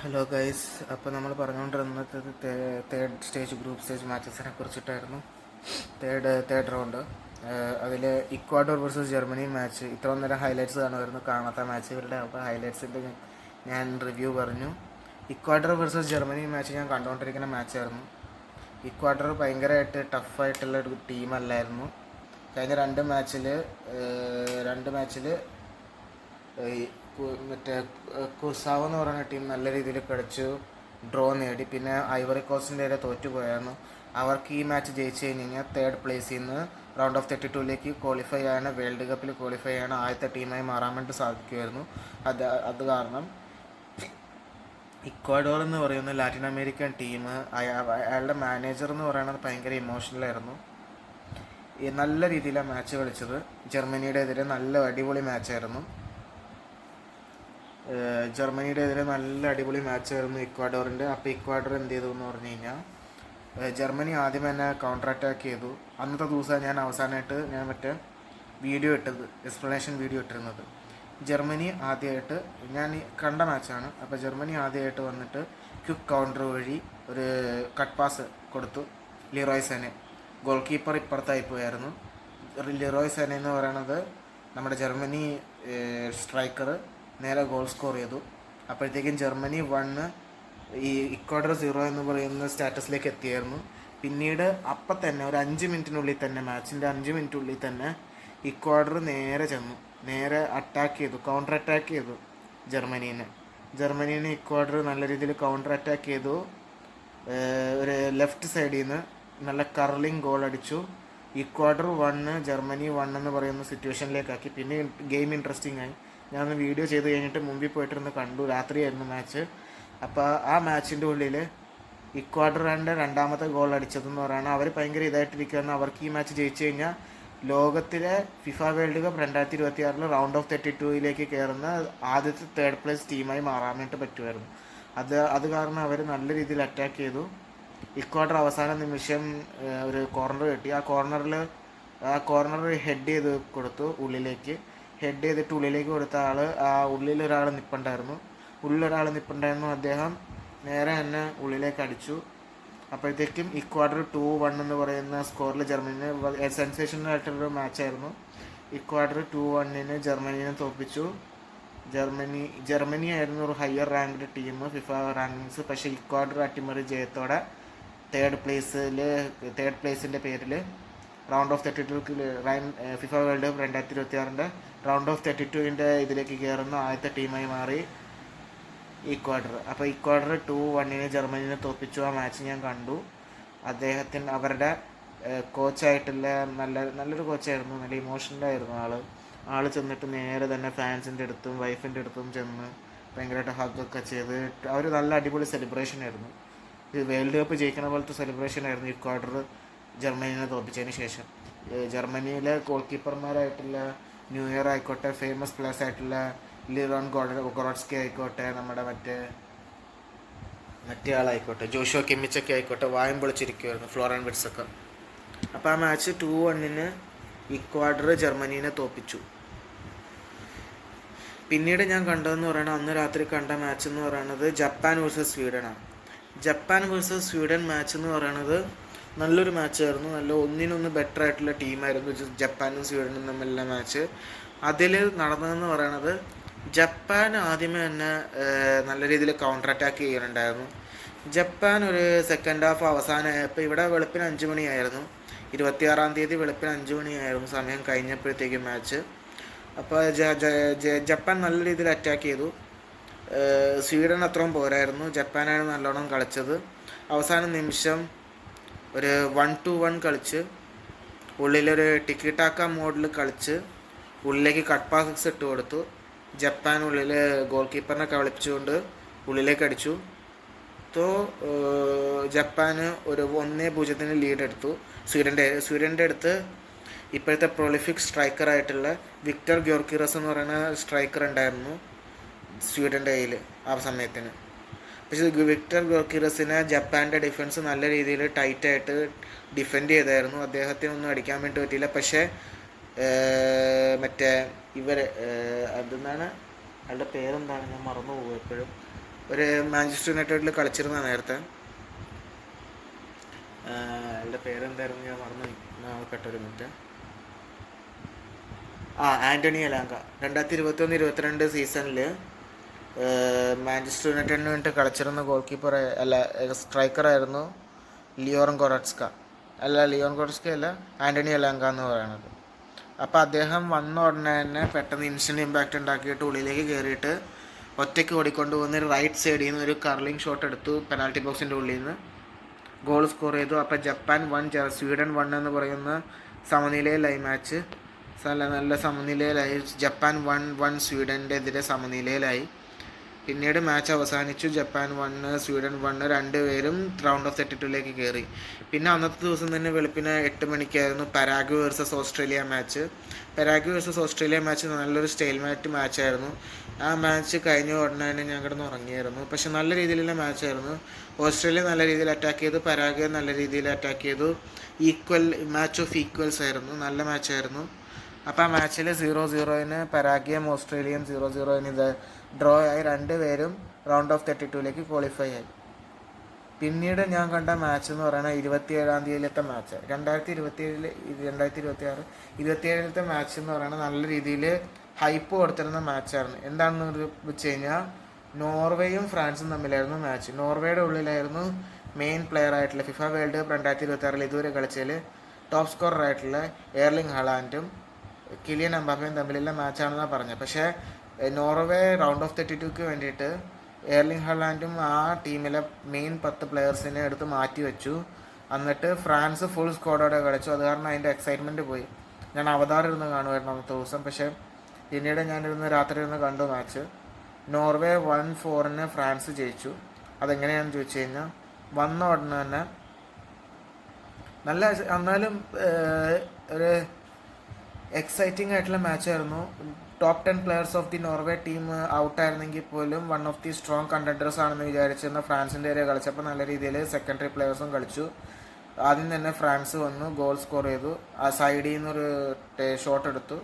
Hello guys, അപ്പോൾ നമ്മൾ പറഞ്ഞുകൊണ്ടിരുന്നത് തേർഡ് സ്റ്റേജ് ഗ്രൂപ്പ് സ്റ്റേജ് മാച്ചസിനെ കുറിച്ചിട്ടായിരുന്നു. തേർഡ് റൗണ്ട് അതിൽ ഇക്വാഡോർ വേഴ്സസ് ജർമ്മനി മാച്ച്. ഇത്ര നേരം ഹൈലൈറ്റ്സ് കാണുമായിരുന്നു, കാണാത്ത മാച്ചുകളുടെ. അപ്പോൾ ഹൈലൈറ്റ്സിൻ്റെ ഞാൻ റിവ്യൂ പറഞ്ഞു. ഇക്വാഡോർ വേഴ്സസ് ജർമ്മനി മാച്ച് ഞാൻ കണ്ടുകൊണ്ടിരിക്കുന്ന മാച്ചായിരുന്നു. ഇക്വാഡോർ ഭയങ്കരമായിട്ട് ടഫായിട്ടുള്ള ഒരു ടീമല്ലായിരുന്നു. കഴിഞ്ഞ രണ്ട് മാച്ചിൽ മറ്റേ കുസാവോ എന്ന് പറയുന്ന ടീം നല്ല രീതിയിൽ കളിച്ചു, ഡ്രോ നേടി. പിന്നെ ഐവറി കോസ്റ്റിൻ്റെ വരെ തോറ്റുപോയായിരുന്നു. അവർക്ക് ഈ മാച്ച് ജയിച്ചു കഴിഞ്ഞാൽ തേർഡ് പ്ലേസിൽ നിന്ന് റൗണ്ട് ഓഫ് 32ലേക്ക് ക്വാളിഫൈ ആണ്, വേൾഡ് കപ്പിൽ ക്വാളിഫൈ ആണ്, ആദ്യത്തെ ടീമായി മാറാൻ വേണ്ടി സാധിക്കുമായിരുന്നു. അത് കാരണം ഇക്വാഡോർ എന്ന് പറയുന്ന ലാറ്റിൻ അമേരിക്കൻ ടീം, അയാളുടെ മാനേജർ എന്ന് പറയുന്നത് ഭയങ്കര ഇമോഷണലായിരുന്നു. നല്ല രീതിയിലാണ് മാച്ച് കളിച്ചത്. ജർമ്മനിയുടെ എതിരെ നല്ല അടിപൊളി മാച്ചായിരുന്നു. നല്ല അടിപൊളി മാച്ചായിരുന്നു ഇക്വാഡോറിൻ്റെ. അപ്പോൾ ഇക്വാഡോർ എന്ത് ചെയ്തു എന്ന് പറഞ്ഞു കഴിഞ്ഞാൽ, ജർമ്മനി ആദ്യം തന്നെ കൗണ്ടർ അറ്റാക്ക് ചെയ്തു. അന്നത്തെ ദിവസം ഞാൻ അവസാനമായിട്ട് മറ്റേ വീഡിയോ ഇട്ടത്, എക്സ്പ്ലനേഷൻ വീഡിയോ ഇട്ടിരുന്നത്. ജർമ്മനി ആദ്യമായിട്ട് ഞാൻ കണ്ട മാച്ചാണ്. അപ്പോൾ ജർമ്മനി ആദ്യമായിട്ട് വന്നിട്ട് ക്വിക്ക് കൗണ്ടർ വഴി ഒരു കട്ട് പാസ് കൊടുത്തു ലിറോയ് സെനെ. ഗോൾ കീപ്പർ ഇപ്പുറത്തായി പോയായിരുന്നു. ലിറോയ് സെനെ എന്ന് പറയുന്നത് നമ്മുടെ ജർമ്മനി സ്ട്രൈക്കർ നേരെ ഗോൾ സ്കോർ ചെയ്തു. അപ്പോഴത്തേക്കും ജർമ്മനി 1, ഈ ഇക്വാഡർ 0 എന്ന് പറയുന്ന സ്റ്റാറ്റസിലേക്ക് എത്തിയായിരുന്നു. പിന്നീട് അപ്പം തന്നെ ഒരു 5 മിനിറ്റിനുള്ളിൽ തന്നെ, മാച്ചിൻ്റെ 5 മിനിറ്റിനുള്ളിൽ തന്നെ ഇക്വാഡർ നേരെ അറ്റാക്ക് ചെയ്തു, കൗണ്ടർ അറ്റാക്ക് ചെയ്തു ജർമ്മനീനെ ഇക്വാഡർ നല്ല രീതിയിൽ കൗണ്ടർ അറ്റാക്ക് ചെയ്തു. ഒരു ലെഫ്റ്റ് സൈഡിൽ നിന്ന് നല്ല കർലിംഗ് ഗോൾ അടിച്ചു. ഇക്വാഡർ 1 ജർമ്മനി 1 എന്ന് പറയുന്ന സിറ്റുവേഷനിലേക്കാക്കി. പിന്നെ ഗെയിം ഇൻട്രസ്റ്റിംഗ് ആയി. ഞാനൊന്ന് വീഡിയോ ചെയ്ത് കഴിഞ്ഞിട്ട് മുമ്പിൽ പോയിട്ടിരുന്ന് കണ്ടു. രാത്രിയായിരുന്നു മാച്ച്. അപ്പോൾ ആ മാച്ചിൻ്റെ ഉള്ളിൽ ഇക്വാഡറിൻ്റെ രണ്ടാമത്തെ ഗോൾ അടിച്ചതെന്ന് പറയുന്നത്, അവർ ഭയങ്കര ഇതായിട്ടിരിക്കുകയാണ്. അവർക്ക് ഈ മാച്ച് ജയിച്ചു കഴിഞ്ഞാൽ ലോകത്തിലെ FIFA World Cup 2026 round of 32ലേക്ക് കയറുന്ന ആദ്യത്തെ തേർഡ് പ്ലേസ് ടീമായി മാറാൻ വേണ്ടി പറ്റുമായിരുന്നു. അത് കാരണം അവർ നല്ല രീതിയിൽ അറ്റാക്ക് ചെയ്തു. ഇക്വാഡർ അവസാന നിമിഷം ഒരു കോർണർ കിട്ടി. ആ കോർണർ ഹെഡ് ചെയ്ത് കൊടുത്തു ഉള്ളിലേക്ക്. ഹെഡ് ചെയ്തിട്ട് ഉള്ളിലേക്ക് കൊടുത്ത ആൾ, ആ ഉള്ളിലൊരാൾ നിൽപ്പുണ്ടായിരുന്നു. അദ്ദേഹം നേരെ തന്നെ ഉള്ളിലേക്ക് അടിച്ചു. അപ്പോഴത്തേക്കും ഇക്വാഡർ 2-1 എന്ന് പറയുന്ന സ്കോറിൽ ജർമ്മനിനെ, സെൻസേഷണൽ ആയിട്ടുള്ളൊരു മാച്ചായിരുന്നു. ഇക്വാഡർ 2-1 ജർമ്മനിനെ തോൽപ്പിച്ചു. ജർമ്മനി ആയിരുന്നു ഒരു higher ranked team FIFA rankings. പക്ഷേ ഇക്വാഡർ അട്ടിമറി ജയത്തോടെ തേർഡ് പ്ലേസിൻ്റെ പേരിൽ round of 32 FIFA World Cup 2026 round of 32 ഇതിലേക്ക് കയറുന്ന ആദ്യത്തെ ടീമായി മാറി ഇക്വാഡർ. അപ്പോൾ ഇക്വാഡർ 2-1 ജർമ്മനിനെ തോൽപ്പിച്ചു. ആ മാച്ച് ഞാൻ കണ്ടു. അവരുടെ കോച്ചായിട്ടുള്ള നല്ലൊരു കോച്ചായിരുന്നു. നല്ല ഇമോഷണലായിരുന്നു ആൾ ചെന്നിട്ട് നേരെ തന്നെ ഫാൻസിൻ്റെ അടുത്തും വൈഫിൻ്റെ അടുത്തും ചെന്ന് ഭയങ്കരമായിട്ട് ഹഗ്ഗൊക്കെ ചെയ്ത് അവർ നല്ല അടിപൊളി സെലിബ്രേഷൻ ആയിരുന്നു. ഇത് വേൾഡ് കപ്പ് ജയിക്കുന്ന പോലത്തെ സെലിബ്രേഷൻ ആയിരുന്നു ഇക്വാഡർ ജർമ്മനിനെ തോൽപ്പിച്ചതിന് ശേഷം. ജർമ്മനിയിലെ ഗോൾ കീപ്പർമാരായിട്ടുള്ള ന്യൂ ഇയർ ആയിക്കോട്ടെ, ഫേമസ് പ്ലേയേഴ്സ് ആയിട്ടുള്ള ലിറോൺ ഗൊറോട്സ്കി ആയിക്കോട്ടെ, നമ്മുടെ മറ്റേ ആളായിക്കോട്ടെ ജോഷുവ കിമ്മിച്ചൊക്കെ ആയിക്കോട്ടെ, വായും പൊളിച്ചിരിക്കുമായിരുന്നു, ഫ്ലോറൻ വിറ്റ്സൊക്കെ. അപ്പോൾ ആ മാച്ച് 2-1 ഇക്വാഡർ ജർമ്മനീനെ തോൽപ്പിച്ചു. പിന്നീട് ഞാൻ കണ്ടതെന്ന് പറയുന്നത്, അന്ന് രാത്രി കണ്ട മാച്ച് എന്ന് പറയുന്നത് ജപ്പാൻ വേഴ്സസ് സ്വീഡനാണ്. ജപ്പാൻ വേഴ്സസ് സ്വീഡൻ മാച്ച് എന്ന് പറയുന്നത് നല്ലൊരു മാച്ചായിരുന്നു. നല്ല ഒന്നിനൊന്ന് ബെറ്റർ ആയിട്ടുള്ള ടീമായിരുന്നു ജപ്പാനും സ്വീഡനും തമ്മിലുള്ള മാച്ച്. അതിൽ നടന്നതെന്ന് പറയുന്നത്, ജപ്പാൻ ആദ്യമേ തന്നെ നല്ല രീതിയിൽ കൗണ്ടർ അറ്റാക്ക് ചെയ്യുന്നുണ്ടായിരുന്നു. ജപ്പാൻ ഒരു സെക്കൻഡ് ഹാഫ് അവസാനമായപ്പോൾ, ഇവിടെ വെളുപ്പിന് 5 മണിയായിരുന്നു, 26-ാം തീയതി വെളുപ്പിന് 5 മണിയായിരുന്നു സമയം കഴിഞ്ഞപ്പോഴത്തേക്കും മാച്ച്. അപ്പോൾ ജപ്പാൻ നല്ല രീതിയിൽ അറ്റാക്ക് ചെയ്തു. സ്വീഡൻ അത്രയും പോരായിരുന്നു. ജപ്പാനാണ് നല്ലോണം കളിച്ചത്. അവസാന നിമിഷം ഒരു 1-1 കളിച്ച്, ഉള്ളിലൊരു ടിക്കി ടാക്ക മോഡിൽ കളിച്ച് ഉള്ളിലേക്ക് കട്ട് പാസ് ഇട്ട് കൊടുത്തു. ജപ്പാൻ ഉള്ളിൽ ഗോൾ കീപ്പറിനെ കളിച്ചുകൊണ്ട് ഉള്ളിലേക്ക് അടിച്ചു. ജപ്പാന് ഒരു 1-0 ലീഡ് എടുത്തു. സ്വീഡൻ്റെ അടുത്ത് ഇപ്പോഴത്തെ പ്രൊളിഫിക് സ്ട്രൈക്കറായിട്ടുള്ള വിക്ടർ ഗ്യോർക്കിറസ് എന്ന് പറയുന്ന സ്ട്രൈക്കർ ഉണ്ടായിരുന്നു സ്വീഡൻ്റെ കയ്യിൽ ആ സമയത്തിന്. പക്ഷേ വിക്ടർ ഗ്യോർക്കിറസിനെ ജപ്പാൻ്റെ ഡിഫൻസ് നല്ല രീതിയിൽ ടൈറ്റായിട്ട് ഡിഫെൻഡ് ചെയ്തായിരുന്നു. അദ്ദേഹത്തിനൊന്നും അടിക്കാൻ വേണ്ടി പറ്റിയില്ല. പക്ഷേ മറ്റേ അതെന്നാണ്, അയാളുടെ പേരെന്താണ്, ഞാൻ മറന്നു പോകും എപ്പോഴും. ഒരു മാഞ്ചസ്റ്റർ യുണൈറ്റഡിൽ കളിച്ചിരുന്ന നേരത്തെ. അയാളുടെ പേരെന്തായിരുന്നു ഞാൻ മറന്നു കേട്ടൊരു മിനിറ്റ്. ആൻ്റണി എലാങ്ക 2021-22 സീസണിൽ മാഞ്ചസ്റ്റർ യുണൈറ്റഡിന് വേണ്ടി കളിച്ചിരുന്ന ഗോൾ കീപ്പർ അല്ല സ്ട്രൈക്കറായിരുന്നു ലിയോൺ ഗൊററ്റ്സ്ക അല്ല ആൻ്റണി എലാങ്ക എന്ന് പറയുന്നത്. അപ്പോൾ അദ്ദേഹം വന്ന ഉടനെ തന്നെ പെട്ടെന്ന് ഇൻസ്റ്റൻറ്റ് ഇമ്പാക്റ്റ് ഉണ്ടാക്കിയിട്ട് ഉള്ളിലേക്ക് കയറിയിട്ട് ഒറ്റയ്ക്ക് ഓടിക്കൊണ്ട് പോകുന്ന റൈറ്റ് സൈഡിൽ നിന്ന് ഒരു കർലിംഗ് ഷോട്ട് എടുത്തു, പെനാൽറ്റി ബോക്സിൻ്റെ ഉള്ളിൽ നിന്ന് ഗോൾ സ്കോർ ചെയ്തു. അപ്പോൾ ജപ്പാൻ 1 സ്വീഡൻ 1 എന്ന് പറയുന്ന സമനിലയിലായി മാച്ച്. നല്ല സമനിലയിലായി. ജപ്പാൻ 1-1 സ്വീഡൻ്റെ എതിരെ സമനിലയിലായി. പിന്നീട് മാച്ച് അവസാനിച്ചു. ജപ്പാൻ 1 സ്വീഡൻ 1, രണ്ടുപേരും റൗണ്ട് ഓഫ് 32ലേക്ക് കയറി. പിന്നെ അന്നത്തെ ദിവസം തന്നെ വെളുപ്പിന് 8 മണിക്കായിരുന്നു Paraguay versus Australia match. Paraguay versus Australia match നല്ലൊരു സ്റ്റൈൽമാറ്റ് മാച്ചായിരുന്നു. ആ മാച്ച് കഴിഞ്ഞ ഉടനെ തന്നെ ഞാൻ കിടന്ന് ഉറങ്ങിയായിരുന്നു. പക്ഷെ നല്ല രീതിയിലുള്ള മാച്ചായിരുന്നു. ഓസ്ട്രേലിയ നല്ല രീതിയിൽ അറ്റാക്ക് ചെയ്തു, പരാഗ്വേ നല്ല രീതിയിൽ അറ്റാക്ക് ചെയ്തു. മാച്ച് ഓഫ് ഈക്വൽസ് ആയിരുന്നു, നല്ല മാച്ചായിരുന്നു. അപ്പോൾ ആ മാച്ചിൽ 0-0 പരാഗ്വേയും ഓസ്ട്രേലിയയും 0-0 ഇത് ഡ്രോ ആയി. രണ്ടുപേരും റൗണ്ട് ഓഫ് 32ലേക്ക് ക്വാളിഫൈ ആയി. പിന്നീട് ഞാൻ കണ്ട മാച്ച് എന്ന് പറയുന്നത് 27-ാം തീയതിയിലത്തെ മാച്ച്. 2026-27 മാച്ച് എന്ന് പറയുന്നത് നല്ല രീതിയിൽ ഹൈപ്പ് കൊടുത്തിരുന്ന മാച്ചായിരുന്നു. എന്താണെന്ന് വെച്ച് കഴിഞ്ഞാൽ നോർവേയും ഫ്രാൻസും തമ്മിലായിരുന്നു മാച്ച്. നോർവേയുടെ ഉള്ളിലായിരുന്നു മെയിൻ പ്ലെയർ ആയിട്ടുള്ള ഫിഫ വേൾഡ് കപ്പ് 2026 ഇതുവരെ കളിച്ചതിൽ ടോപ്പ് സ്കോറർ ആയിട്ടുള്ള എർലിംഗ് ഹാലാൻഡും കിലിയൻ എംബാപ്പയും തമ്മിലുള്ള മാച്ചാണെന്നാണ് പറഞ്ഞത്. പക്ഷേ നോർവേ റൗണ്ട് ഓഫ് 32ക്ക് വേണ്ടിയിട്ട് എർലിംഗ് ഹാലാൻഡും ആ ടീമിലെ മെയിൻ 10 പ്ലെയേഴ്സിനെ എടുത്ത് മാറ്റി വെച്ചു. എന്നിട്ട് ഫ്രാൻസ് ഫുൾ സ്ക്വാഡോടെ കളിച്ചു. അത് കാരണം അതിൻ്റെ എക്സൈറ്റ്മെൻറ്റ് പോയി. ഞാൻ അവതാറിരുന്ന് കാണുമായിരുന്നു അന്നത്തെ ദിവസം. പക്ഷേ പിന്നീട് രാത്രി ഇരുന്ന് കണ്ടു മാച്ച്. നോർവേ 1-4 ഫ്രാൻസ് ജയിച്ചു. അതെങ്ങനെയാണെന്ന് ചോദിച്ചു കഴിഞ്ഞാൽ വന്ന ഉടനെ തന്നെ നല്ല, എന്നാലും ഒരു എക്സൈറ്റിംഗ് ആയിട്ടുള്ള മാച്ചായിരുന്നു. Top 10 players of the Norway team ഔട്ടായിരുന്നെങ്കിൽ പോലും one of the strong contenders ആണെന്ന് വിചാരിച്ചിരുന്ന ഫ്രാൻസിൻ്റെ ഏരിയ കളിച്ചപ്പോൾ നല്ല രീതിയിൽ സെക്കൻഡറി പ്ലെയേഴ്സും കളിച്ചു. ആദ്യം തന്നെ ഫ്രാൻസ് വന്നു, ഗോൾ സ്കോർ ചെയ്തു. ആ സൈഡിൽ നിന്നൊരു ഷോട്ട് എടുത്തു,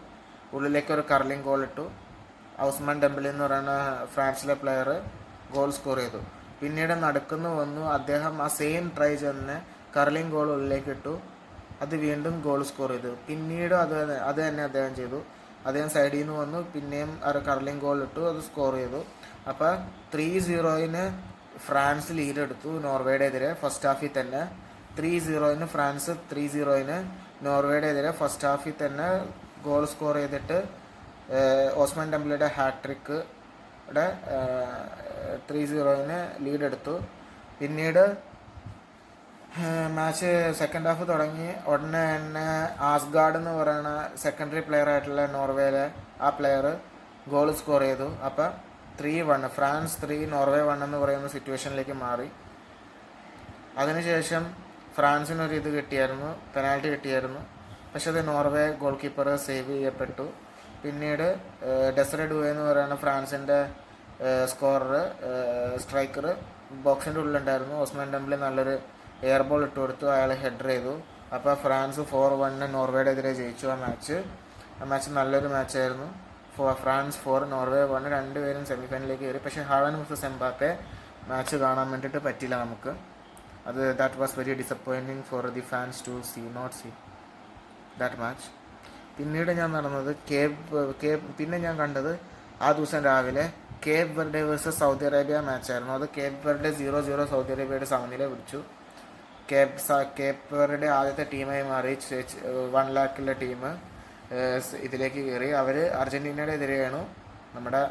ഉള്ളിലേക്ക് ഒരു കർലിംഗ് ഗോൾ ഇട്ടു. ഔസ്മാൻ ഡെംബലി എന്ന് പറയുന്ന ഫ്രാൻസിലെ പ്ലെയർ ഗോൾ സ്കോർ ചെയ്തു. പിന്നീട് നടക്കുന്നു വന്നു, അദ്ദേഹം ആ സെയിം ട്രൈ തന്നെ കർലിംഗ് ഗോൾ ഉള്ളിലേക്ക് ഇട്ടു. അത് വീണ്ടും ഗോൾ സ്കോർ ചെയ്തു. പിന്നീട് അത് തന്നെ അദ്ദേഹം ചെയ്തു. അദ്ദേഹം സൈഡിൽ നിന്ന് വന്നു, പിന്നെയും ഒരു കർലിംഗ് ഗോൾ ഇട്ടു, അത് സ്കോർ ചെയ്തു. അപ്പോൾ 3-0 ഫ്രാൻസ് ലീഡ് എടുത്തു നോർവേയുടെ എതിരെ ഫസ്റ്റ് ഹാഫിൽ തന്നെ. 3-0 ഫ്രാൻസ് 3-0 നോർവേയുടെ എതിരെ ഫസ്റ്റ് ഹാഫിൽ തന്നെ ഗോൾ സ്കോർ ചെയ്തിട്ട് ഓസ്മാൻ ഡെംബലിയുടെ ഹാട്രിക്കിടെ 3-0 ലീഡ് എടുത്തു. പിന്നീട് മാച്ച് സെക്കൻഡ് ഹാഫ് തുടങ്ങി ഉടനെ തന്നെ ആസ്ഗാർഡ് എന്ന് പറയുന്ന സെക്കൻഡറി പ്ലെയർ ആയിട്ടുള്ള നോർവേയിലെ ആ പ്ലെയർ ഗോൾ സ്കോർ ചെയ്തു. അപ്പം 3-1 ഫ്രാൻസ് 3 നോർവേ 1 എന്ന് പറയുന്ന സിറ്റുവേഷനിലേക്ക് മാറി. അതിനുശേഷം ഫ്രാൻസിനൊരു കിട്ടിയായിരുന്നു, പെനാൽറ്റി കിട്ടിയായിരുന്നു. പക്ഷെ അത് നോർവേ ഗോൾ കീപ്പർ സേവ് ചെയ്യപ്പെട്ടു. പിന്നീട് ഡെസറെ ഡുവേ എന്ന് പറയുന്ന ഫ്രാൻസിൻ്റെ സ്ട്രൈക്കർ ബോക്സിൻ്റെ ഉള്ളിലുണ്ടായിരുന്നു. ഓസ്മാൻ ഡെംബലി നല്ലൊരു എയർ ബോൾ ഇട്ട് കൊടുത്തു, അയാൾ ഹെഡർ ചെയ്തു. അപ്പോൾ ഫ്രാൻസ് 4-1 നോർവേയുടെ എതിരെ ജയിച്ചു ആ മാച്ച് നല്ലൊരു മാച്ചായിരുന്നു. ഫ്രാൻസ് 4 നോർവേ 1, രണ്ടുപേരും സെമിഫൈനലിലേക്ക് കയറി. പക്ഷേ ഹാലാൻഡ് വേഴ്സസ് എംബാപ്പെ മാച്ച് കാണാൻ വേണ്ടിയിട്ട് പറ്റില്ല നമുക്ക്. That was very disappointing for the fans to not see that match. പിന്നീട് ഞാൻ നടന്നത് പിന്നെ ഞാൻ കണ്ടത് ആ ദിവസം രാവിലെ Cape Verde versus Saudi Arabia മാച്ചായിരുന്നു. അത് കേപ്പ് വെർഡെ 0-0 സൗദി അറേബ്യയുടെ സമനില പിടിച്ചു. കേപ്പ് വെർഡെ ആദ്യത്തെ ടീമായി മാറി. 1 ലാഖുള്ള ടീം ഇതിലേക്ക് കയറി. അവർ അർജൻറ്റീനയുടെ എതിരെയാണ് നമ്മുടെ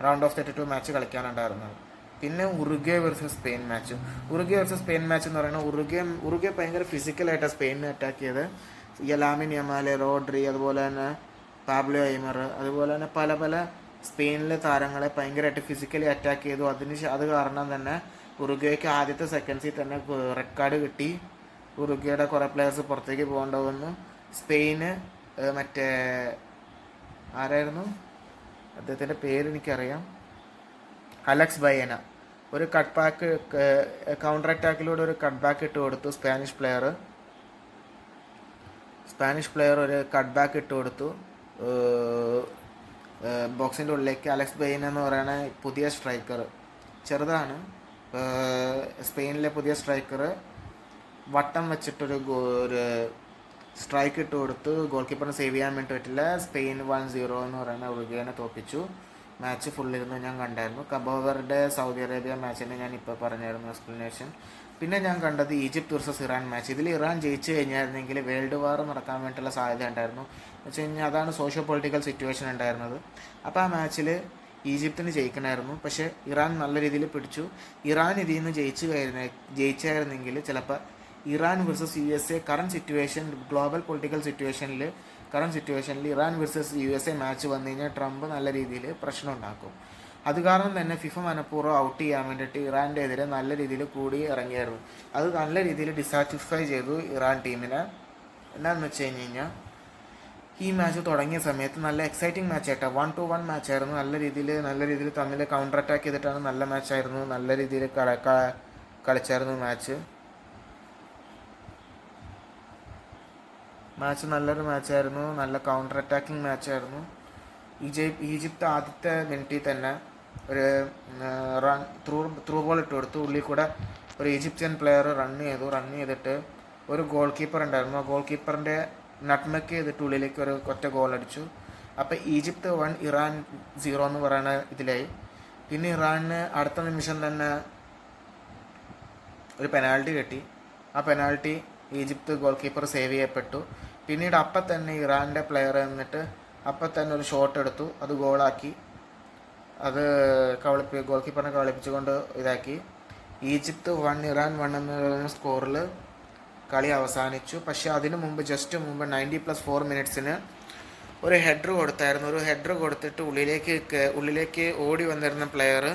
റൗണ്ട് ഓഫ് 32 മാച്ച് കളിക്കാനുണ്ടായിരുന്നത്. പിന്നെ Uruguay versus Spain match. Uruguay versus Spain match എന്ന് പറയുന്നത് ഉറുഗ്വേ ഭയങ്കര ഫിസിക്കലായിട്ടാണ് സ്പെയിനിനെ അറ്റാക്ക് ചെയ്ത്. ലാമിൻ യമാൽ, റോഡ്രി, അതുപോലെ തന്നെ പാബ്ലോ ഐമർ, അതുപോലെ തന്നെ പല സ്പെയിനിലെ താരങ്ങളെ ഭയങ്കരമായിട്ട് ഫിസിക്കലി അറ്റാക്ക് ചെയ്തു. അത് കാരണം തന്നെ ഉറുഗ്വേക്ക് ആദ്യത്തെ സെക്കൻഡ്സിൽ തന്നെ റെഡ് കാർഡ് കിട്ടി. ഉറുഗ്വേയുടെ കുറേ പ്ലെയേഴ്സ് പുറത്തേക്ക് പോകേണ്ട വന്നു. സ്പെയിന് മറ്റേ ആരായിരുന്നു അദ്ദേഹത്തിൻ്റെ പേര് എനിക്കറിയാം, അലക്സ് ബയേന ഒരു കൗണ്ടർ അറ്റാക്കിലൂടെ ഒരു കട്ട് ബാക്ക് ഇട്ട് കൊടുത്തു. സ്പാനിഷ് പ്ലെയർ ഒരു കട്ട് ബാക്ക് ഇട്ട് കൊടുത്തു ബോക്സിൻ്റെ ഉള്ളിലേക്ക്. അലക്സ് ബെയിൻ എന്ന് പറയുന്ന പുതിയ സ്ട്രൈക്കർ ചെറുതാണ്. സ്പെയിനിലെ പുതിയ സ്ട്രൈക്കർ വട്ടം വെച്ചിട്ടൊരു ഒരു സ്ട്രൈക്ക് ഇട്ട് കൊടുത്ത് ഗോൾ കീപ്പറിനെ സേവ് ചെയ്യാൻ വേണ്ടി പറ്റില്ല. സ്പെയിൻ 1-0 എന്ന് പറയുന്ന ഉറുഗ്വേനെ തോൽപ്പിച്ചു. മാച്ച് ഫുള്ളിരുന്ന് ഞാൻ കണ്ടായിരുന്നു. കബോവറുടെ സൗദി അറേബ്യ മാച്ചിനെ ഞാൻ ഇപ്പോൾ പറഞ്ഞായിരുന്നു എക്സ്പ്ലനേഷൻ. പിന്നെ ഞാൻ കണ്ടത് ഈജിപ്ത് വേഴ്സസ് ഇറാൻ മാച്ച്. ഇതിൽ ഇറാൻ ജയിച്ചു കഴിഞ്ഞായിരുന്നെങ്കിൽ വേൾഡ് വാർ നടക്കാൻ വേണ്ടിയിട്ടുള്ള സാധ്യത ഉണ്ടായിരുന്നു. എന്ന് വെച്ച് കഴിഞ്ഞാൽ അതാണ് സോഷ്യോ പൊളിറ്റിക്കൽ സിറ്റുവേഷൻ ഉണ്ടായിരുന്നത്. അപ്പോൾ ആ മാച്ചിൽ ഈജിപ്തിന് ജയിക്കണമായിരുന്നു. പക്ഷേ ഇറാൻ നല്ല രീതിയിൽ പിടിച്ചു. ഇറാൻ ഇതിൽ നിന്ന് ജയിച്ചായിരുന്നെങ്കിൽ ചിലപ്പോൾ Iran versus USA current situation, global political സിറ്റുവേഷനിൽ ഇറാൻ വേഴ്സസ് USA മാച്ച് വന്നു കഴിഞ്ഞാൽ ട്രംപ് നല്ല രീതിയിൽ പ്രശ്നം ഉണ്ടാക്കും. അത് കാരണം തന്നെ ഫിഫ മനഃപൂർവ്വം ഔട്ട് ചെയ്യാൻ വേണ്ടിയിട്ട് ഇറാൻ്റെ എതിരെ നല്ല രീതിയിൽ കൂടി ഇറങ്ങിയായിരുന്നു. അത് നല്ല രീതിയിൽ ഡിസാറ്റിസ്ഫൈ ചെയ്തു ഇറാൻ ടീമിനെ. എന്താണെന്ന് വെച്ച് കഴിഞ്ഞാൽ ഈ മാച്ച് തുടങ്ങിയ സമയത്ത് നല്ല എക്സൈറ്റിംഗ് മാച്ച് ആയിട്ടാണ്. 1-1 മാച്ചായിരുന്നു. നല്ല രീതിയിൽ തമ്മിൽ കൗണ്ടർ അറ്റാക്ക് ചെയ്തിട്ടാണ്. നല്ല മാച്ചായിരുന്നു. നല്ല രീതിയിൽ കളിച്ചായിരുന്നു മാച്ച് നല്ലൊരു മാച്ചായിരുന്നു. നല്ല കൗണ്ടർ അറ്റാക്കിംഗ് മാച്ചായിരുന്നു. ഈജിപ്ത് ആദ്യത്തെ മിനിറ്റിൽ തന്നെ ഒരു റൺ ത്രൂ ബോൾ ഇട്ട് കൊടുത്തു. ഉള്ളിൽ കൂടെ ഒരു ഈജിപ്ഷ്യൻ പ്ലെയർ റൺ ചെയ്തിട്ട് ഒരു ഗോൾ കീപ്പർ ഉണ്ടായിരുന്നു. ആ ഗോൾ കീപ്പറിൻ്റെ നട്ട്മെക്ക് ചെയ്തിട്ട് ഉള്ളിലേക്ക് ഒരു ഒറ്റ ഗോൾ അടിച്ചു. അപ്പോൾ ഈജിപ്ത് 1 ഇറാൻ 0 എന്ന് പറയുന്ന ഇതിലായി. പിന്നെ ഇറാനിന് അടുത്ത നിമിഷം തന്നെ ഒരു പെനാൽറ്റി കിട്ടി. ആ penalty Egypt goal keeper save ചെയ്യപ്പെട്ടു. പിന്നീട് അപ്പം തന്നെ ഇറാൻ്റെ പ്ലെയർ എന്നിട്ട് അപ്പം തന്നെ ഒരു ഷോട്ട് എടുത്തു. അത് ഗോളാക്കി. അത് ഗോൾ കീപ്പറിനെ കളിപ്പിച്ചുകൊണ്ട് ഇതാക്കി. ഈജിപ്ത് 1 ഇറാൻ 1 എന്ന സ്കോറിൽ കളി അവസാനിച്ചു. പക്ഷേ അതിനു മുമ്പ് ജസ്റ്റ് മുമ്പ് 90+4 മിനിറ്റ്സിന് ഒരു ഹെഡർ കൊടുത്തായിരുന്നു. ഒരു ഹെഡർ കൊടുത്തിട്ട് ഉള്ളിലേക്ക് ഓടി വന്നിരുന്ന പ്ലെയർ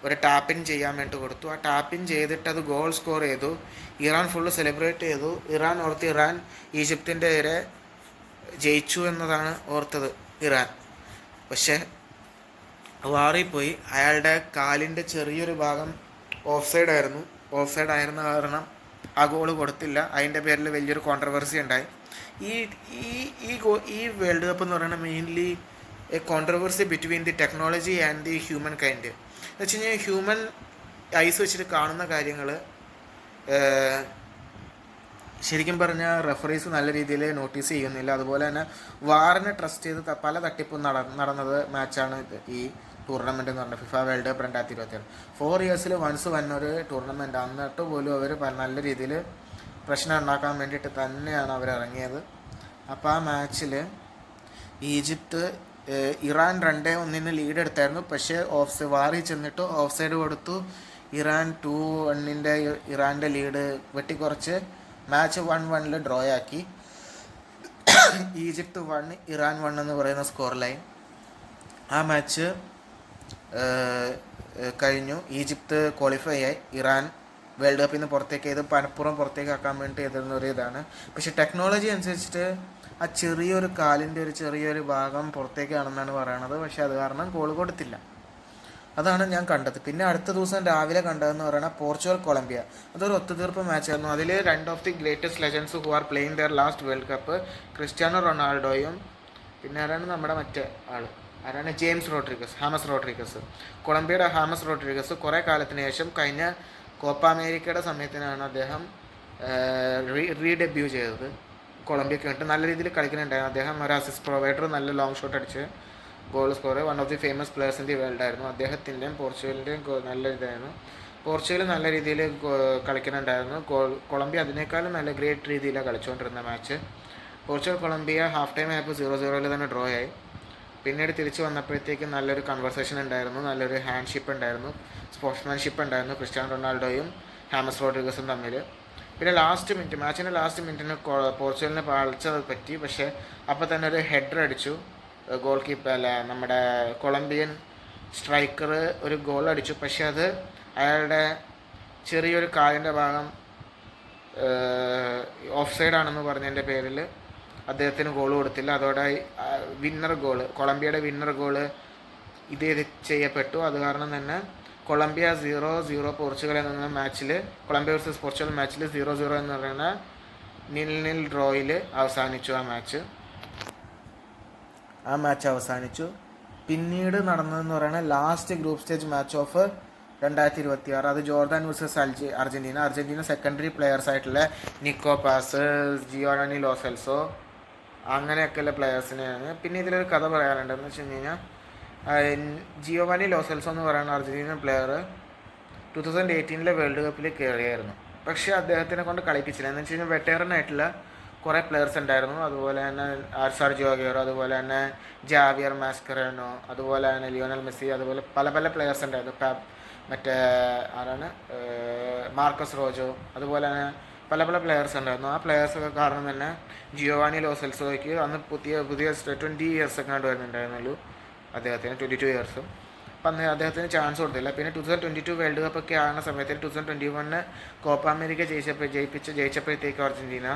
ഒരു ടാപ്പിൻ ചെയ്യാൻ വേണ്ടി കൊടുത്തു. ആ ടാപ്പിൻ ചെയ്തിട്ട് അത് ഗോൾ സ്കോർ ചെയ്തു. ഇറാൻ ഫുള്ള് സെലിബ്രേറ്റ് ചെയ്തു. ഇറാൻ ഈജിപ്തിൻ്റെ എതിരെ ജയിച്ചു എന്നതാണ് ഓർത്തത് ഇറാൻ. പക്ഷേ വാറിപ്പോയി. അയാളുടെ കാലിൻ്റെ ചെറിയൊരു ഭാഗം ഓഫ് സൈഡ് ആയിരുന്ന കാരണം ആ ഗോൾ കൊടുത്തില്ല. അതിൻ്റെ പേരിൽ വലിയൊരു കോൺട്രവേഴ്സി ഉണ്ടായി. ഈ വേൾഡ് കപ്പ് എന്ന് പറയുന്നത് mainly A controversy between the technology and the human kind. എന്ന് വെച്ച് കഴിഞ്ഞാൽ ഹ്യൂമൻ ഐസ് വെച്ചിട്ട് കാണുന്ന കാര്യങ്ങൾ ശരിക്കും പറഞ്ഞാൽ റെഫറീസ് നല്ല രീതിയിൽ നോട്ടീസ് ചെയ്യുന്നില്ല. അതുപോലെ തന്നെ വാറിനെ ട്രസ്റ്റ് ചെയ്ത് പല തട്ടിപ്പും നടന്നത് മാച്ചാണ് ഈ ടൂർണമെൻ്റ് എന്ന് പറഞ്ഞാൽ ഫിഫ വേൾഡ് കപ്പ് 2026. 4 ഇയേഴ്സിൽ വൺസ് വന്നൊരു ടൂർണമെൻറ്റ്. എന്നിട്ട് പോലും അവർ നല്ല രീതിയിൽ പ്രശ്നം ഉണ്ടാക്കാൻ വേണ്ടിയിട്ട് തന്നെയാണ് അവർ ഇറങ്ങിയത്. അപ്പോൾ ആ മാച്ചിൽ ഈജിപ്ത് ഇറാൻ 2-1 ലീഡ് എടുത്തായിരുന്നു. പക്ഷേ വാറിൽ ചെന്നിട്ട് ഓഫ് സൈഡ് കൊടുത്തു. ഇറാൻ 2-1 ഇറാൻ്റെ ലീഡ് വെട്ടിക്കുറച്ച് മാച്ച് 1-1 ഡ്രോ ആക്കി. ഈജിപ്ത് 1 ഇറാൻ 1 എന്ന് പറയുന്ന സ്കോർ ലൈൻ. ആ മാച്ച് കഴിഞ്ഞു. ഈജിപ്ത് ക്വാളിഫൈ ആയി. ഇറാൻ വേൾഡ് കപ്പിൽ നിന്ന് പുറത്തേക്ക് ചെയ്ത് പനപ്പുറം പുറത്തേക്കാക്കാൻ വേണ്ടി എതിർന്ന ഒരു ഇതാണ്. പക്ഷെ ടെക്നോളജി അനുസരിച്ചിട്ട് ആ കാലിൻ്റെ ചെറിയൊരു ഭാഗം പുറത്തേക്കാണെന്നാണ് പറയണത്. പക്ഷെ അത് കാരണം ഗോൾ കൊടുത്തില്ല. അതാണ് ഞാൻ കണ്ടത്. പിന്നെ അടുത്ത ദിവസം രാവിലെ കണ്ടതെന്ന് പറയുന്നത് പോർച്ചുഗൽ കൊളംബിയ. അതൊരു ഒത്തുതീർപ്പ് മാച്ചായിരുന്നു. അതിൽ 2 of the greatest legends who are playing their last World Cup, Cristiano റൊണാൾഡോയും പിന്നെ ആരാണ് ഹാമസ് റോഡ്രിഗസ്. കൊളംബിയയുടെ ഹാമസ് റോഡ്രിഗസ് കുറേ കാലത്തിന് ശേഷം കഴിഞ്ഞ കോപ്പ അമേരിക്കയുടെ സമയത്തിനാണ് അദ്ദേഹം റീഡെബ്യൂ ചെയ്തത്. കൊളംബിയക്ക് വേണ്ടി നല്ല രീതിയിൽ കളിക്കുന്നുണ്ടായിരുന്നു. അദ്ദേഹം ഒരു അസിസ്റ്റ് പ്രൊവൈഡർ, നല്ല ലോങ് ഷോട്ട് അടിച്ച് goal score, 1 of the famous players in the world ആയിരുന്നു. അദ്ദേഹത്തിൻ്റെയും പോർച്ചുഗലിൻ്റെയും നല്ല ഇതായിരുന്നു. പോർച്ചുഗൽ നല്ല രീതിയിൽ കളിക്കുന്നുണ്ടായിരുന്നു. കൊളംബിയ അതിനേക്കാളും നല്ല ഗ്രേറ്റ് രീതിയിലാണ് കളിച്ചുകൊണ്ടിരുന്ന match. Portugal Colombia half time ആയപ്പോൾ 0-0 തന്നെ ഡ്രോ ആയി. പിന്നീട് തിരിച്ച് വന്നപ്പോഴത്തേക്കും നല്ലൊരു കൺവെർസേഷൻ ഉണ്ടായിരുന്നു, നല്ലൊരു ഹാൻഡ്ഷിപ്പ് ഉണ്ടായിരുന്നു, സ്പോർട്സ്മാൻഷിപ്പ് ഉണ്ടായിരുന്നു ക്രിസ്ത്യാനോ റൊണാൾഡോയും ഹാമസ് റോഡ്രിഗസും തമ്മിൽ. പിന്നെ മാച്ചിൻ്റെ ലാസ്റ്റ് മിനിറ്റിന് പോർച്ചുഗലിന് പാളിച്ച പറ്റി. പക്ഷേ അപ്പോൾ തന്നെ ഒരു ഹെഡർ അടിച്ചു ഗോൾ കീപ്പർ നമ്മുടെ കൊളംബിയൻ സ്ട്രൈക്കർ ഒരു ഗോൾ അടിച്ചു. പക്ഷേ അത് അയാളുടെ ചെറിയൊരു കാലിൻ്റെ ഭാഗം ഓഫ് സൈഡ് ആണെന്ന് പറഞ്ഞതിൻ്റെ പേരിൽ അദ്ദേഹത്തിന് ഗോൾ കൊടുത്തില്ല. അതോടെ കൊളംബിയയുടെ വിന്നർ ഗോൾ ഇത് ചെയ്യപ്പെട്ടു. അത് കാരണം തന്നെ കൊളംബിയ 0-0 പോർച്ചുഗൽ എന്ന മാച്ചിൽ, കൊളംബിയ വേഴ്സസ് പോർച്ചുഗൽ മാച്ചിൽ 0-0 എന്ന് പറയുന്ന 0-0 ഡ്രോയിൽ അവസാനിച്ചു ആ മാച്ച് അവസാനിച്ചു. പിന്നീട് നടന്നതെന്ന് പറയുന്നത് last group stage match of 2026. അത് Jordan versus Argentina. Argentina secondary players ആയിട്ടുള്ള നിക്കോ പാസ്, ജിയോണി ലോസെൽസോ അങ്ങനെയൊക്കെയുള്ള പ്ലെയേഴ്സിനെയാണ്. പിന്നെ ഇതിലൊരു കഥ പറയാനുണ്ടെന്ന് വെച്ച് കഴിഞ്ഞാൽ ജിയോവാനി ലോസെൽസോ എന്ന് പറയുന്ന അർജൻറ്റീന പ്ലെയർ 2018 വേൾഡ് കപ്പിൽ കയറിയായിരുന്നു. പക്ഷേ അദ്ദേഹത്തിനെ കൊണ്ട് കളിപ്പിച്ചില്ല. എന്ന് വെച്ച് കഴിഞ്ഞാൽ വെറ്റേറനായിട്ടുള്ള കുറേ പ്ലെയേഴ്സ് ഉണ്ടായിരുന്നു. അതുപോലെ തന്നെ സെർജിയോ അഗ്യൂറോ, അതുപോലെ തന്നെ ജാവിയർ മാസ്കറേനോ, അതുപോലെ തന്നെ ലിയോണൽ മെസ്സി, അതുപോലെ പല പല പ്ലെയേഴ്സ് ഉണ്ടായിരുന്നു. മറ്റേ ആരാണ് മാർക്കസ് റോജോ, അതുപോലെ തന്നെ പല പല പ്ലെയേഴ്സ് ഉണ്ടായിരുന്നു. ആ പ്ലെയേഴ്സൊക്കെ കാരണം തന്നെ ജിയോവാനി ലോസെൽസോയ്ക്ക് അന്ന് പുതിയ 20 ഇയേഴ്സ് എങ്ങാണ്ട് വരുന്നുണ്ടായിരുന്നുള്ളൂ അദ്ദേഹത്തിന്, 22 ഇയേഴ്സും. അപ്പം അന്ന് അദ്ദേഹത്തിന് ചാൻസ് കൊടുത്തില്ല. പിന്നെ 2022 വേൾഡ് കപ്പ് ഒക്കെ ആകുന്ന സമയത്ത് 2021 കോപ്പ അമേരിക്ക ജയിച്ചപ്പോഴത്തേക്കും അർജൻറ്റീന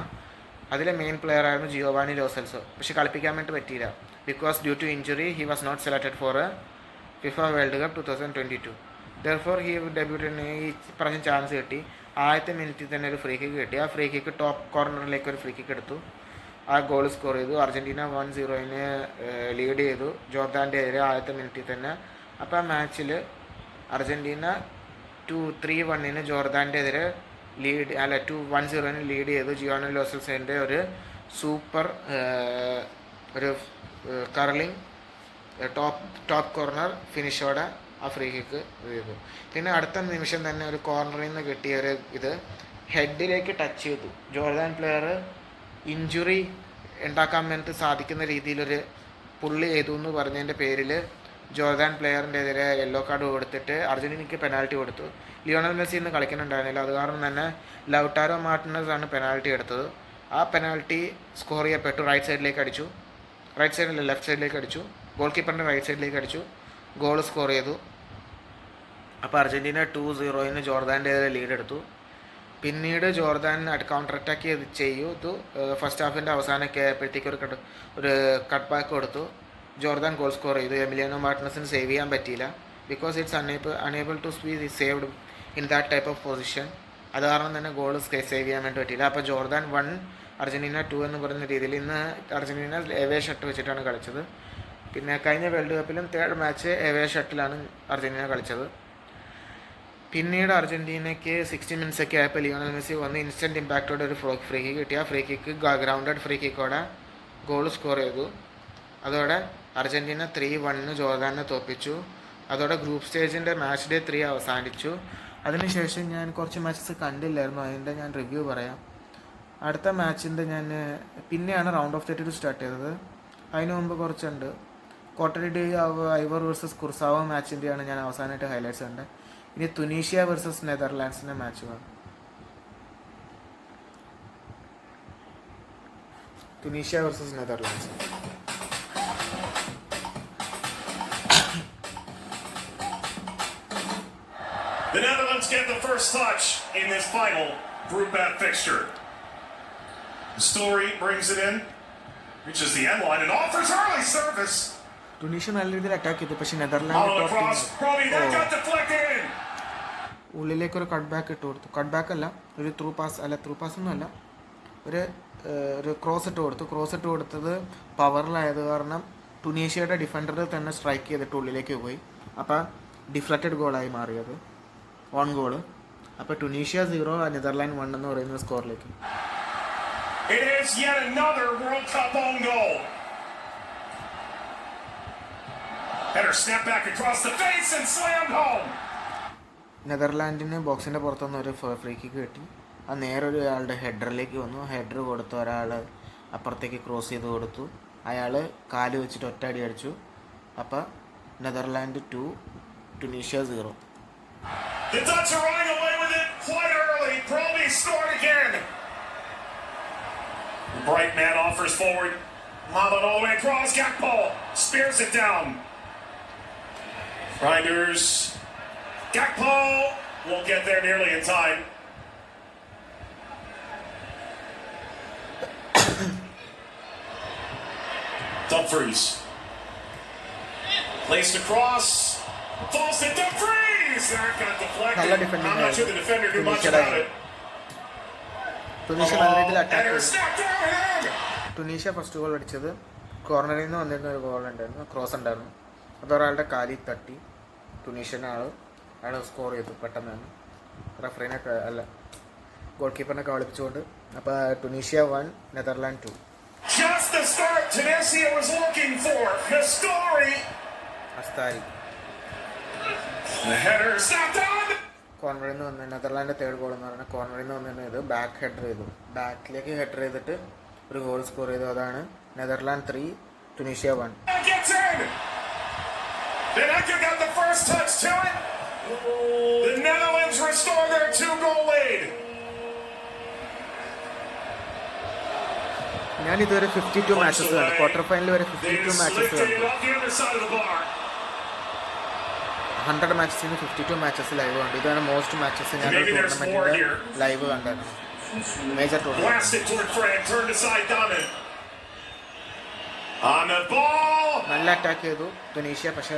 അതിലെ മെയിൻ പ്ലെയർ ആയിരുന്നു ജിയോവാനി ലോസെൽസോ. പക്ഷെ കളിപ്പിക്കാൻ വേണ്ടി പറ്റിയില്ല. Because due to injury he was not selected for FIFA World Cup 2022. Therefore he ഡെബ്യൂട്ടിന് ഈ പറഞ്ഞ ചാൻസ് കിട്ടി. ആദ്യത്തെ മിനിറ്റിൽ തന്നെ ഒരു ഫ്രീ കിക്ക് കിട്ടി. ആ ഫ്രീ കിക്ക് ടോപ്പ് കോർണറിലേക്ക് ഒരു ഫ്രീ കിക്ക് എടുത്തു. ആ ഗോൾ സ്കോർ ചെയ്തു. അർജൻറ്റീന 1-0 ലീഡ് ചെയ്തു ജോർദാൻ്റെ എതിരെ ആദ്യത്തെ മിനിറ്റിൽ തന്നെ. അപ്പോൾ ആ മാച്ചിൽ അർജൻറ്റീന 3-1 ജോർദാൻ്റെ എതിരെ 1-0 ലീഡ് ചെയ്തു. ജിയോണി ലോസെൽസോൻ്റെ ഒരു സൂപ്പർ ഒരു കർലിംഗ് ടോപ്പ് കോർണർ ഫിനിഷോടെ ആ ഫ്രീ കിക്ക് ചെയ്തു. പിന്നെ അടുത്ത നിമിഷം തന്നെ ഒരു കോർണറിൽ നിന്ന് കിട്ടിയ ഒരു ഇത് ഹെഡിലേക്ക് ടച്ച് ചെയ്തു. ജോർദാൻ പ്ലെയർ ഇഞ്ചുറി ഉണ്ടാക്കാൻ വേണ്ടി സാധിക്കുന്ന രീതിയിലൊരു പുള്ളി ചെയ്തു എന്ന് പറഞ്ഞതിൻ്റെ പേരിൽ ജോർദാൻ പ്ലെയറിൻ്റെ എതിരെ യെല്ലോ കാർഡ് കൊടുത്തിട്ട് അർജൻറ്റീനയ്ക്ക് പെനാൽറ്റി കൊടുത്തു. ലിയോണൽ മെസ്സി ഇന്ന് കളിക്കുന്നുണ്ടായിരുന്നില്ല. അത് കാരണം തന്നെ ലൗട്ടാരോ മാർട്ടിനസ് ആണ് പെനാൽറ്റി എടുത്തത്. ആ പെനാൽറ്റി സ്കോർ ചെയ്യപ്പെട്ടു. ലെഫ്റ്റ് സൈഡിലേക്ക് അടിച്ചു. ഗോൾ കീപ്പറിൻ്റെ റൈറ്റ് സൈഡിലേക്ക് അടിച്ചു. ഗോൾ സ്കോർ ചെയ്തു. അപ്പോൾ അർജൻറ്റീന 2-0 ജോർദാൻ്റെ എതിരെ ലീഡ് എടുത്തു. പിന്നീട് ജോർദാൻ കൗണ്ടർ അറ്റാക്ക് ചെയ്തു. ഫസ്റ്റ് ഹാഫിൻ്റെ അവസാനമൊക്കെ ആയപ്പോഴത്തേക്ക് ഒരു കട്ട് ബാക്ക് കൊടുത്തു. ജോർദാൻ ഗോൾ സ്കോർ ചെയ്തു. എമിലിയാനോ മാർട്ടിനസിന് സേവ് ചെയ്യാൻ പറ്റിയില്ല. Because it's unable to be saved in that type of position. അത് കാരണം തന്നെ ഗോൾ സേവ് ചെയ്യാൻ വേണ്ടി പറ്റിയില്ല. അപ്പോൾ ജോർദാൻ 1 അർജൻറ്റീന 2 എന്ന് പറയുന്ന രീതിയിൽ ഇന്ന് അർജൻറ്റീന എവേ ഷർട്ട് വെച്ചിട്ടാണ് കളിച്ചത്. പിന്നെ കഴിഞ്ഞ വേൾഡ് കപ്പിലും 3rd മാച്ച് എവേ ഷർട്ടിലാണ് അർജൻറ്റീന കളിച്ചത്. പിന്നീട് അർജൻറ്റീനയ്ക്ക് 60 മിനിറ്റ്സ് ഒക്കെ ആയപ്പോൾ ലിയോണൽ മെസ്സി വന്ന് ഇൻസ്റ്റൻറ്റ് ഇമ്പാക്റ്റോടെ ഒരു ഫ്രീ കിക്ക് കിട്ടി. ആ ഫ്രീ കിക്ക് ഗ്രൗണ്ടഡ് ഫ്രീ കിക്കോടെ ഗോൾ സ്കോർ ചെയ്തു. അതോടെ അർജൻറ്റീന 3-1 ജോർദാനെ തോൽപ്പിച്ചു. അതോടെ ഗ്രൂപ്പ് സ്റ്റേജിൻ്റെ മാച്ച് ഡേ 3 അവസാനിച്ചു. അതിനുശേഷം ഞാൻ കുറച്ച് മാച്ചസ് കണ്ടില്ലായിരുന്നു. അതിൻ്റെ ഞാൻ റിവ്യൂ പറയാം. അടുത്ത മാച്ചിൻ്റെ പിന്നെയാണ് റൗണ്ട് ഓഫ് 32 സ്റ്റാർട്ട് ചെയ്തത്. അതിന് മുമ്പ് കുറച്ചുണ്ട്. കോട്ടറി ഐവർ വേഴ്സസ് കുർസാവോ മാച്ചിൻ്റെയാണ് ഞാൻ അവസാനമായിട്ട് ഹൈലൈറ്റ്സ് കണ്ടത്. ഇനി തുനീഷ്യ വേഴ്സസ് നെതർലാൻഡ്സിൻ്റെ മാച്ച് കാണും. Tunisia versus Netherlands. The Netherlands get the first touch in this final Group F fixture. The story brings it in, reaches the end line and offers early service. Tunisia നല്ല രീതിയിൽ attack ചെയ്തു. പക്ഷേ Netherland ഉള്ളിലേക്ക് ഒരു cut back ഇട്ട് കൊടുത്തു. Cut back അല്ല, ഒരു ത്രൂ പാസ് ഒന്നും അല്ല, ഒരു ക്രോസ് ഇട്ട് കൊടുത്തത് പവറിലായത് കാരണം ടുണീഷ്യയുടെ ഡിഫൻഡർ തന്നെ സ്ട്രൈക്ക് ചെയ്തിട്ട് ഉള്ളിലേക്ക് പോയി. അപ്പോൾ ഡിഫ്ലക്റ്റഡ് ഗോളായി മാറിയത്, ഓൺ ഗോൾ. അപ്പോൾ ടുണീഷ്യ 0 നെതർലാൻഡ് 1 എന്ന് പറയുന്ന സ്കോറിലേക്ക്. It is yet another World Cup own goal. Header snap back across the face and slammed home. നെതർലാൻഡിന് ബോക്സിൻ്റെ പുറത്തുനിന്ന് ഒരു ഫ്രീ കിക്ക് കിട്ടി. അത് നേരെ ഒരാളുടെ ഹെഡറിലേക്ക് വന്നു. ഹെഡർ കൊടുത്ത് ഒരാൾ അപ്പുറത്തേക്ക് ക്രോസ് ചെയ്ത് കൊടുത്തു. അയാൾ കാല് വെച്ചിട്ട് ഒറ്റയടി അടിച്ചു. അപ്പോൾ Netherland 2 Tunisia 0. The Dutch are running away with it quite early. Proby scored again. The bright man offers forward. Mabon all the way across. Gakpo spears it down. Reinders. Gakpo won't get there nearly in time. Dumfries. Placed across. Falls to Dumfries. That got deflected. I'm not sure the defender knew much about it. Tunisia first goal അടിച്ചത് കോർണറിൽ നിന്ന് വന്നിരുന്ന ഒരു goal ഉണ്ടായിരുന്നു, cross ഉണ്ടായിരുന്നു. അതൊരാളുടെ കാലിൽ തട്ടി Tunisian ആൾ അയാൾ സ്കോർ ചെയ്തു പെട്ടെന്ന് തന്നെ. റഫറിനെ അല്ല ഗോൾ കീപ്പറിനെ കളിപ്പിച്ചുകൊണ്ട്. അപ്പോൾ Tunisia 1 Netherland 2. Just the start Tunisia was looking for. Historic. അസ്താരി The header snapped on. കോർണറിൽ നിന്ന് വന്ന് നെതർലാൻഡ് തേർഡ് ഗോൾ എന്ന് പറയുന്നത് കോർണറിൽ നിന്ന് വന്നിരുന്നത് ഇത് ബാക്ക് ഹെഡർ ചെയ്തു. ബാക്കിലേക്ക് ഹെഡർ ചെയ്തിട്ട് ഒരു ഗോൾ സ്കോർ ചെയ്തു. അതാണ് Netherland 3 Tunisia 1. Gets in. Then Eka got the first touch to it. The Netherlands restore their 2-goal lead. ഞാൻ ഇതുവരെ 52 മാച്ചസ് കണ്ടു. ക്വാർട്ടർ ഫൈനൽ വരെ 52 മാച്ചസ് കണ്ടു. 100 മാച്ചസിന് 52 മാച്ചസ് ലൈവ് കണ്ടു. ഇതാണ് മോസ്റ്റ് മാച്ചസ് ഞാൻ ടൂർണമെന്റിന്റെ ലൈവ് കണ്ടത്. Major tournament. നല്ല അറ്റാക്ക് ചെയ്തു ടുണീഷ്യ. പക്ഷേ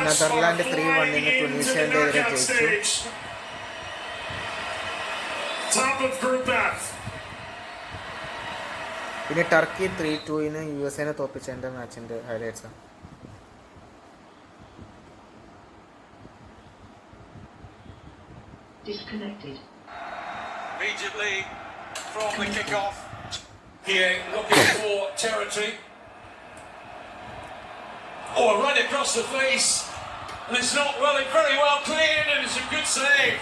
നെതർലാൻഡ് 3-1 ടുണീഷ്യന്റെ എതിരെ ജയിച്ചു. പിന്നെ ടർക്കി 3-2 USA തോപ്പിച്ചതിന്റെ മാച്ചിന്റെ highlights. Disconnected. Immediately from the kick-off. Here looking for territory. Oh, right across the face. And it's not very well cleared, and it's a good save.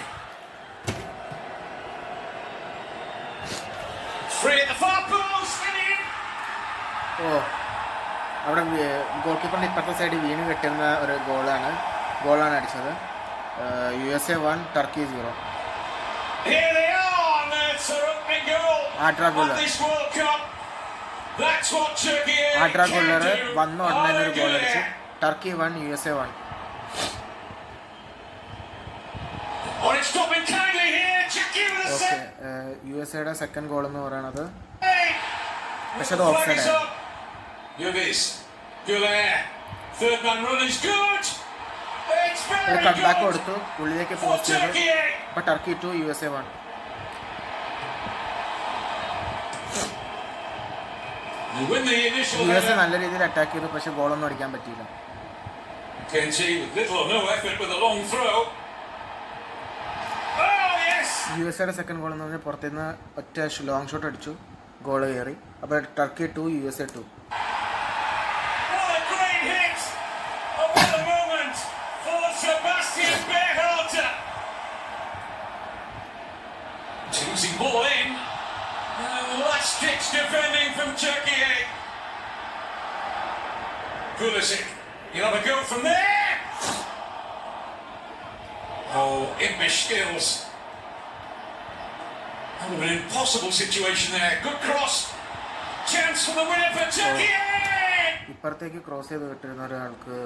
Free at the far post. ഓ അവിടെ goal കീപ്പറിന്റെ ഇപ്പുറത്തെ സൈഡിൽ വീണ് കെട്ടുന്ന ഒരു ഗോളാണ് അടിച്ചത്. USA 1 Turkey 0. Here they are, and it's an opening goal of this World Cup. That's what Turkey can do. വന്ന ഉടനെ ഒരു ഗോൾ അടിച്ചു. Turkey 1 USA 1. Oh, it's stopping kindly here. Turkey with a set. USAയുടെ second goal എന്ന് പറയുന്നത് പക്ഷെ അത് offside ആണ്. Yildiz, Güler, third man run is good. It's very good. Cut back കൊടുത്തു, ഉള്ളിലേക്ക് പോസ്റ്റ് ചെയ്തു. അപ്പോൾ ടർക്കി 2 USA 1. USA നല്ല രീതിയിൽ അറ്റാക്ക് ചെയ്തു, പക്ഷെ ഗോളൊന്നും അടിക്കാൻ പറ്റിയില്ല. Kenji with little or no effort with a long throw. Oh yes. USAയുടെ സെക്കൻഡ് ഗോൾ എന്ന് പറഞ്ഞാൽ പുറത്തുനിന്ന് ഒറ്റ ലോങ് ഷോട്ട് അടിച്ചു, ഗോൾ കയറി. അപ്പോൾ Turkey 2 USA 2. What a great hit! Oh, what a moment for Sebastian Berhalter. Choosing ball in. Last-ditch defending from Turkey. Pulisic, he'll have a go from there. Oh, impish skills. Oh, an impossible situation there. Good cross. Chance for the winner for Turkey. ഇപ്പുറത്തേക്ക് cross ചെയ്ത് കിട്ടുന്ന ഒരാൾക്ക്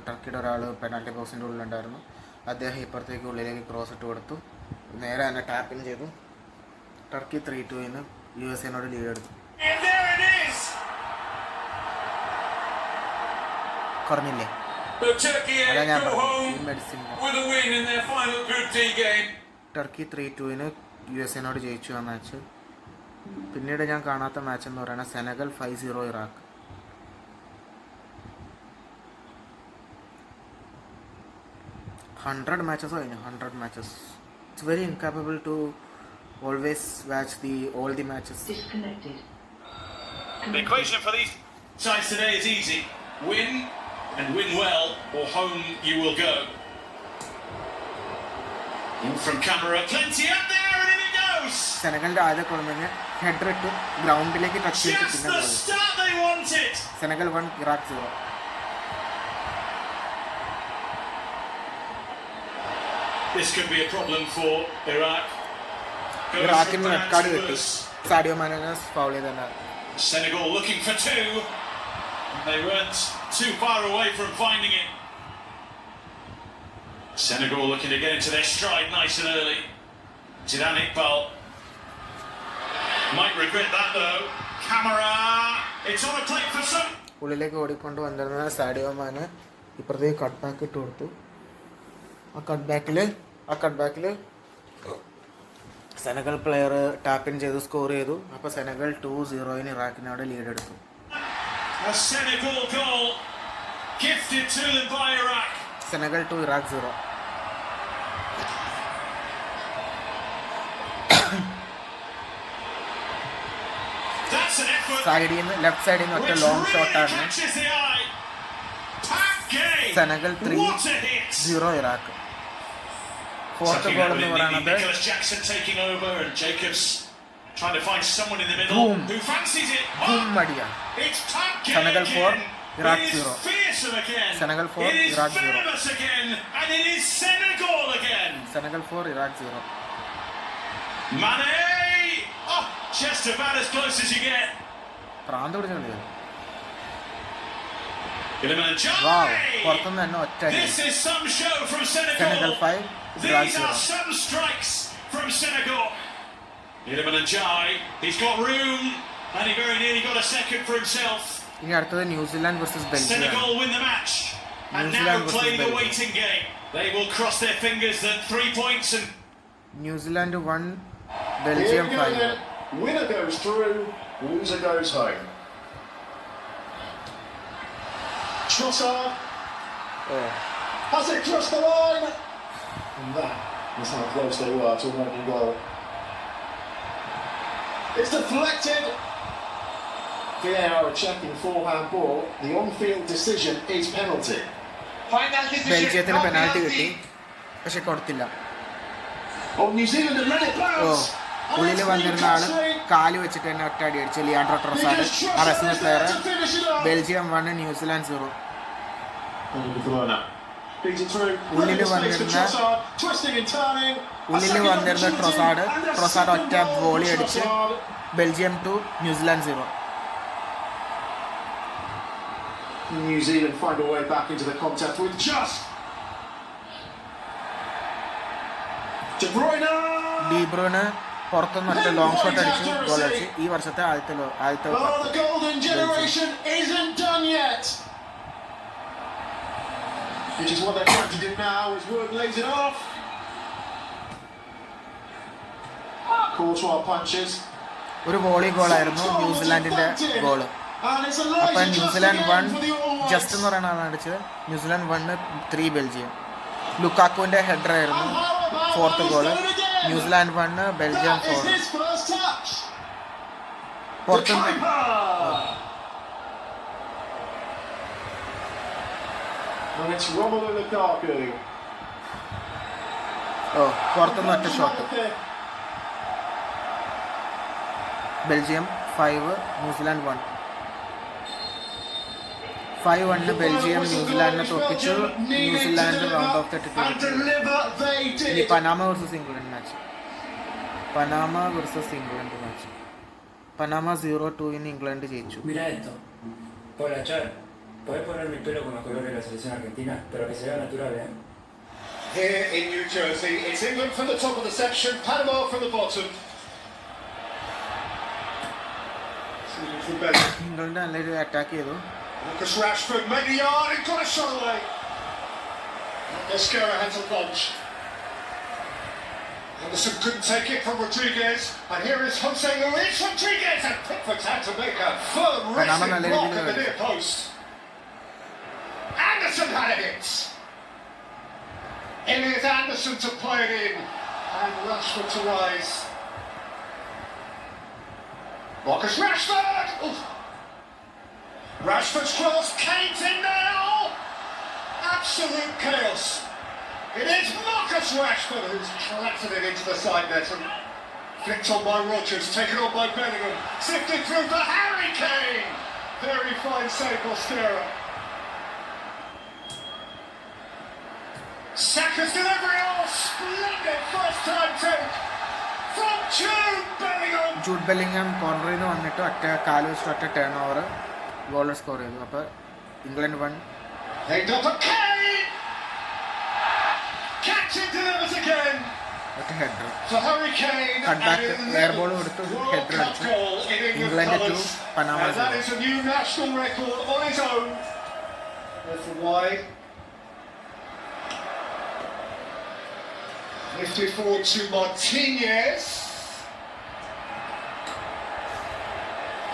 ടർക്കിയുടെ ഒരാൾ penalty ബോക്സിൻ്റെ ഉള്ളിലുണ്ടായിരുന്നു. അദ്ദേഹം ഇപ്പുറത്തേക്ക് ഉള്ളിലേക്ക് cross ഇട്ട് കൊടുത്തു, നേരെ തന്നെ ടാപ്പിൻ ചെയ്തു. ടർക്കി 3-2 USAനോട് ലീഡ് എടുത്തു. കുറഞ്ഞില്ലേ? അതാ ഞാൻ പറഞ്ഞു, മെഡിസിൻ. ടർക്കി 3-2 USAനോട് ജയിച്ചു ആ മാച്ച്. പിന്നീട് ഞാൻ കാണാത്ത മാച്ച് എന്ന് പറയുന്നത് സെനഗൽ 5-0 ഇറാഖ്. $100 matches കഴിഞ്ഞു. 100 matches. It's very incapable to always watch all the matches. Disconnected. The equation for these sides today is easy: win and win well, or home you will go. In from camera, plenty up there, and in it goes. സെനഗലിന്റെ ആദ്യ ഗോളിന് header ഇട്ട് ഗ്രൗണ്ടിലേക്ക് touch ചെയ്തിട്ട് Just the start they wanted. Senegal 1 Iraq 0. This could be a problem for Iraq. ഇറാഖിന് red card കിട്ടി. Sadio Mane foul ചെയ്തല്ല. Senegal looking for 2. They weren't too far away from finding it. Senegal looking to get into their stride nice and early. Zidane Iqbal might regret that though. Camera, it's on a plate for some. ഉള്ളിലേക്ക് ഓടിക്കൊണ്ട് വന്നിരുന്ന Sadio മാനെ ഇപ്പുറത്തേക്ക് cut back ഇട്ട് കൊടുത്തു. ആ cut ബാക്കിൽ Senegal player ടാപ്പിൻ ചെയ്ത് score ചെയ്തു. അപ്പോൾ സെനഗൽ 2-0 ഇറാഖിനോട് ലീഡ് എടുത്തു. Senegal 2 Iraq 0. സൈഡിൽ നിന്ന് ലെഫ്റ്റ് സൈഡിൽ നിന്ന് ഒറ്റ ലോങ് ഷോട്ടാണ്. Senegal 3-0 Iraq. ഫോർത്ത് ഗോൾ എന്ന് പറയുന്നത് Senegal 4 Iraq 0. Senegal 4 Iraq 0. Senegal 4 Iraq 0. പ്രാന്ത് പിടിച്ച കളിയാണ്. പുറത്തുനിന്ന് തന്നെ ഒറ്റ സെനഗൽ 5 ഇറാഖ് 0. ഇനി അടുത്തത് New Zealand versus Belgium. New Zealand 1 Belgium 5. Winner goes through, loser goes home. Trossard has it crossed the line, and that is how close they were to making goal. It's deflected. VAR are checking forehand ball. The on-field decision is penalty. ബെൽജിയത്തിന് penalty കിട്ടി, പക്ഷെ കൊടുത്തില്ല. Oh, New Zealand have let it bounce. ഉള്ളിൽ വന്നിരുന്ന ആള് കാല് വെച്ചിട്ട് തന്നെ ഒറ്റ അടി അടിച്ചു. Leandro Trossard, Arsenal player. Belgium 1 New Zealand 0. ഉള്ളിൽ വന്നിരുന്ന ട്രോസാർഡ് ഒറ്റ വോളി അടിച്ച് Belgium 2 New Zealand 0. New Zealand find a way back into the contest with just De Bruyne. De Bruyne പുറത്തുനിന്ന് ഒറ്റ ലോങ് ഷോട്ട് അടിച്ച് ഗോൾ അടിച്ച്. ഈ വർഷത്തെ ആദ്യത്തെ The golden generation isn't done yet. Which is what they're trying to do now as Wood lays it off. Courtois punches. ഒരു volley ഗോളായിരുന്നു ന്യൂസിലാൻഡിന്റെ ഗോള്. അപ്പം ന്യൂസിലാൻഡ് 1 ജസ്റ്റ് എന്ന് പറയുന്ന ആളാണ് അടിച്ചത്. New Zealand 1 3 Belgium. ലുക്കാക്കുവിന്റെ ഹെഡർ ആയിരുന്നു ഫോർത്ത് ഗോള്. New Zealand 1 Belgium 4. പുറത്തുനിന്ന് പുറത്തുനിന്ന് ഒറ്റ ഷോട്ട്. Belgium 5 New Zealand 1. 5-1 ബെൽജിയം ന്യൂസിലാൻഡിനെ തോൽപ്പിച്ചു. New Zealand round of 32. ഇനി Panama versus England match. Panama 0-2 England ജയിച്ചു. ¿Puedes poner mi pelo con los colores de la selección argentina? Pero que se vea natural, ¿eh? Here in New Jersey, it's England from the top of the section, Panama from the bottom. England നല്ലൊരു attack ചെയ്തു. Marcus Rashford made a yard and got a shot away. Mascara had to launch. Anderson couldn't take it from Rodriguez, and here is Jose Luis Rodriguez, and Pickford's had to make a firm wrestling block at the near post. Anderson had a hit. Elliot Anderson to play it in, and Rashford to rise. Marcus Rashford! Oof. Rashford's cross, Kane's in now! Absolute chaos. It is Marcus Rashford who's collapsed it into the side net and flicked on by Rodgers, taken on by Bellingham, sifted through for Harry Kane! Very fine save, Mosquera. Saka's delivery, oh, splendid first time take from Jude Bellingham. Jude Bellingham കോർണറിൽ നിന്ന് വന്നിട്ട് ഒറ്റ കാല് വെച്ചിട്ട് ഒറ്റ turn over goal score ചെയ്തു. അപ്പോൾ England 1. ഒറ്റ header cut back air ball കൊടുത്ത് ഹെഡർ അടിച്ചു. England 2 Panama 0. Lifted forward to Martinez.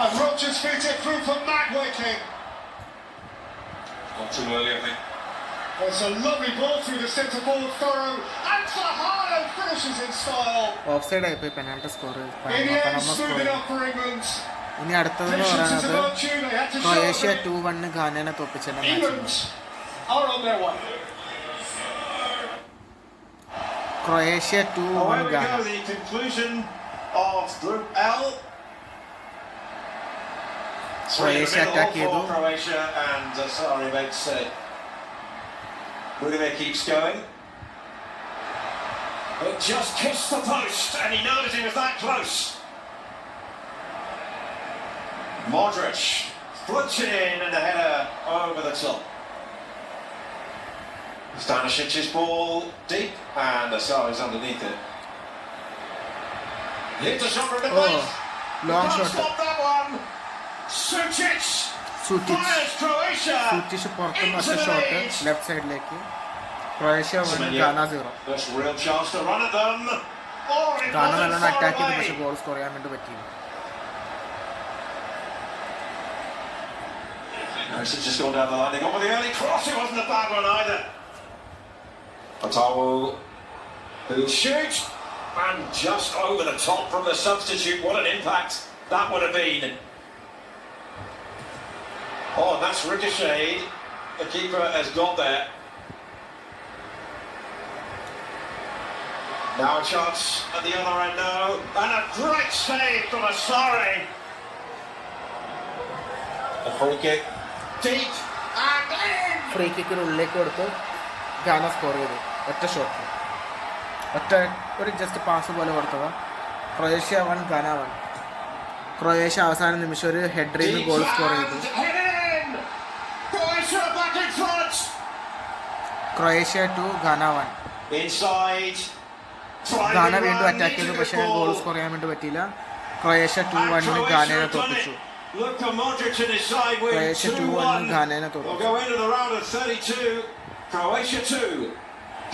And Rodgers feeds it through for Matt Waking. Not too early, I think. It's a lovely ball through the centre forward furrow. And Fajardo finishes in style. Offside ആയിപ്പോയി penalty score In the end, smoothing up for England. ഇനി അടുത്തതെന്ന് Patience is a പറയുന്നത് virtue. They had to show Croatia it. 2-1 ഗാനനെ തോപ്പിച്ചതിന്റെ match. England are on their way. Croatia 2-1 Ghana. The conclusion of Group L. Croatia attack ചെയ്തു. Croatia and sorry, makes Rudiger keeps going. It just kissed the post, and he knows he was that close. Modric flips it in, and the header over the top. Stanisic's ball deep, and Asari's underneath it. Hit the shot from the place. Long Can't shot. stop that one. Sucic fires Croatia സൂറ്റിച്ച് പുറത്തുനിന്ന് ഒറ്റ into the shot lead. Left സൈഡിലേക്ക്. Croatia 1 ഗാന 0. First real chance to run at them. Oh, it ഗാന wasn't നല്ലോണം far attack ചെയ്തു, away. പക്ഷെ goal score ചെയ്യാൻ വേണ്ടി പറ്റിയില്ല. It's just gone down the line. They got with the early cross. It wasn't a bad one either. Otawo, who shoots, and just over the top from the substitute. What an impact that would have been. Oh, that's ricocheted. The keeper has got there. Now a chance at the other end now. And a great save from Asari. A free kick. Deep and in. Free കിക്കിന് ഉള്ളിലേക്ക് കൊടുത്ത് ഗാന score ചെയ്തു ഒറ്റ shot. ഒറ്റ ഒരു just pass പോലെ കൊടുത്തതാ. ക്രൊയേഷ്യ 1 ഗാന 1. ക്രൊയേഷ്യ അവസാന നിമിഷം ഒരു ഹെഡറിൽ നിന്ന് ഗോൾ സ്കോർ ചെയ്തു. Croatia back in front. Croatia 2 ഗാന 1. Inside. ഗാന വീണ്ടും അറ്റാക്ക് ചെയ്തു, പക്ഷേ ഗോൾ സ്കോർ ചെയ്യാൻ വേണ്ടി പറ്റിയില്ല. Croatia 2-1 ഗാനയെ തോപ്പിച്ചു. Luka Modric in his side with Croatia 2-1 2-1. ഗാനയെ We'll തോപ്പിച്ചു. go into the round of 32. Croatia 2,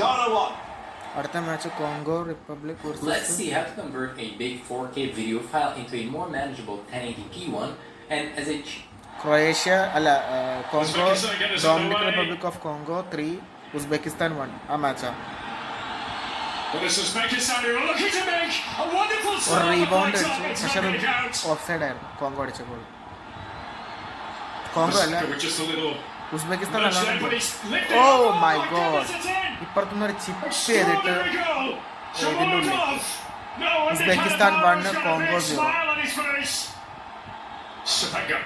Ghana 1. അടുത്ത match Congo republic Let's versus see how to convert a big 4K video file into a more manageable 1080p one, and as a Croatia അല്ല Congo Dominic republic of Congo 3 Uzbekistan 1 ആ മാച്ചാ. But this is Uzbekistan who are looking to make a wonderful ഒരു start. Rebound അടിച്ചു, It's പക്ഷെ not gonna count. Offside ആയിരുന്നു Congo അടിച്ച ഗോൾ. Congo അല്ല With just a little Uzbekistan nudge there, അല്ല. but he's lifted oh it. My Oh, God, goodness, it's in. ഇപ്പുറത്തുനിന്ന് ഒരു ചിപ്പ് ചെയ്തിട്ട് Extraordinary goal. ഇതിന്റെ ഉള്ളിൽ. Shamorkov. No wonder Uzbekistan Cannavaro's 1, got a Congo big 0. smile on his face. Sapenga.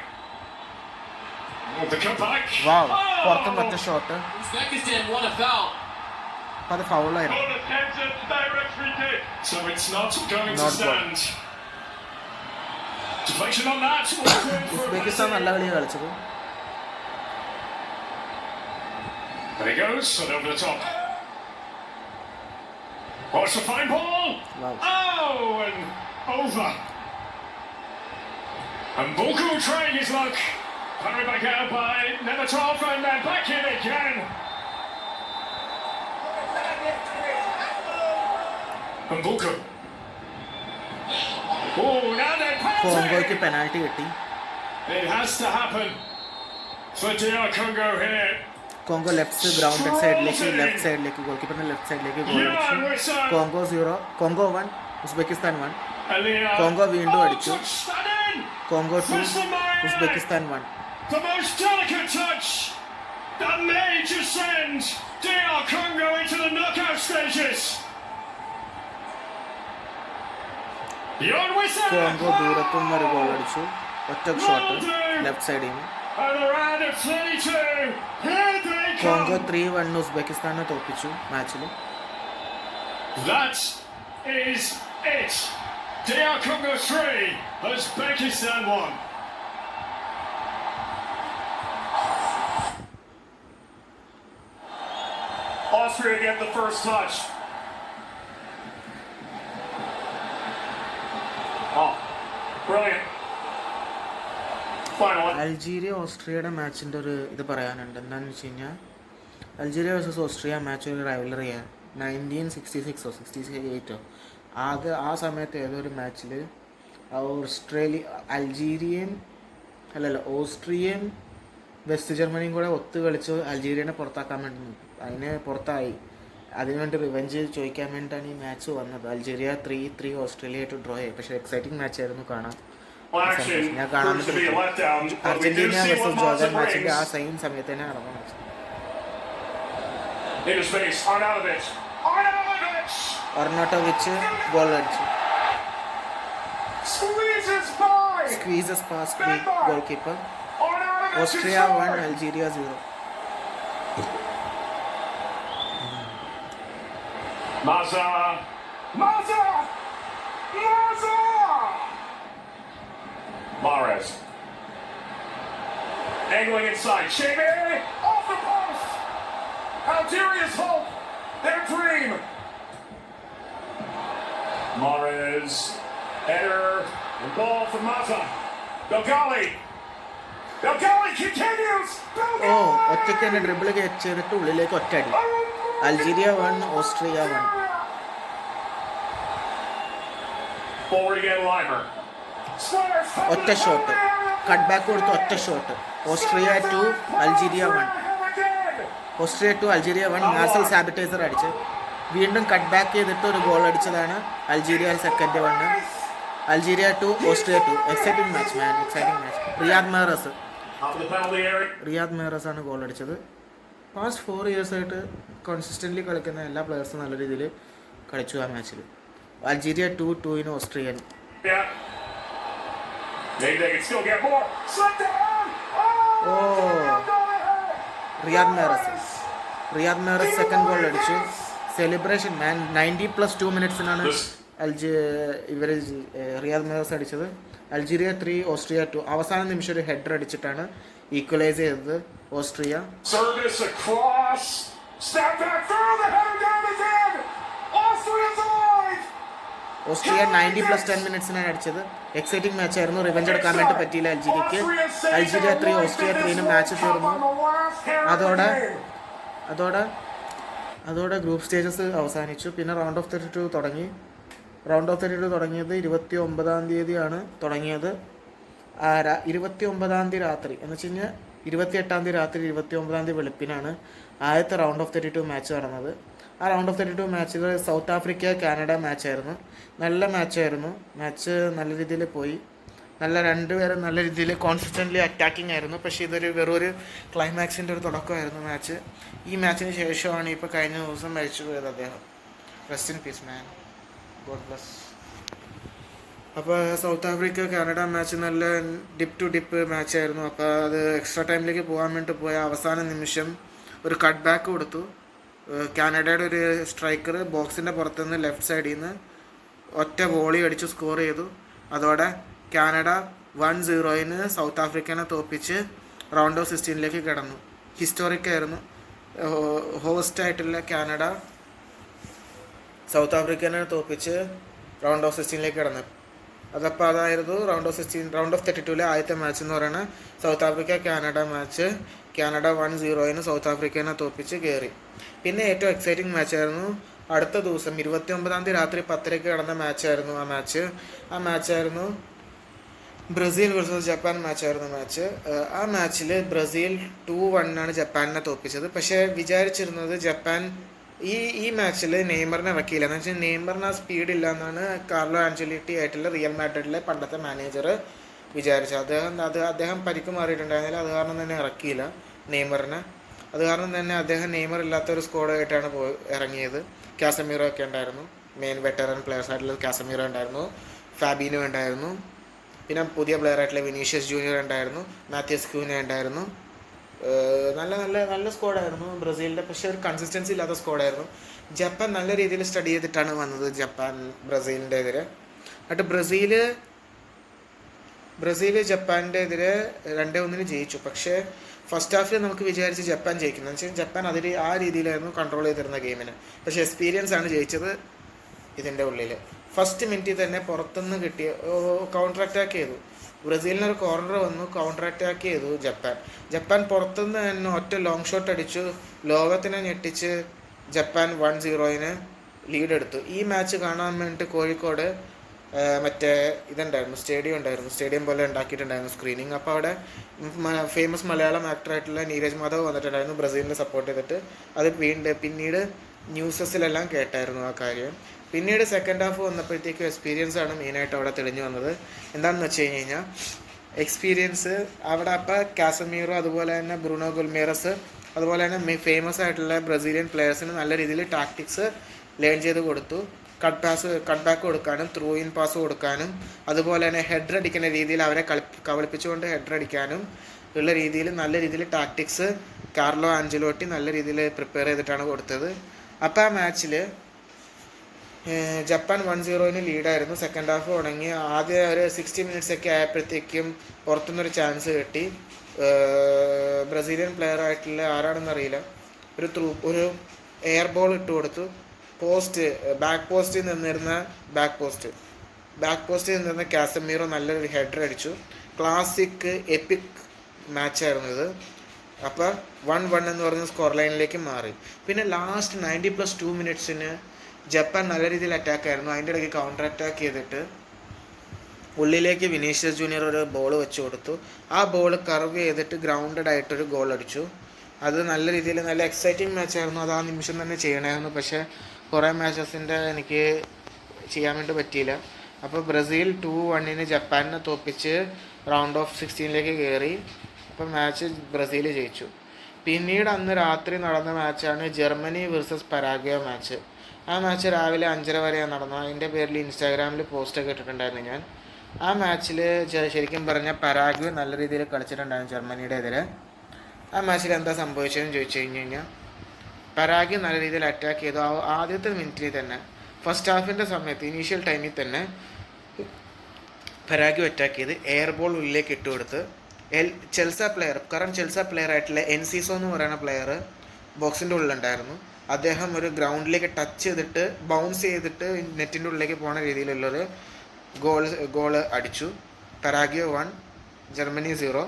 Oh, the comeback. Wow, Oh. പുറത്തുനിന്ന് ഒറ്റ shot. Uzbekistan won a foul. അപ്പം അത് ഫൗളായിരുന്നു. Unattempted direct free kick. So it's not going Not to stand. Deflection on that. Uzbekistan നല്ല കളി കളിച്ചത്. There he goes, and over the top. Oh, it's a fine ball. Wow. Oh, and over. And Bulku trying his luck. Parried back out by Nemetov, and then back in again. And Bulku. Oh, now they're കോങ്കോയ്ക്ക് penalty. Penalty കിട്ടി. It has to happen for DR Congo here. Congo left ground സൈഡിലേക്ക് goal കീപ്പറിന്റെ left സൈഡിലേക്ക് goal അടിച്ചു. Congo 0, Congo 1 Uzbekistan 1. Congo വീണ്ടും അടിച്ചു. Congo 2 Uzbekistan 1. The most delicate touch that may just send DR Congo into the knockout stages. Congo ദൂരത്തുനിന്ന് ഒരു goal അടിച്ചു, ഒറ്റ shot left സൈഡിൽ നിന്ന്. കോങ്കോ 3-1 ഉസ്ബെക്കിസ്ഥാനെ തോൽപ്പിച്ചു മാച്ചിൽ. That is it. DR Congo 3, Uzbekistan 1. Austria get the first touch. Oh, brilliant. Final one. Algeria ഓസ്ട്രിയയുടെ മാച്ചിൻ്റെ ഒരു ഇത് പറയാനുണ്ട്. എന്താണെന്ന് വെച്ച് കഴിഞ്ഞാൽ അൾജീരിയ വേഴ്സസ് ഓസ്ട്രിയ മാച്ച് ഒരു റൈവലറിയാണ്. 1966 68 ആകെ ആ സമയത്ത് ഏതൊരു മാച്ചിൽ ഓസ്ട്രിയയും വെസ്റ്റ് ജർമ്മനിയും കൂടെ ഒത്തു കളിച്ച് അൾജീരിയനെ പുറത്താക്കാൻ വേണ്ടി നോക്കി. അതിന് പുറത്തായി. അതിനുവേണ്ടി റിവെഞ്ച് ചോദിക്കാൻ വേണ്ടിയിട്ടാണ് ഈ മാച്ച് വന്നത്. അൾജീരിയ 3-3 ഓസ്ട്രേലിയയായിട്ട് ഡ്രോ ആയി. പക്ഷേ എക്സൈറ്റിംഗ് മാച്ച് ആയിരുന്നു കാണാൻ. ഞാൻ കാണാൻ അർജന്റീന വേഴ്സസ് ജോർഡൻ മാച്ചിന്റെ ആ സെയിം സമയത്ത് തന്നെ നടന്ന മാച്ച്. ഒർണോട്ടോവിച്ച് ഗോൾ അടിച്ചു. Squeezes pass goal keeper. Austria 1 Algeria 0. Mahrez. Angling inside. Shea off the post. Algeria's hope. Their dream. Mahrez. Header. And ball for Maza. Belgali. Belgali continues. ഒറ്റയ്ക്ക് തന്നെ dribble ചെയ്തിട്ട് ഉള്ളിലേക്ക് ഒറ്റയടി. Algeria 1 Austria 1. Forward again, Limer. ഒറ്റ shot, cut back കൊടുത്ത് ഒറ്റ shot. Austria 2 Algeria 1. Austria 2 Algeria 1. Marcel Sabitzer അടിച്ച് വീണ്ടും കട്ട് ബാക്ക് ചെയ്തിട്ട് ഒരു ഗോൾ അടിച്ചതാണ് Algeria. Second 1. Algeria 2 Austria 2. Exciting match man, exciting match. Riyad Mahrez ആണ് ഗോൾ അടിച്ചത്. പാസ്റ്റ് 4 ഇയേഴ്സ് ആയിട്ട് കൺസിസ്റ്റൻ്റ്ലി കളിക്കുന്ന എല്ലാ പ്ലെയേഴ്സും നല്ല രീതിയിൽ കളിച്ചു ആ മാച്ചിൽ. Algeria 2-2 Austrian. Riyad Mahrez second goal അടിച്ചു. സെലിബ്രേഷൻ മാൻ. 90+2 മിനിറ്റ്സിനാണ് റിയാദ് മെഹ്റസ് അടിച്ചത്. അൾജീരിയ 3 ഓസ്ട്രിയ 2. അവസാന നിമിഷം ഒരു ഹെഡർ അടിച്ചിട്ടാണ് ഈക്വലൈസ് ചെയ്തത് ഓസ്ട്രിയ. ഓസ്ട്രിയ 90+10 മിനിറ്റ്സിനാണ് അടിച്ചത്. എക്സൈറ്റിംഗ് മാച്ച് ആയിരുന്നു. റിവെഞ്ച് എടുക്കാൻ വേണ്ടി പറ്റിയില്ല അൾജീരിയക്ക്. അൾജീരിയ 3 ഓസ്ട്രിയ 3 മാച്ച് തീർന്നു. അതോടെ ഗ്രൂപ്പ് സ്റ്റേജസ് അവസാനിച്ചു. പിന്നെ റൗണ്ട് ഓഫ് 32 തുടങ്ങി. റൗണ്ട് ഓഫ് 32 തുടങ്ങിയത് 29-ാം തീയതിയാണ് തുടങ്ങിയത്. 29-ാം തീയതി രാത്രി എന്ന് വെച്ച് കഴിഞ്ഞാൽ 28-ാം തീയതി രാത്രി 29-ാം തീയതി വെളുപ്പിനാണ് ആദ്യത്തെ റൗണ്ട് ഓഫ് 32 മാച്ച് നടന്നത്. ആ റൗണ്ട് ഓഫ് 32 മാച്ചുകൾ സൗത്ത് ആഫ്രിക്ക കാനഡ മാച്ചായിരുന്നു. നല്ല മാച്ചായിരുന്നു. മാച്ച് നല്ല രീതിയിൽ പോയി. രണ്ടുപേരും നല്ല രീതിയിൽ കോൺസിസ്റ്റൻ്റ്ലി അറ്റാക്കിംഗ് ആയിരുന്നു. പക്ഷേ ഇതൊരു വെറൊരു ക്ലൈമാക്സിൻ്റെ ഒരു തുടക്കമായിരുന്നു മാച്ച്. ഈ മാച്ചിന് ശേഷമാണ് ഇപ്പോൾ കഴിഞ്ഞ ദിവസം മരിച്ചു പോയത് അദ്ദേഹം. Rest in peace man, God bless. അപ്പോൾ സൗത്ത് ആഫ്രിക്ക കാനഡ മാച്ച് നല്ല ഡിപ്പ് ടു ഡിപ്പ് മാച്ചായിരുന്നു. അപ്പോൾ അത് എക്സ്ട്രാ ടൈമിലേക്ക് പോകാൻ വേണ്ടി പോയ അവസാന നിമിഷം ഒരു കട്ട് ബാക്ക് കൊടുത്തു. കാനഡയുടെ ഒരു സ്ട്രൈക്കർ ബോക്സിൻ്റെ പുറത്തുനിന്ന് ലെഫ്റ്റ് സൈഡിൽ നിന്ന് ഒറ്റ വോളി അടിച്ച് സ്കോർ ചെയ്തു. അതോടെ കാനഡ 1-0 സൗത്ത് ആഫ്രിക്കനെ തോൽപ്പിച്ച് റൗണ്ട് ഓഫ് 16 കടന്നു. ഹിസ്റ്റോറിക്കായിരുന്നു. ഹോസ്റ്റായിട്ടുള്ള കാനഡ സൗത്ത് ആഫ്രിക്കനെ തോൽപ്പിച്ച് റൗണ്ട് ഓഫ് 16 കടന്നു. അതായിരുന്നു റൗണ്ട് ഓഫ് 32 ആദ്യത്തെ മാച്ച് എന്ന് പറയുന്നത് South Africa Canada match. Canada 1-0 South ആഫ്രിക്കനെ തോൽപ്പിച്ച് കയറി. പിന്നെ ഏറ്റവും എക്സൈറ്റിംഗ് മാച്ചായിരുന്നു അടുത്ത ദിവസം 29-ാം തീയതി രാത്രി 10:00 നടന്ന മാച്ചായിരുന്നു. ആ മാച്ചായിരുന്നു ബ്രസീൽ വേഴ്സസ് ജപ്പാൻ മാച്ചായിരുന്നു. ആ മാച്ചിൽ ബ്രസീൽ 2-1 ജപ്പാനിനെ തോൽപ്പിച്ചത്. പക്ഷേ വിചാരിച്ചിരുന്നത് ജപ്പാൻ ഈ മാച്ചിൽ നെയ്മറിനെ ഇറക്കിയില്ല. എന്ന് വെച്ചാൽ നെയ്മറിന് ആ സ്പീഡില്ല എന്നാണ് കാർലോ ആഞ്ചലോട്ടി ആയിട്ടുള്ള റിയൽ മാഡ്രിഡിലെ പണ്ടത്തെ മാനേജർ വിചാരിച്ചത്. അദ്ദേഹം പരിക്ക് മാറിയിട്ടുണ്ടായിരുന്നില്ല. അത് കാരണം തന്നെ ഇറക്കിയില്ല നെയ്മറിനെ. അത് കാരണം തന്നെ അദ്ദേഹം നെയ്മർ ഇല്ലാത്തൊരു സ്ക്വാഡായിട്ടാണ് ഇറങ്ങിയത്. കാസമീറോ ഒക്കെ ഉണ്ടായിരുന്നു. മെയിൻ വെറ്ററൻ പ്ലെയേഴ്സ് ആയിട്ടുള്ള കാസമീറോ ഉണ്ടായിരുന്നു, ഫാബീനോ ഉണ്ടായിരുന്നു, പിന്നെ പുതിയ പ്ലെയർ ആയിട്ടുള്ള വിനീഷ്യസ് ജൂനിയർ ഉണ്ടായിരുന്നു, മാത്യൂസ് ക്യൂന ഉണ്ടായിരുന്നു. നല്ല സ്ക്വാഡായിരുന്നു ബ്രസീലിൻ്റെ. പക്ഷേ ഒരു കൺസിസ്റ്റൻസി ഇല്ലാത്ത സ്ക്വാഡായിരുന്നു. ജപ്പാൻ നല്ല രീതിയിൽ സ്റ്റഡി ചെയ്തിട്ടാണ് വന്നത് ബ്രസീലിൻ്റെ എതിരെ. എന്നിട്ട് ബ്രസീൽ ജപ്പാൻ്റെ എതിരെ 2-1 ജയിച്ചു. പക്ഷേ ഫസ്റ്റ് ഹാഫിൽ നമുക്ക് വിചാരിച്ച് ജപ്പാൻ ജയിക്കുന്നത്. എന്ന് വെച്ചാൽ ജപ്പാൻ ആ രീതിയിലായിരുന്നു കൺട്രോൾ ചെയ്തിരുന്ന ഗെയിമിന്. പക്ഷേ എക്സ്പീരിയൻസ് ആണ് ജയിച്ചത്. ഇതിൻ്റെ ഉള്ളിൽ ഫസ്റ്റ് മിനിറ്റിൽ തന്നെ പുറത്തുനിന്ന് കിട്ടിയ കൗണ്ടർ അറ്റാക്ക് ചെയ്തു. ബ്രസീലിനൊരു കോർണർ വന്നു, കൗണ്ടർ അറ്റാക്ക് ചെയ്തു ജപ്പാൻ പുറത്തുനിന്ന് തന്നെ ഒറ്റ ലോങ് ഷോട്ട് അടിച്ചു. ലോകത്തിനെ ഞെട്ടിച്ച് ജപ്പാൻ 1-0 ലീഡ് എടുത്തു. ഈ മാച്ച് കാണാൻ വേണ്ടിയിട്ട് കോഴിക്കോട് മറ്റേ ഇതുണ്ടായിരുന്നു, സ്റ്റേഡിയം പോലെ ഉണ്ടാക്കിയിട്ടുണ്ടായിരുന്നു സ്ക്രീനിങ്. അപ്പോൾ അവിടെ ഫേമസ് മലയാളം ആക്ടറായിട്ടുള്ള നീരജ് മാധവ് വന്നിട്ടുണ്ടായിരുന്നു ബ്രസീലിനെ സപ്പോർട്ട് ചെയ്തിട്ട്. അത് പിന്നീട് ന്യൂസസിലെല്ലാം കേട്ടായിരുന്നു ആ കാര്യം. പിന്നീട് സെക്കൻഡ് ഹാഫ് വന്നപ്പോഴത്തേക്കും എക്സ്പീരിയൻസ് ആണ് മെയിനായിട്ട് അവിടെ തെളിഞ്ഞു വന്നത്. എന്താണെന്ന് വെച്ച് കഴിഞ്ഞാൽ എക്സ്പീരിയൻസ് അവിടെ അപ്പോൾ കാസമീറോ അതുപോലെ തന്നെ ബ്രൂണോ ഗുൽമേറസ് അതുപോലെ തന്നെ ഫേമസ് ആയിട്ടുള്ള ബ്രസീലിയൻ പ്ലെയേഴ്സിന് നല്ല രീതിയിൽ ടാക്ടിക്സ് ലേൺ ചെയ്ത് കൊടുത്തു. കട്ട് ബാക്ക് കൊടുക്കാനും ത്രൂ ഇൻ പാസ് കൊടുക്കാനും അതുപോലെ തന്നെ ഹെഡർ അടിക്കുന്ന രീതിയിൽ അവരെ കബളിപ്പിച്ചുകൊണ്ട് ഹെഡർ അടിക്കാനും ഉള്ള രീതിയിൽ നല്ല രീതിയിൽ ടാക്ടിക്സ് കാർലോ ആഞ്ചലോട്ടി നല്ല രീതിയിൽ പ്രിപ്പയർ ചെയ്തിട്ടാണ് കൊടുത്തത്. അപ്പോൾ ആ മാച്ചിൽ ജപ്പാൻ 1-0 ലീഡായിരുന്നു. സെക്കൻഡ് ഹാഫ് തുടങ്ങി ആദ്യ ഒരു 60 മിനിറ്റ്സ് ഒക്കെ ആയപ്പോഴത്തേക്കും പുറത്തുനിന്നൊരു ചാൻസ് കിട്ടി. ബ്രസീലിയൻ പ്ലെയർ ആയിട്ടുള്ള ആരാണെന്നറിയില്ല, ഒരു എയർ ബോൾ ഇട്ട് കൊടുത്തു. ബാക്ക് പോസ്റ്റിൽ നിന്നിരുന്ന കാസമീറോ നല്ലൊരു ഹെഡർ അടിച്ചു. ക്ലാസിക് എപ്പിക് മാച്ചായിരുന്നു ഇത്. അപ്പോൾ 1-1 എന്ന് പറഞ്ഞ സ്കോർ ലൈനിലേക്ക് മാറി. പിന്നെ ലാസ്റ്റ് 90+2 മിനിറ്റ്സിന് ജപ്പാൻ നല്ല രീതിയിൽ അറ്റാക്കായിരുന്നു. അതിൻ്റെ ഇടയ്ക്ക് കൗണ്ടർ അറ്റാക്ക് ചെയ്തിട്ട് ഉള്ളിലേക്ക് വിനീഷ്യസ് ജൂനിയർ ഒരു ബോൾ വെച്ച് കൊടുത്തു. ആ ബോൾ കർവ് ചെയ്തിട്ട് ഗ്രൗണ്ടഡ് ആയിട്ടൊരു ഗോൾ അടിച്ചു. അത് നല്ല രീതിയിൽ നല്ല എക്സൈറ്റിംഗ് മാച്ചായിരുന്നു. അത് ആ നിമിഷം തന്നെ ചെയ്യണമായിരുന്നു. പക്ഷേ കുറേ മാച്ചസിൻ്റെ എനിക്ക് ചെയ്യാൻ വേണ്ടി പറ്റിയില്ല. അപ്പോൾ ബ്രസീൽ 2-1 ജപ്പാനിനെ തോൽപ്പിച്ച് റൗണ്ട് ഓഫ് 16 കയറി. അപ്പോൾ മാച്ച് ബ്രസീൽ ജയിച്ചു. പിന്നീട് അന്ന് രാത്രി നടന്ന മാച്ചാണ് ജർമ്മനി വേഴ്സസ് പരാഗ്വേ മാച്ച്. ആ മാച്ച് രാവിലെ 5:30 വരെയാണ് നടന്നത്. അതിൻ്റെ പേരിൽ ഇൻസ്റ്റാഗ്രാമിൽ പോസ്റ്റൊക്കെ ഇട്ടിട്ടുണ്ടായിരുന്നു ഞാൻ. ആ മാച്ചിൽ ശരിക്കും പറഞ്ഞാൽ പരാഗ്വേ നല്ല രീതിയിൽ കളിച്ചിട്ടുണ്ടായിരുന്നു ജർമ്മനിയുടെ എതിരെ. ആ മാച്ചിൽ എന്താ സംഭവിച്ചതെന്ന് ചോദിച്ചു കഴിഞ്ഞാൽ പരാഗ്വേ നല്ല രീതിയിൽ അറ്റാക്ക് ചെയ്തു. ആദ്യത്തെ മിനിറ്റിൽ തന്നെ ഫസ്റ്റ് ഹാഫിൻ്റെ സമയത്ത് ഇനീഷ്യൽ ടൈമിൽ തന്നെ പരാഗ്വേ അറ്റാക്ക് ചെയ്ത് എയർ ബോൾ ഉള്ളിലേക്ക് ഇട്ടുകൊടുത്ത് കറണ്ട് ചെൽസ പ്ലെയർ ആയിട്ടുള്ള എൻസിസോ എന്ന് പറയുന്ന പ്ലെയർ ബോക്സിൻ്റെ ഉള്ളിലുണ്ടായിരുന്നു. അദ്ദേഹം ഒരു ഗ്രൗണ്ടിലേക്ക് ടച്ച് ചെയ്തിട്ട് ബൗൺസ് ചെയ്തിട്ട് നെറ്റിൻ്റെ ഉള്ളിലേക്ക് പോകുന്ന രീതിയിലുള്ളൊരു ഗോൾ അടിച്ചു. Paraguay 1 Germany 0.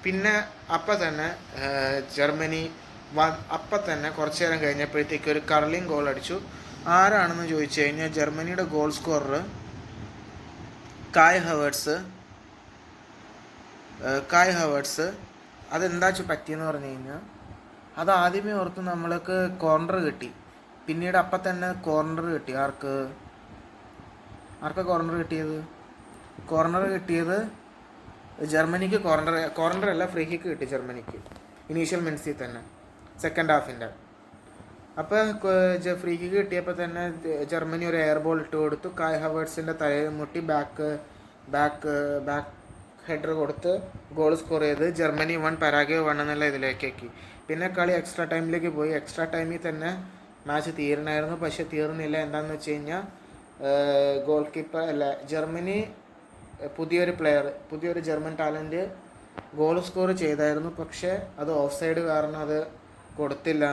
പിന്നെ അപ്പം തന്നെ ജർമ്മനി അപ്പം തന്നെ കുറച്ച് നേരം കഴിഞ്ഞപ്പോഴത്തേക്ക് ഒരു കർലിംഗ് ഗോൾ അടിച്ചു. ആരാണെന്ന് ചോദിച്ചു കഴിഞ്ഞാൽ ജർമ്മനിയുടെ ഗോൾ സ്കോറർ കായ് ഹവേർട്സ്. അതെന്താ പറ്റിയെന്ന് പറഞ്ഞു കഴിഞ്ഞാൽ അത് ആദ്യമേ ഓർത്ത് നമ്മൾക്ക് കോർണർ കിട്ടി. പിന്നീട് അപ്പം തന്നെ കോർണർ കിട്ടി. ആർക്കാ കോർണർ കിട്ടിയത് ജർമ്മനിക്ക്. കോർണർ അല്ല, ഫ്രീ കിക്ക് കിട്ടി ജർമ്മനിക്ക് ഇനീഷ്യൽ മിനിറ്റ്സിൽ തന്നെ സെക്കൻഡ് ഹാഫിൻ്റെ. അപ്പോൾ ഫ്രീ കിക്ക് കിട്ടിയപ്പോൾ തന്നെ ജർമ്മനി ഒരു എയർ ബോൾ ഇട്ട് കൊടുത്തു. കായ് ഹവേർട്സിൻ്റെ തലയിൽ മുട്ടി ബാക്ക് ഹെഡർ കൊടുത്ത് ഗോൾ സ്കോർ ചെയ്ത് ജർമ്മനി 1 പരാഗ്വേ 1 എന്നുള്ള ഇതിലേക്കാക്കി. പിന്നെ കളി എക്സ്ട്രാ ടൈമിലേക്ക് പോയി. എക്സ്ട്രാ ടൈമിൽ തന്നെ മാച്ച് തീരണമായിരുന്നു. പക്ഷേ തീർന്നില്ല. എന്താണെന്ന് വെച്ച് കഴിഞ്ഞാൽ ഗോൾ കീപ്പർ അല്ല, ജർമ്മനി പുതിയൊരു ജർമ്മൻ ടാലൻറ്റ് ഗോൾ സ്കോർ ചെയ്തായിരുന്നു. പക്ഷേ അത് ഓഫ് സൈഡ് കാരണം അത് കൊടുത്തില്ല.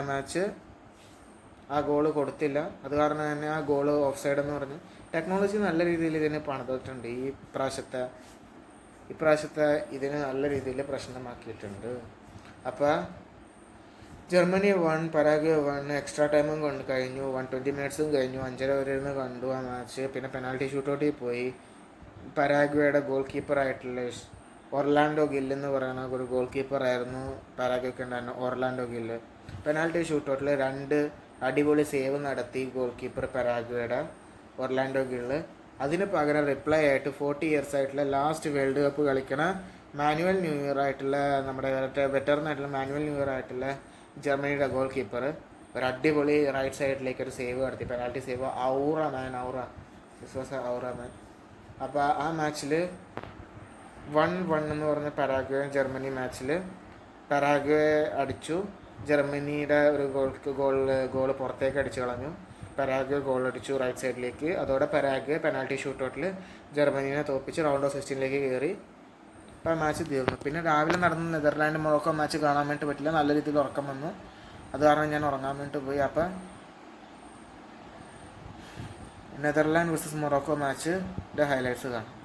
ആ ഗോള് കൊടുത്തില്ല. അത് കാരണം തന്നെ ആ ഗോള് ഓഫ് സൈഡ് എന്ന് പറഞ്ഞ് ടെക്നോളജി നല്ല രീതിയിൽ ഇതിനെ പണിതിട്ടുണ്ട്. ഇപ്രാവശ്യത്തെ ഇതിന് നല്ല രീതിയിൽ പ്രശ്നമാക്കിയിട്ടുണ്ട്. അപ്പോൾ ജർമ്മനി 1 പരാഗ്വേ 1 എക്സ്ട്രാ ടൈമും കൊണ്ട് കഴിഞ്ഞു. 120 മിനിറ്റ്സും കഴിഞ്ഞു. 5:30 വരെ ഇരുന്ന് കണ്ടു ആ മാച്ച്. പിന്നെ പെനാൽറ്റി ഷൂട്ടൗട്ടിൽ പോയി. പരാഗ്വേയുടെ ഗോൾ കീപ്പറായിട്ടുള്ള ഒർലാൻഡോ ഗില്ല് എന്ന് പറയുന്ന ഒരു ഗോൾ കീപ്പറായിരുന്നു പരാഗ്വേക്ക് ഉണ്ടായിരുന്ന ഒർലാൻഡോ ഗില്ല്. പെനാൽറ്റി ഷൂട്ടൗട്ടിൽ 2 അടിപൊളി സേവ് നടത്തി ഗോൾ കീപ്പർ പരാഗ്വേയുടെ ഒർലാൻഡോ ഗില്ല്. അതിന് പകരം റിപ്ലൈ ആയിട്ട് 40 ഇയേഴ്സ് ആയിട്ടുള്ള ലാസ്റ്റ് വേൾഡ് കപ്പ് കളിക്കണ മാനുവൽ ന്യൂഇയർ ആയിട്ടുള്ള നമ്മുടെ വെറ്ററിനായിട്ടുള്ള മാനുവൽ ന്യൂഇയർ ആയിട്ടുള്ള ജർമ്മനിയുടെ ഗോൾ കീപ്പർ ഒരു അടിപൊളി റൈറ്റ് സൈഡിലേക്ക് ഒരു സേവ് നടത്തി. Penalty save. Aura man. അപ്പോൾ ആ മാച്ചിൽ 1-1 എന്ന് പറഞ്ഞ പരാഗ്വേ ജർമ്മനി മാച്ചിൽ പരാഗ്വേ അടിച്ചു. ജർമ്മനിയുടെ ഒരു ഗോൾ പുറത്തേക്ക് അടിച്ചു കളഞ്ഞു. പരാഗ്വേ ഗോൾ അടിച്ചു റൈറ്റ് സൈഡിലേക്ക്. അതോടെ പരാഗ്വേ പെനാൽറ്റി ഷൂട്ടൗട്ടിൽ ജർമ്മനിയെ തോൽപ്പിച്ച് റൗണ്ട് ഓഫ് 16 കയറി. അപ്പോൾ ആ മാച്ച് തീർന്നു. പിന്നെ രാവിലെ നടന്ന നെതർലാൻഡ് മൊറോക്കോ മാച്ച് കാണാൻ വേണ്ടി പറ്റില്ല. നല്ല രീതിയിൽ ഉറക്കം വന്നു. അത് കാരണം ഞാൻ ഉറങ്ങാൻ വേണ്ടി പോയി. അപ്പോൾ നെതർലാൻഡ് വേഴ്സസ് മൊറോക്കോ മാച്ചിൻ്റെ ഹൈലൈറ്റ്സ് കാണാം.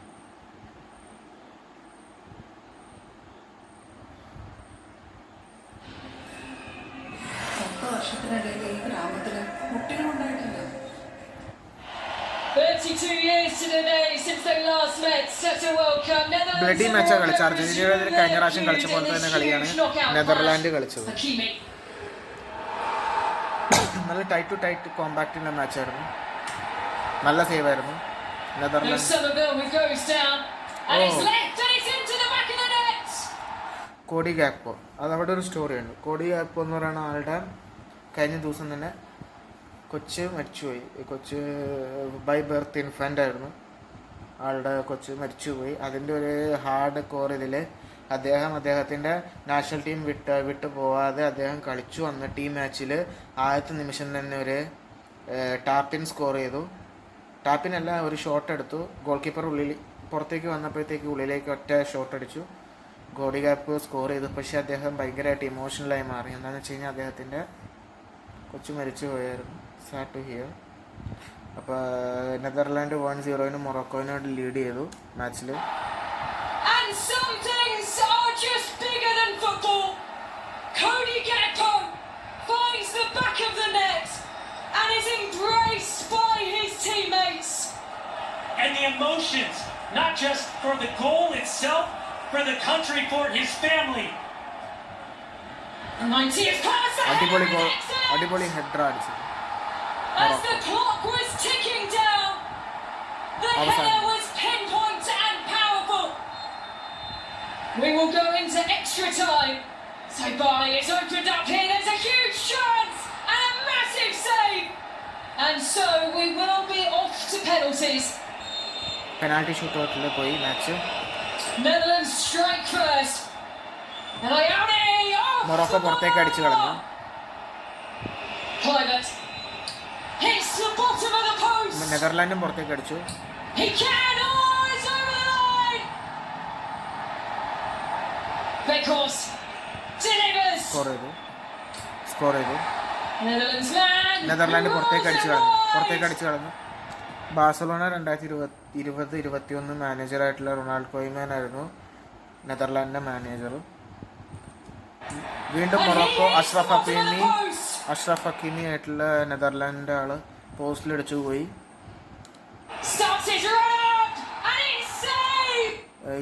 It's 32 years to the day since they last met at a World Cup. Bloody മാച്ചാണ് കളിച്ചത്. അർജന്റീനയുടെ കഴിഞ്ഞ പ്രാവശ്യം കളിച്ച പോലെ തന്നെ കളിയാണ് നെതർലാൻഡ് കളിച്ചത്. നല്ല ടൈറ്റ് ടു ടൈറ്റ് കോമ്പാക്റ്റുള്ള മാച്ചായിരുന്നു. നല്ല സേവ് ആയിരുന്നു നെതർലാൻഡ്. കോഡി ഗാക്പോ, അതവിടെ ഒരു സ്റ്റോറിയുണ്ട്. കോഡി ഗാക്പോ എന്ന് പറയുന്ന ആളുടെ കഴിഞ്ഞ ദിവസം തന്നെ കൊച്ച് മരിച്ചുപോയി. കൊച്ച് ബൈ ബർത്ത് ഇൻഫൻ്റ് ആയിരുന്നു. ആളുടെ കൊച്ച് മരിച്ചുപോയി. അതിൻ്റെ ഒരു ഹാർഡ് കോർ ഇതിൽ അദ്ദേഹത്തിൻ്റെ നാഷണൽ ടീം വിട്ട് പോവാതെ അദ്ദേഹം കളിച്ചു. എന്നിട്ട് ഈ മാച്ചിൽ ആദ്യത്തെ നിമിഷം തന്നെ ഒരു ടാപ്പിൻ സ്കോർ ചെയ്തു. ടാപ്പിനല്ല, ഒരു ഷോട്ട് എടുത്തു. ഗോൾ കീപ്പർ പുറത്തേക്ക് വന്നപ്പോഴത്തേക്ക് ഉള്ളിലേക്ക് ഒറ്റ ഷോട്ട് അടിച്ചു. കോഡി ഗാക്പോ സ്കോർ ചെയ്തു. പക്ഷേ അദ്ദേഹം ഭയങ്കരമായിട്ട് ഇമോഷണലായി മാറി. എന്താണെന്ന് വെച്ച് കഴിഞ്ഞാൽ അദ്ദേഹത്തിൻ്റെ കൊച്ചു മരിച്ചു പോയായിരുന്നു. Sad to hear. അപ്പോൾ നെതർലാൻഡ് 1-0 മൊറോക്കോയിനോട് ലീഡ് ചെയ്തു മാച്ചിൽ. Cody Gakpo finds the back of the net and is embraced by his teammates. And the emotions, not just for the goal itself, for the country, for his family. അടിപൊളി goal, അടിപൊളി header അടിച്ചു. As the clock was ticking down, the header was pinpoint and powerful. We will go into extra time. So Barley is opened up here. There's a huge chance and a massive save. And so we will be off to penalties. Penalty shootout le koi match. Netherlands strike first. And Ione off. Morocco പുറത്തേക്ക് അടിച്ചു കളഞ്ഞു. Kluivert hits the bottom of the post. നെതർലാൻഡും പുറത്തേക്ക് അടിച്ചു. He can. Oh, it's over the line. Because score ചെയ്തു. Netherland പുറത്തേക്ക് അടിച്ചു കളഞ്ഞു. Barcelona 2020-21 മാനേജറായിട്ടുള്ള Ronald കോയ്മാൻ ആയിരുന്നു നെതർലാൻഡിൻ്റെ മാനേജർ. വീണ്ടും മൊറോക്കോ അഷ്റഫ് ഹക്കീമി ആയിട്ടുള്ള നെതർലാൻഡിൻ്റെ ആള് പോസ്റ്റിലടിച്ചു പോയി.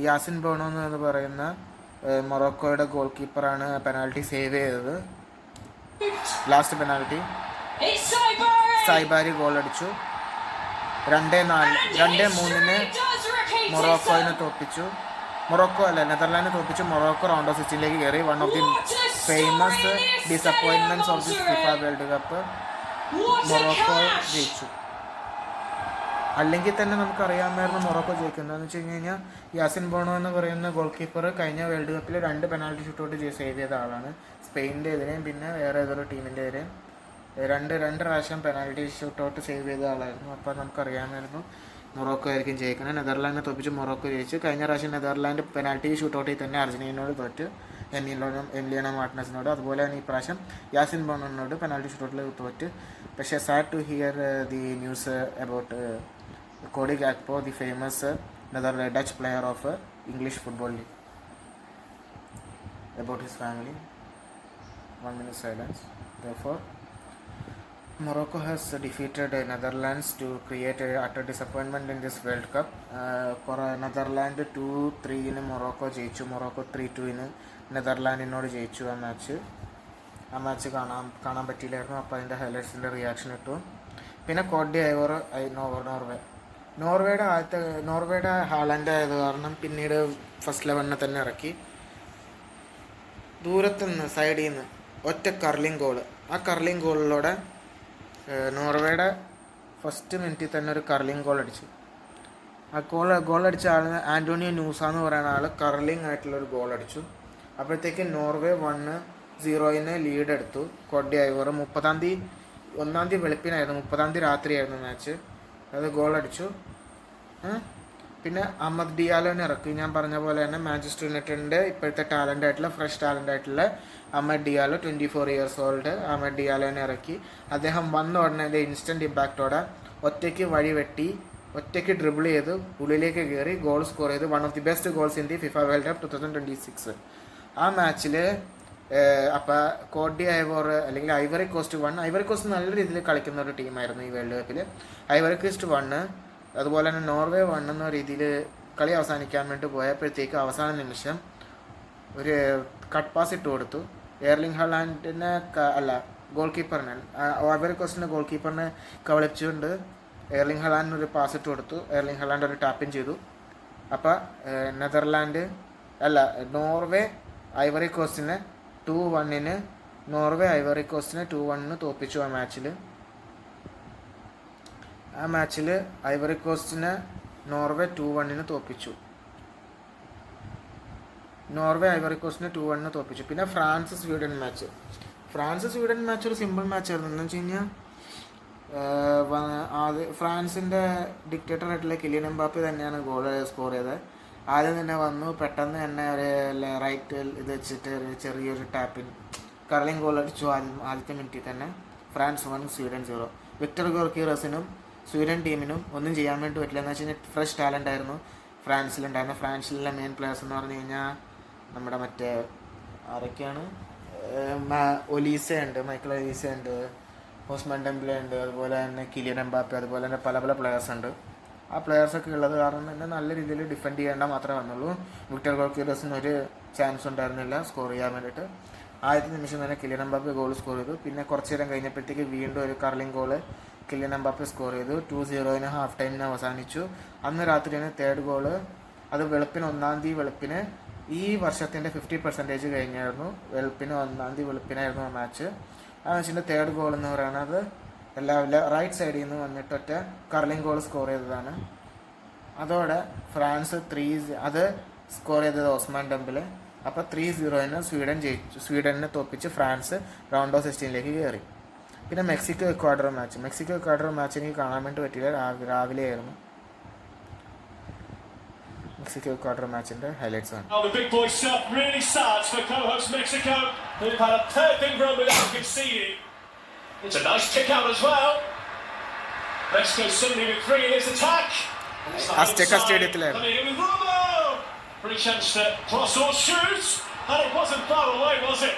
യാസിൻ ബോണോ എന്ന് പറയുന്ന മൊറോക്കോയുടെ ഗോൾ കീപ്പറാണ് പെനാൽറ്റി സേവ് ചെയ്തത്. ലാസ്റ്റ് പെനാൽറ്റി സൈബാരി ഗോൾ അടിച്ചു. 2-3 മൊറോക്കോയിനെ തോൽപ്പിച്ചു. നെതർലാൻഡ് തോൽപ്പിച്ചു. മൊറോക്കോ റൗണ്ട് ഓഫ് 16 കയറി. One of the famous disappointments of the FIFA World cup. Morocco ജയിച്ചു. അല്ലെങ്കിൽ തന്നെ നമുക്കറിയാമായിരുന്നു മൊറോക്കോ ജയിക്കുന്നതെന്ന് വെച്ച് കഴിഞ്ഞാൽ യാസിൻ ബോണോ എന്ന് പറയുന്ന ഗോൾ കീപ്പർ കഴിഞ്ഞ വേൾഡ് കപ്പിൽ 2 പെനാൽറ്റി ഷൂട്ടൗട്ട് സേവ് ചെയ്ത ആളാണ്. സ്പെയിനിൻ്റെ എതിരെയും പിന്നെ വേറെ ഏതൊരു ടീമിൻ്റെ എതിരെയും രണ്ട് പ്രാവശ്യം പെനാൽറ്റി ഷൂട്ടൗട്ട് സേവ് ചെയ്ത ആളായിരുന്നു. അപ്പോൾ നമുക്കറിയാമായിരുന്നു മൊറോക്കോ ആയിരിക്കും ജയിക്കുന്നത്. നെതർലാൻഡിനെ തോപ്പിച്ച് മൊറോക്കോ ജയിച്ചു. കഴിഞ്ഞ പ്രാവശ്യം നെതർലാൻഡ് പെനാൽറ്റി ഷൂട്ടൗട്ടിൽ തന്നെ അർജന്റീനയോട് തോറ്റ്, എമിലിയാനോ മാർട്ടിനസിനോട്. അതുപോലെ തന്നെ ഈ പ്രാവശ്യം യാസിൻ ബോണോനോട് പെനാൽറ്റി ഷൂട്ടൗട്ടിൽ തോറ്റ്. പക്ഷേ sad to hear the news about Cody Gakpo, the famous Dutch player of English Football League. About his family. 1 minute silence. Therefore, Morocco has defeated Netherlands to create a utter disappointment in this World Cup. Netherlands 2-3 Morocco ജയിച്ചു. Morocco 3-2 നെതർലാൻഡിനോട് ജയിച്ചു. ആ match കാണാൻ പറ്റിയില്ലായിരുന്നു. അപ്പോൾ അതിൻ്റെ ഹൈലൈറ്റ്സിൻ്റെ reaction ഇട്ടു. പിന്നെ coat ഡൈവോർ നോർവേയുടെ Haaland ആയത് കാരണം പിന്നീട് ഫസ്റ്റ് 11 തന്നെ ഇറക്കി. ദൂരത്തുനിന്ന് സൈഡിൽ നിന്ന് ഒറ്റ കർലിംഗ് ഗോൾ. ആ കർലിംഗ് ഗോളിലൂടെ നോർവേയുടെ ഫസ്റ്റ് മിനിറ്റിൽ തന്നെ ഒരു കർലിംഗ് ഗോൾ അടിച്ചു. ആ ഗോൾ അടിച്ച ആൾ ആൻ്റോണിയോ ന്യൂസ എന്ന് പറയുന്ന ആൾ കർലിംഗ് ആയിട്ടുള്ളൊരു ഗോൾ അടിച്ചു. അപ്പോഴത്തേക്ക് നോർവേ 1-0 ലീഡ് എടുത്തു. കോട്ട് ഡൈവോർ 1 വെളുപ്പിനായിരുന്നു, 30 രാത്രിയായിരുന്നു മാച്ച്. അത് ഗോൾ അടിച്ചു. പിന്നെ അഹമ്മദ് ഡിയാലോനെ ഇറക്കി. ഞാൻ പറഞ്ഞ പോലെ തന്നെ മാഞ്ചസ്റ്റർ യുണൈറ്റഡിൻ്റെ ഇപ്പോഴത്തെ ഫ്രഷ് ടാലൻ്റ് ആയിട്ടുള്ള അഹമ്മദ് ഡിയാലോ 24 years old അഹമ്മദ് ഡിയാലോനെ ഇറക്കി. അദ്ദേഹം വന്ന ഉടനെ ഇൻസ്റ്റൻറ്റ് ഇമ്പാക്റ്റോടെ ഒറ്റയ്ക്ക് വഴി വെട്ടി, ഒറ്റയ്ക്ക് ഡ്രിബിൾ ചെയ്ത് ഉള്ളിലേക്ക് കയറി ഗോൾ സ്കോർ ചെയ്ത് one of the best goals in the FIFA World Cup 2026. ആ മാച്ചിൽ അപ്പോൾ കോട്ട് ഡൈവോർ അല്ലെങ്കിൽ ഐവറി കോസ്റ്റ് നല്ല രീതിയിൽ കളിക്കുന്ന ഒരു ടീമായിരുന്നു ഈ വേൾഡ് കപ്പിൽ. ഐവറി കോസ്റ്റ് 1, അതുപോലെ തന്നെ നോർവേ 1 എന്ന രീതിയിൽ കളി അവസാനിക്കാൻ വേണ്ടി പോയപ്പോഴത്തേക്ക് അവസാന നിമിഷം ഒരു കട്ട് പാസ് ഇട്ട് കൊടുത്തു. എർലിംഗ് ഹലാൻഡിനെ ഗോൾ കീപ്പറിനെ ഐവറി കോസ്റ്റിൻ്റെ ഗോൾ കീപ്പറിനെ കവളിച്ചുകൊണ്ട് എർലിംഗ് ഹലാൻഡിന് ഒരു പാസ് ഇട്ട് കൊടുത്തു. എർലിംഗ് ഹലാൻഡ് ഒരു ടാപ്പിൻ ചെയ്തു. അപ്പോൾ നോർവേ ഐവറി കോസ്റ്റിനെ 2-1 നോർവേ ഐവറി കോസ്റ്റിനെ 2-1 തോൽപ്പിച്ചു. ആ മാച്ചിൽ ഐവറി കോസ്റ്റിനെ നോർവേ 2-1 തോൽപ്പിച്ചു. പിന്നെ ഫ്രാൻസ് സ്വീഡൻ മാച്ച് ഒരു സിമ്പിൾ മാച്ചായിരുന്നു. എന്ന് വെച്ച് കഴിഞ്ഞാൽ ഫ്രാൻസിൻ്റെ ഡിക്റ്റേറ്ററായിട്ടുള്ള കിലിയൻ എംബാപ്പെ തന്നെയാണ് ഗോൾ സ്കോർ ചെയ്തത്. ആദ്യം തന്നെ വന്നു, പെട്ടെന്ന് തന്നെ ഒരു റൈറ്റ് ഇത് വെച്ചിട്ട് ഒരു ചെറിയൊരു ടാപ്പിൻ കർലിംഗ് ഗോൾ അടിച്ചു. ആദ്യത്തെ മിനിറ്റിൽ തന്നെ. France 1 Sweden 0. വിക്ടർ ഗോർക്കിയറസിനും സ്വീഡൻ ടീമിനും ഒന്നും ചെയ്യാൻ വേണ്ടി പറ്റില്ല. എന്ന് വെച്ച് കഴിഞ്ഞാൽ ഫ്രഷ് ടാലൻ്റ് ആയിരുന്നു ഫ്രാൻസിലുണ്ടായിരുന്നു. ഫ്രാൻസിലെ മെയിൻ പ്ലെയേഴ്സ് എന്ന് പറഞ്ഞു കഴിഞ്ഞാൽ നമ്മുടെ മറ്റേ ആരൊക്കെയാണ്, മൈക്കിൾ ഒലീസ ഉണ്ട്, ഓസ്മാൻ ഡെംബ്ലെ ഉണ്ട്, അതുപോലെ തന്നെ കിലിയൻ എംബാപ്പെ, അതുപോലെ തന്നെ പല പ്ലെയേഴ്സ് ഉണ്ട്. ആ പ്ലെയേഴ്സൊക്കെ ഉള്ളത് കാരണം തന്നെ നല്ല രീതിയിൽ ഡിഫെൻഡ് ചെയ്യേണ്ട മാത്രമേ വന്നുള്ളൂ. വിക്ടർ ഗോർക്കിയറസിന് ഒരു ചാൻസ് ഉണ്ടായിരുന്നില്ല സ്കോർ ചെയ്യാൻ വേണ്ടിയിട്ട്. ആദ്യത്തെ നിമിഷം തന്നെ കിലിയൻ എംബാപ്പെ ഗോൾ സ്കോർ ചെയ്തു. പിന്നെ കുറച്ച് നേരം കഴിഞ്ഞപ്പോഴത്തേക്ക് വീണ്ടും ഒരു curling goal Kylian Mbappe score ചെയ്തു. 2-0 ഹാഫ് ടൈമിന് അവസാനിച്ചു. അന്ന് രാത്രിയാണ് തേർഡ് ഗോള്. അത് വെളുപ്പിന് 1-ാം തീയതി വെളുപ്പിന് ഈ വർഷത്തിൻ്റെ 50% കഴിഞ്ഞായിരുന്നു. വെളുപ്പിന് 1-ാം തീയതി വെളുപ്പിനായിരുന്നു ആ മാച്ച്. ആ മാച്ചിൻ്റെ തേർഡ് ഗോൾ എന്ന് പറയുന്നത് റൈറ്റ് സൈഡിൽ നിന്ന് വന്നിട്ട് ഒറ്റ കർലിംഗ് ഗോൾ സ്കോർ ചെയ്തതാണ്. അതോടെ ഫ്രാൻസ് അത് സ്കോർ ചെയ്തത് ഓസ്മാൻ ഡെംബലെ. അപ്പോൾ 3-0 സ്വീഡനെ തോൽപ്പിച്ച് ഫ്രാൻസ് റൗണ്ട് ഓഫ് 16 കയറി. പിന്നെ മെക്സിക്കോ ഇക്വാഡർ മാച്ച് എനിക്ക് കാണാൻ വേണ്ടി പറ്റില്ല, രാവിലെ ആയിരുന്നു. മെക്സിക്കോ ഇക്വാഡർ മാച്ചിൻ്റെ ഹൈലൈറ്റ്സ് ആണ്. The big boy stuff really starts for co-host Mexico, who've had a perfect run without conceding. It's a nice kick out as well. Mexico suddenly with 3 in his attack. Azteca സ്റ്റേഡിയത്തിലായിരുന്നു. Pretty chance to cross or shoot, and it wasn't far away, was it?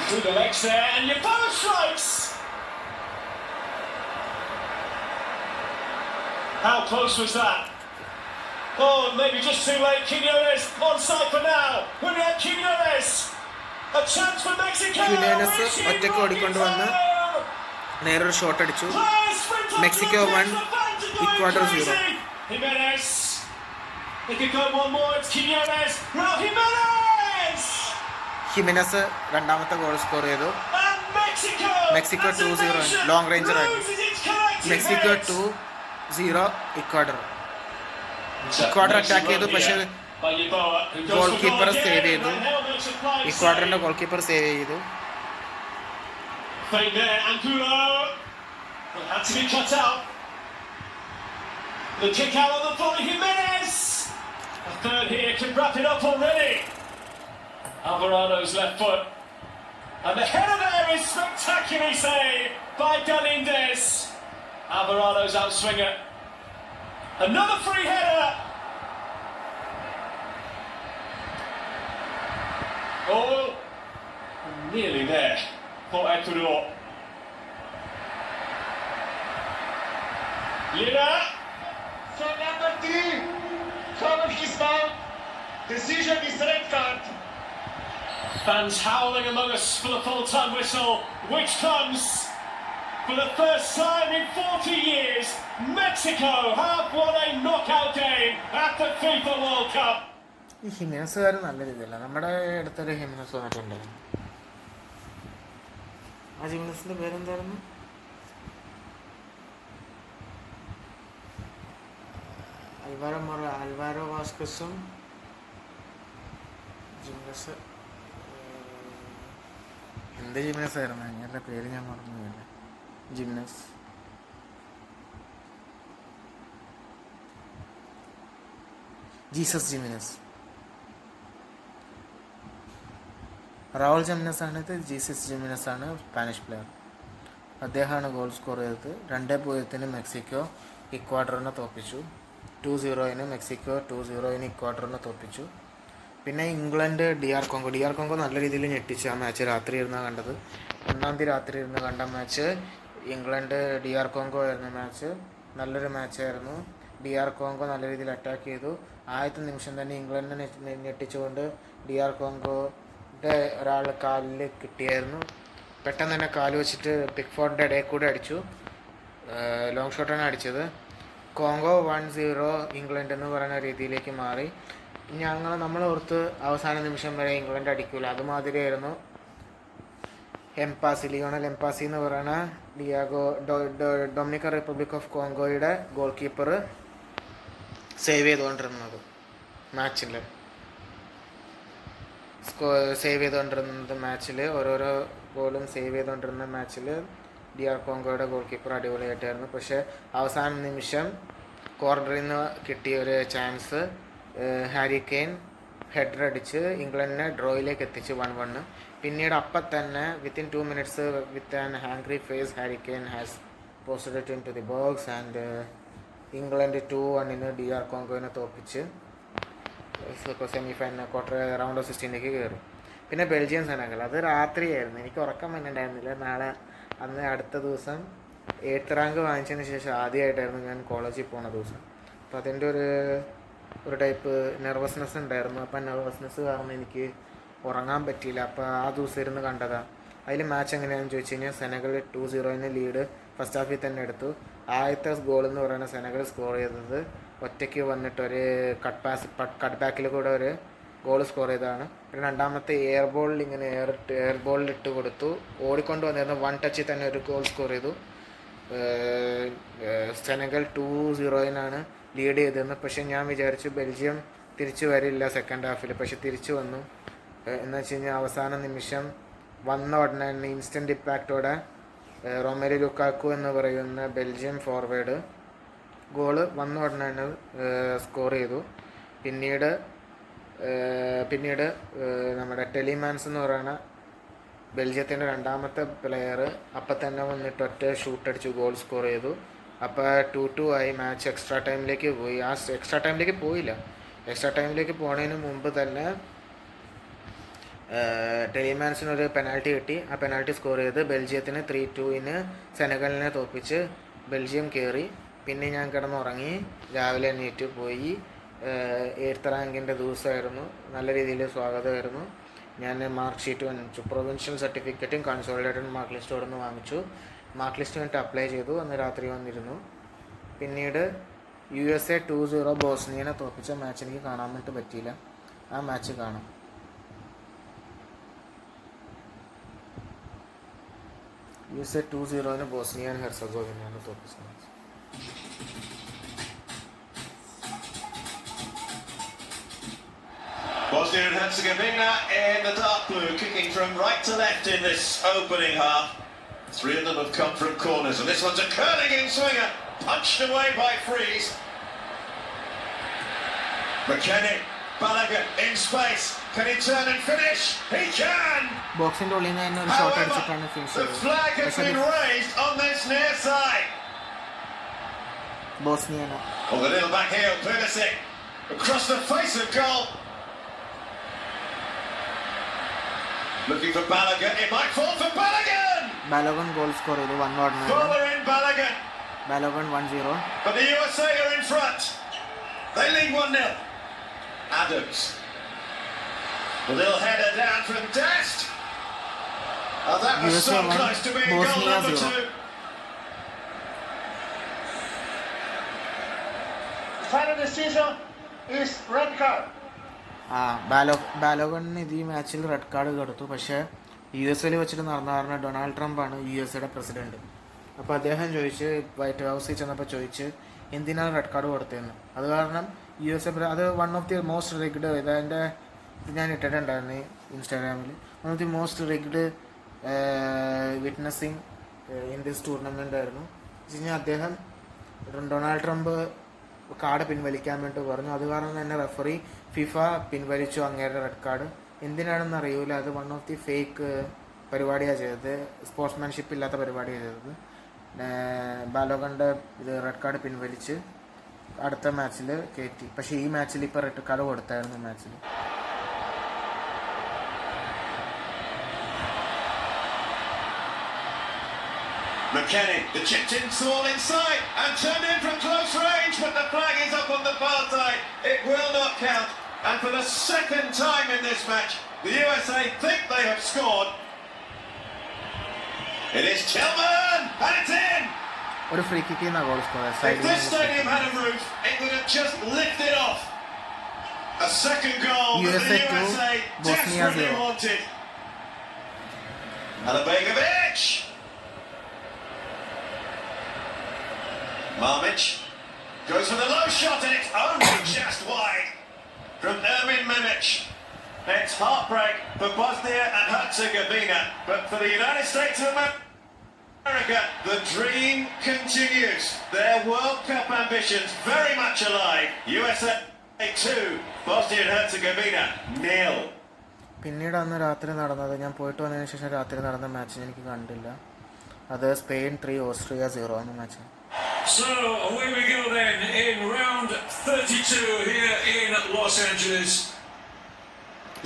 Through the legs there, and Yeboah strikes. How close was that? Oh, maybe just too late. Quiñones onside for now. Julian Quiñones, a chance for Mexico. Quiñones ഒറ്റയ്ക്ക് ഓടിക്കൊണ്ട് വന്ന് നേരൊരു shot അടിച്ചു. Mexico 1 ഇക്വാഡർ 0. Jimenez. They could go one more. It's Quiñones. Raul Jimenez. ഹിമെനസ് രണ്ടാമത്തെ goal score ചെയ്തു. Mexico 2-0 long ranger ആയിരുന്നു. Mexico 2-0 ഇക്വാഡർ attack ചെയ്തു. പക്ഷേ goal keeper save ചെയ്തു. ഇക്വാഡറിന്റെ goal keeper save ചെയ്തു. The kick out on the volley, Jimenez. A third here can wrap it up already. Alvarado's left foot. And the header there is spectacularly saved by Galindez. Alvarado's outswinger. Another free header. Oh, nearly there for Ecuador. Lina. So number 3, foul of his foul. Decision is red card. Fans howling among us for the full-time whistle, which comes for the first time in 40 years. Mexico have won a knockout game at the FIFA World Cup. ഈ ഹിമിനസുകാർ നല്ല രീതിയല്ല. നമ്മുടെ അടുത്തൊരു ഹിമിനസ് വന്നിട്ടുണ്ടായിരുന്നു. ആ ഹിമിനസിൻ്റെ പേരെന്തായിരുന്നു? Alvaro വാസ്കസും ജിംനസ് എന്ത് ജിംനസ് ആയിരുന്നു? എൻ്റെ പേര് ഞാൻ മറന്നുപോയില്ല. ജിംനസ് ജീസസ് ജിമിനസ്. റൗൾ ജിമിനസ് ആണ് ഇത്. ജീസസ് ജിമിനസ് ആണ് സ്പാനിഷ് പ്ലെയർ. അദ്ദേഹമാണ് ഗോൾ സ്കോർ ചെയ്തത്. 2-0 മെക്സിക്കോ ഇക്വാഡറിനെ തോൽപ്പിച്ചു. 2-0 മെക്സിക്കോ 2-0 ഇക്വാഡറിനെ തോൽപ്പിച്ചു. പിന്നെ ഇംഗ്ലണ്ട് DR കോങ്കോ നല്ല രീതിയിൽ ഞെട്ടിച്ചു. ആ മാച്ച് രാത്രി ഇരുന്ന് കണ്ടത്. 1-ാം തീയതി രാത്രി ഇരുന്ന് കണ്ട match England D R Congo ആയിരുന്നു മാച്ച്. നല്ലൊരു മാച്ചായിരുന്നു. ഡി ആർ കോങ്കോ നല്ല രീതിയിൽ അറ്റാക്ക് ചെയ്തു. ആദ്യത്തെ നിമിഷം തന്നെ ഇംഗ്ലണ്ടിനെ ഞെട്ടിച്ചുകൊണ്ട് ഡി ആർ കോങ്കോയുടെ ഒരാൾ കാലിൽ കിട്ടിയായിരുന്നു. പെട്ടെന്ന് തന്നെ കാല് വെച്ചിട്ട് പിക്ഫോർഡിൻ്റെ ഇടയിൽ കൂടെ അടിച്ചു. ലോങ് ഷോട്ടാണ് അടിച്ചത്. കോങ്കോ 1-0 ഇംഗ്ലണ്ട് എന്ന് പറയുന്ന രീതിയിലേക്ക് മാറി. നമ്മൾ ഓർത്ത് അവസാന നിമിഷം വരെ ഇംഗ്ലണ്ട് അടിക്കില്ല, അതുമാതിരിയായിരുന്നു ലിയോണൽ എംപാസി എന്ന് പറയുന്ന ഡൊമിനിക്കൻ റിപ്പബ്ലിക് ഓഫ് കോങ്കോയുടെ ഗോൾ കീപ്പർ സേവ് ചെയ്തുകൊണ്ടിരുന്നത് മാച്ചിൽ ഓരോരോ ഗോളും സേവ് ചെയ്തുകൊണ്ടിരുന്ന മാച്ചിൽ ഡി ആർ കോങ്കോയുടെ ഗോൾ കീപ്പർ അടിപൊളിയായിട്ടായിരുന്നു. പക്ഷേ അവസാന നിമിഷം കോർണറിൽ നിന്ന് കിട്ടിയ ഒരു ചാൻസ് ഹാരി കെയ്ൻ ഹെഡർ അടിച്ച് ഇംഗ്ലണ്ടിനെ ഡ്രോയിലേക്ക് എത്തിച്ച് 1-1. പിന്നീട് അപ്പം തന്നെ within 2 minutes with an hungry face Harry Kane has posted it in to the box and England 2-1 D R കോങ്കോനെ തോപ്പിച്ച് സെമിഫൈനൽ ക്വാർട്ടർ റൗണ്ട് ഓഫ് 16ലേക്ക് കയറി. പിന്നെ ബെൽജിയം സെനഗൽ, അത് രാത്രിയായിരുന്നു. എനിക്ക് ഉറക്കം വന്നിട്ടുണ്ടായിരുന്നില്ല. അന്ന് അടുത്ത ദിവസം 8th റാങ്ക് വാങ്ങിച്ചതിന് ശേഷം ആദ്യമായിട്ടായിരുന്നു ഞാൻ കോളേജിൽ പോണ ദിവസം. അപ്പോൾ അതിൻ്റെ ഒരു ടൈപ്പ് നെർവസ്നെസ് ഉണ്ടായിരുന്നു. അപ്പം നെർവസ്നെസ് കാരണം എനിക്ക് ഉറങ്ങാൻ പറ്റിയില്ല. അപ്പോൾ ആ ദിവസം ഇരുന്ന് കണ്ടതാണ്. അതിൽ മാച്ച് എങ്ങനെയാണെന്ന് ചോദിച്ചു കഴിഞ്ഞാൽ സെനഗൽ 2-0 ലീഡ് ഫസ്റ്റ് ഹാഫിൽ തന്നെ എടുത്തു. ആദ്യത്തെ ഗോൾ എന്ന് പറയുന്ന സെനഗൽ സ്കോർ ചെയ്തത് ഒറ്റയ്ക്ക് വന്നിട്ട് ഒരു കട്ട് ബാക്കിൽ കൂടെ ഒരു ഗോൾ സ്കോർ ചെയ്തതാണ്. പിന്നെ രണ്ടാമത്തെ എയർ ബോളിൽ ഇട്ട് കൊടുത്തു. ഓടിക്കൊണ്ട് വന്നിരുന്ന 1 ടച്ചിൽ തന്നെ ഒരു ഗോൾ സ്കോർ ചെയ്തു. സെനഗൽ 2-0 ലീഡ് ചെയ്തിരുന്നത്. പക്ഷേ ഞാൻ വിചാരിച്ചു ബെൽജിയം തിരിച്ചു വരില്ല സെക്കൻഡ് ഹാഫിൽ. പക്ഷെ തിരിച്ചു വന്നു. എന്ന് വെച്ച് കഴിഞ്ഞാൽ അവസാന നിമിഷം വന്ന ഉടനെ ഇൻസ്റ്റൻറ്റ് ഇമ്പാക്റ്റോടെ റൊമേലു ലുക്കാക്കു എന്ന് പറയുന്ന ബെൽജിയം ഫോർവേഡ് ഗോള് വന്ന ഉടനെ സ്കോർ ചെയ്തു. പിന്നീട് നമ്മുടെ ടെലിമാൻസ് എന്ന് പറയുന്ന ബെൽജിയത്തിൻ്റെ രണ്ടാമത്തെ പ്ലെയർ അപ്പം തന്നെ വന്നിട്ട് ഒറ്റ ഷൂട്ടടിച്ച് ഗോൾ സ്കോർ ചെയ്തു. അപ്പോൾ 2-2 ആയി. മാച്ച് എക്സ്ട്രാ ടൈമിലേക്ക് പോയി. എക്സ്ട്രാ ടൈമിലേക്ക് പോയില്ല. എക്സ്ട്രാ ടൈമിലേക്ക് പോകുന്നതിന് മുമ്പ് തന്നെ ടെലിമാൻസിനൊരു പെനാൽറ്റി കിട്ടി. ആ പെനാൽറ്റി സ്കോർ ചെയ്ത് ബെൽജിയത്തിന് 3-2 സെനഗലിനെ തോൽപ്പിച്ച് ബെൽജിയം കയറി. പിന്നെ ഞാൻ കിടന്നുറങ്ങി. രാവിലെ എണീറ്റ് പോയി. 8th റാങ്കിൻ്റെ ദിവസമായിരുന്നു. നല്ല രീതിയിൽ സ്വാഗതമായിരുന്നു. ഞാൻ മാർക്ക് ഷീറ്റ് വാങ്ങിച്ചു. പ്രൊവിൻഷ്യൽ സർട്ടിഫിക്കറ്റും കൺസോളിഡേറ്റഡ് മാർക്ക് ലിസ്റ്റും അവിടെ നിന്ന് വാങ്ങിച്ചു. മാർക്ക് ലിസ്റ്റ് വേണ്ടി അപ്ലൈ ചെയ്തു. അന്ന് രാത്രി വന്നിരുന്നു. പിന്നീട് USA 2-0 ബോസ്നിയനെ തോൽപ്പിച്ച മാച്ച് എനിക്ക് കാണാൻ വേണ്ടി പറ്റിയില്ല. ആ മാച്ച് കാണാം. USA 2-0 ബോസ്നിയ ആൻഡ് ഹെർസഗോവിനയാണ് തോൽപ്പിച്ച match. Bosnia and Herzegovina in the dark blue, kicking from right to left in this opening half. 3 of them have come from corners, and this one's a curling-in swinger, punched away by Freeze. McKennie, Balogun in space. Can he turn and finish? He can! ബോക്സിൻ്റെ ഉള്ളിൽ നിന്ന് തന്നെ ഒരു shot അടിച്ചിട്ടാണ് finish The flag has been raised on this near side. ബോസ്നിയനോ. Oh, the little back heel, Pulisic, across the face of goal. Looking for Balogun, it might fall for Balogun! Balogun goal score ചെയ്തു. 1-1. Fuller in Balogun. ബാലോഗൻ 1-0. But the USA are in front. They lead 1-0. Adams. A little header down from Dest. Oh, that was USA so 1, close to being Bosnia goal number 0. 2. Final decision is red card. ബാലോഗണിന് ഇത് ഈ മാച്ചിൽ red card കൊടുത്തു. പക്ഷേ USA വെച്ചിട്ട് നടന്ന കാരണം Donald ട്രംപാണ് USAയുടെ president. അപ്പോൾ അദ്ദേഹം വൈറ്റ് ഹൗസിൽ ചെന്നപ്പോൾ ചോദിച്ച് എന്തിനാണ് റെഡ് കാർഡ് കൊടുത്തതെന്ന്. അത് കാരണം USA അത് one of the most rigged, ഇതെൻ്റെ ഞാൻ ഇട്ടിട്ടുണ്ടായിരുന്നു ഇൻസ്റ്റാഗ്രാമിൽ, one of the most rigged witnessing in this tournament ആയിരുന്നു. വെച്ച് കഴിഞ്ഞാൽ അദ്ദേഹം ഡൊണാൾഡ് ട്രംപ് കാർഡ് പിൻവലിക്കാൻ വേണ്ടി പറഞ്ഞു. അത് കാരണം തന്നെ റെഫറി ഫിഫ പിൻവലിച്ചു അങ്ങേരുടെ റെഡ് കാർഡ്. എന്തിനാണെന്ന് അറിയില്ല. അത് വൺ ഓഫ് ദി ഫേക്ക് പരിപാടിയാണ് ചെയ്തത്, സ്പോർട്സ്മാൻഷിപ്പ് ഇല്ലാത്ത പരിപാടിയാണ് ചെയ്തത്. ബാലോഗൻ്റെ ഇത് റെഡ് കാർഡ് പിൻവലിച്ച് അടുത്ത മാച്ചിൽ കയറ്റി. പക്ഷേ ഈ മാച്ചിൽ ഇപ്പോൾ റെഡ് കാർഡ് കൊടുത്തായിരുന്നു. മാച്ചിൽ McKennie, the chipped in ball inside and turned in from close range, but the flag is up on the far side. It will not count. And for the second time in this match, the USA think they have scored. It is Tillman, and it's in. ഒരു free കിക്കിൽ നിന്നാണ് goal score If this stadium had a roof, it would have just lifted off. A second goal that the USA 2, USA Bosnia desperately 0. wanted. Alabegovic. Marmic goes for the low shot and it's only just wide from Ermin Mimic. It's heartbreak for Bosnia and Herzegovina, but for the United States of America, the dream continues. Their World Cup ambitions very much alive. USA 2, Bosnia and Herzegovina 0. പിന്നീട് അന്ന് രാത്രി നടന്നത്, ഞാൻ പോയിട്ട് വന്നതിന് ശേഷം രാത്രി നടന്ന മാച്ച് എനിക്ക് കണ്ടില്ല. അത് സ്പെയിൻ 3 ഓസ്ട്രിയ 0 എന്ന മാച്ചാണ്. So away we go then in round 32 here in Los Angeles.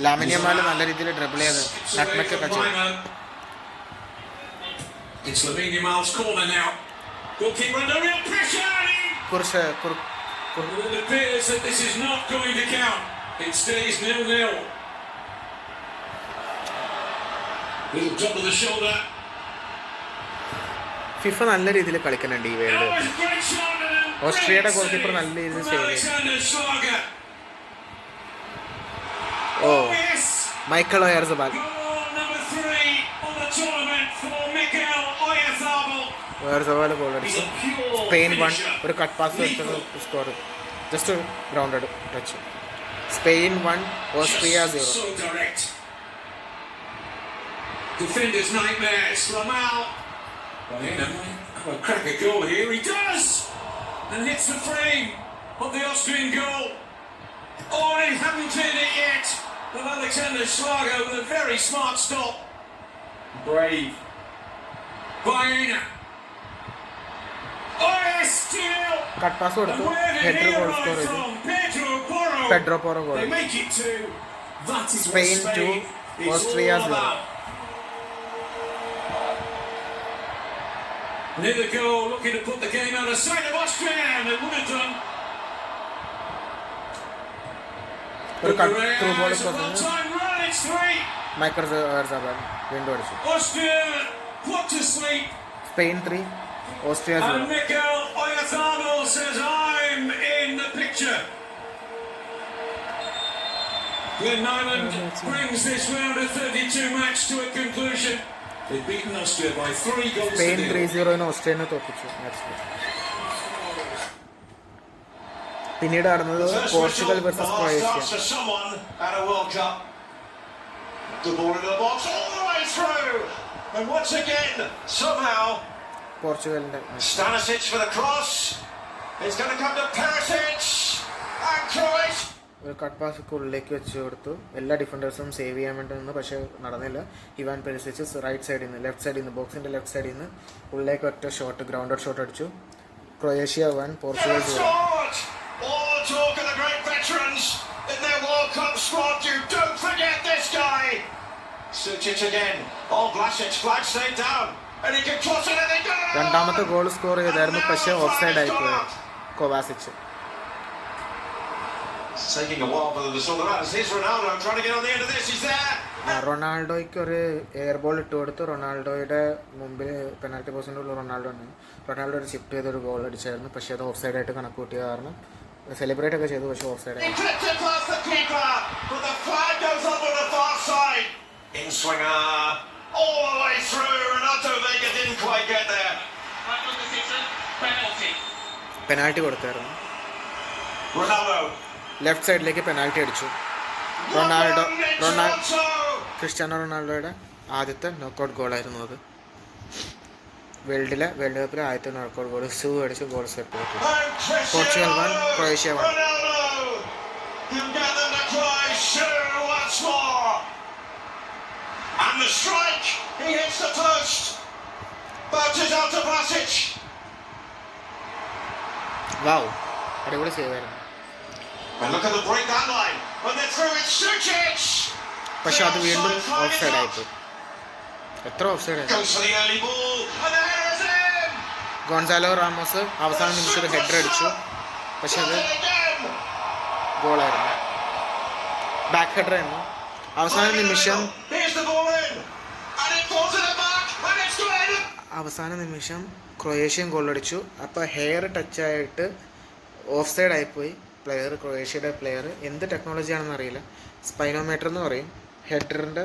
Lamine Yamal നല്ല രീതിയിൽ ഡ്രിബിൾ ചെയ്ത് നട്ട്മെക്ക് ഒക്കെ ചെയ്തു. It's Lamine Yamal's corner now. Goalkeeper under real pressure. കുറച്ച് It appears that this is not going to count. It stays 0-0. Little drop of the shoulder. FIFA നല്ല രീതിയിൽ കളിക്കുന്നുണ്ട് ഈ വേൾഡ്. ഓസ്ട്രിയയുടെ ഗോൾ കീപ്പർ നല്ല രീതിയിൽ സേവ് ചെയ്തു. ഓ, മൈക്കൽ ഒയാർസബാൽ ഗോൾ അടിച്ചു. Spain 1, ഒരു കട്ട് പാസ് വെച്ചത് score. Just grounded touch. Spain 1 Austria 0. Defender's nightmares. Ramal. Well, a cracker goal here. He does! And hits the frame of the Austrian goal. Oh, they haven't cleared it yet. But Alexander Schlager with a very smart stop. Brave. Baena. Oh, yes, still. Cut pass കൊടുത്തു. Header goal score ചെയ്തു. Pedro പോറോ goal. They make it to. That is Spain 2 Austria 0. Another goal looking to put the game out of sight of Austria, and it would have done. ഒരു cut through ball Well time run, it's 3. Mikel Oyarzabal വീണ്ടും അടിച്ചു. Austria put to sleep, Spain 3 Austria 0. and Mikel Oyarzabal says, I'm in the picture. Glenn Nyland brings this round of 32 match to a conclusion. They've beaten Austria by 3 goals Spain to 0. 3-0 ഓസ്ട്രേലിയനെ തോൽപ്പിച്ചു മാച്ചിൽ. പിന്നീട് നടന്നത് Portugal versus Croatia. For someone at a World Cup. The ball in the box all the way through. And once again, somehow, പോർച്ചുഗലിന്റെ Stanisic for the cross. It's going to come to Perisic. And Croatia. ഒരു cut pass ഉള്ളിലേക്ക് വെച്ച് കൊടുത്തു. എല്ലാ ഡിഫൻഡേഴ്സും save ചെയ്യാൻ വേണ്ടി നിന്ന്, പക്ഷേ നടന്നില്ല. ഇവാൻ പെരിസിച്ച് റൈറ്റ് സൈഡിൽ നിന്ന്, ലെഫ്റ്റ് സൈഡിൽ നിന്ന്, ബോക്സിൻ്റെ ലെഫ്റ്റ് സൈഡിൽ നിന്ന് ഉള്ളിലേക്ക് ഒറ്റ ഷോട്ട്, ഗ്രൗണ്ടഡ് ഷോട്ട് അടിച്ചു. Croatia 1 Portugal 0. All talk of the great veterans in their World Cup squad. You don't forget this guy. Sucic again. Oh, Vlasic flag stayed down. And he can cross it and they go. രണ്ടാമത്തെ goal score ചെയ്തായിരുന്നു, പക്ഷേ of side ആയിപ്പോയി Kovacic. It's taking a while for them to sort them out. Here's Ronaldo trying to get on the end of this. He's there. റൊണാൾഡോയ്ക്ക് ഒരു air ball ഇട്ട് കൊടുത്തു. റൊണാൾഡോയുടെ മുമ്പിൽ penalty പോസ്റ്റിൻ്റെ ഉള്ള റൊണാൾഡോ ഉണ്ട്. റൊണാൾഡോ ഒരു ചിപ്പ് ചെയ്തൊരു ഗോൾ അടിച്ചായിരുന്നു, പക്ഷേ അത് ഓഫ് സൈഡായിട്ട് കണക്ക് കൂട്ടിയ കാരണം സെലിബ്രേറ്റ് ഒക്കെ ചെയ്തു, പക്ഷേ of side He clipped it past the keeper, but the flag goes up on the far side. In swinger, all the way through. Renato Vega didn't quite get there. Penalty കൊടുത്തായിരുന്നു. Ronaldo. Left സൈഡിലേക്ക് penalty അടിച്ചു. Cristiano റൊണാൾഡോയുടെ ആദ്യത്തെ knockout ഗോളായിരുന്നു അത്. World കപ്പിലെ ആദ്യത്തെ knockout goal. അടിച്ച് goal set ചെയ്തു. Portugal 1 Croatia 1. And the strike, he hits the post. Bounces out to Vlasic. വാവ്, അടിപൊളി സേവ് ആയിരുന്നു. And look at the break that line. When they're through, it's Sucic. പക്ഷെ അത് വീണ്ടും of side ആയിപ്പോയി. എത്ര of side ആയിരുന്നു. Goes for the early ball, and the header is in. Gonzalo Ramos അവസാന നിമിഷം ഒരു ഹെഡർ അടിച്ചു, പക്ഷെ അത് ഗോളായിരുന്നു, ബാക്ക് ഹെഡർ ആയിരുന്നു. അവസാന നിമിഷം ക്രൊയേഷ്യൻ ഗോളടിച്ചു. അപ്പോൾ ഹെയർ ടച്ചായിട്ട് ഓഫ് സൈഡ് ആയിപ്പോയി പ്ലെയർ, ക്രൊയേഷ്യയുടെ പ്ലെയർ. എന്ത് ടെക്നോളജിയാണെന്ന് അറിയില്ല, സ്പൈനോമീറ്റർ എന്ന് പറയും. ഹെഡറിൻ്റെ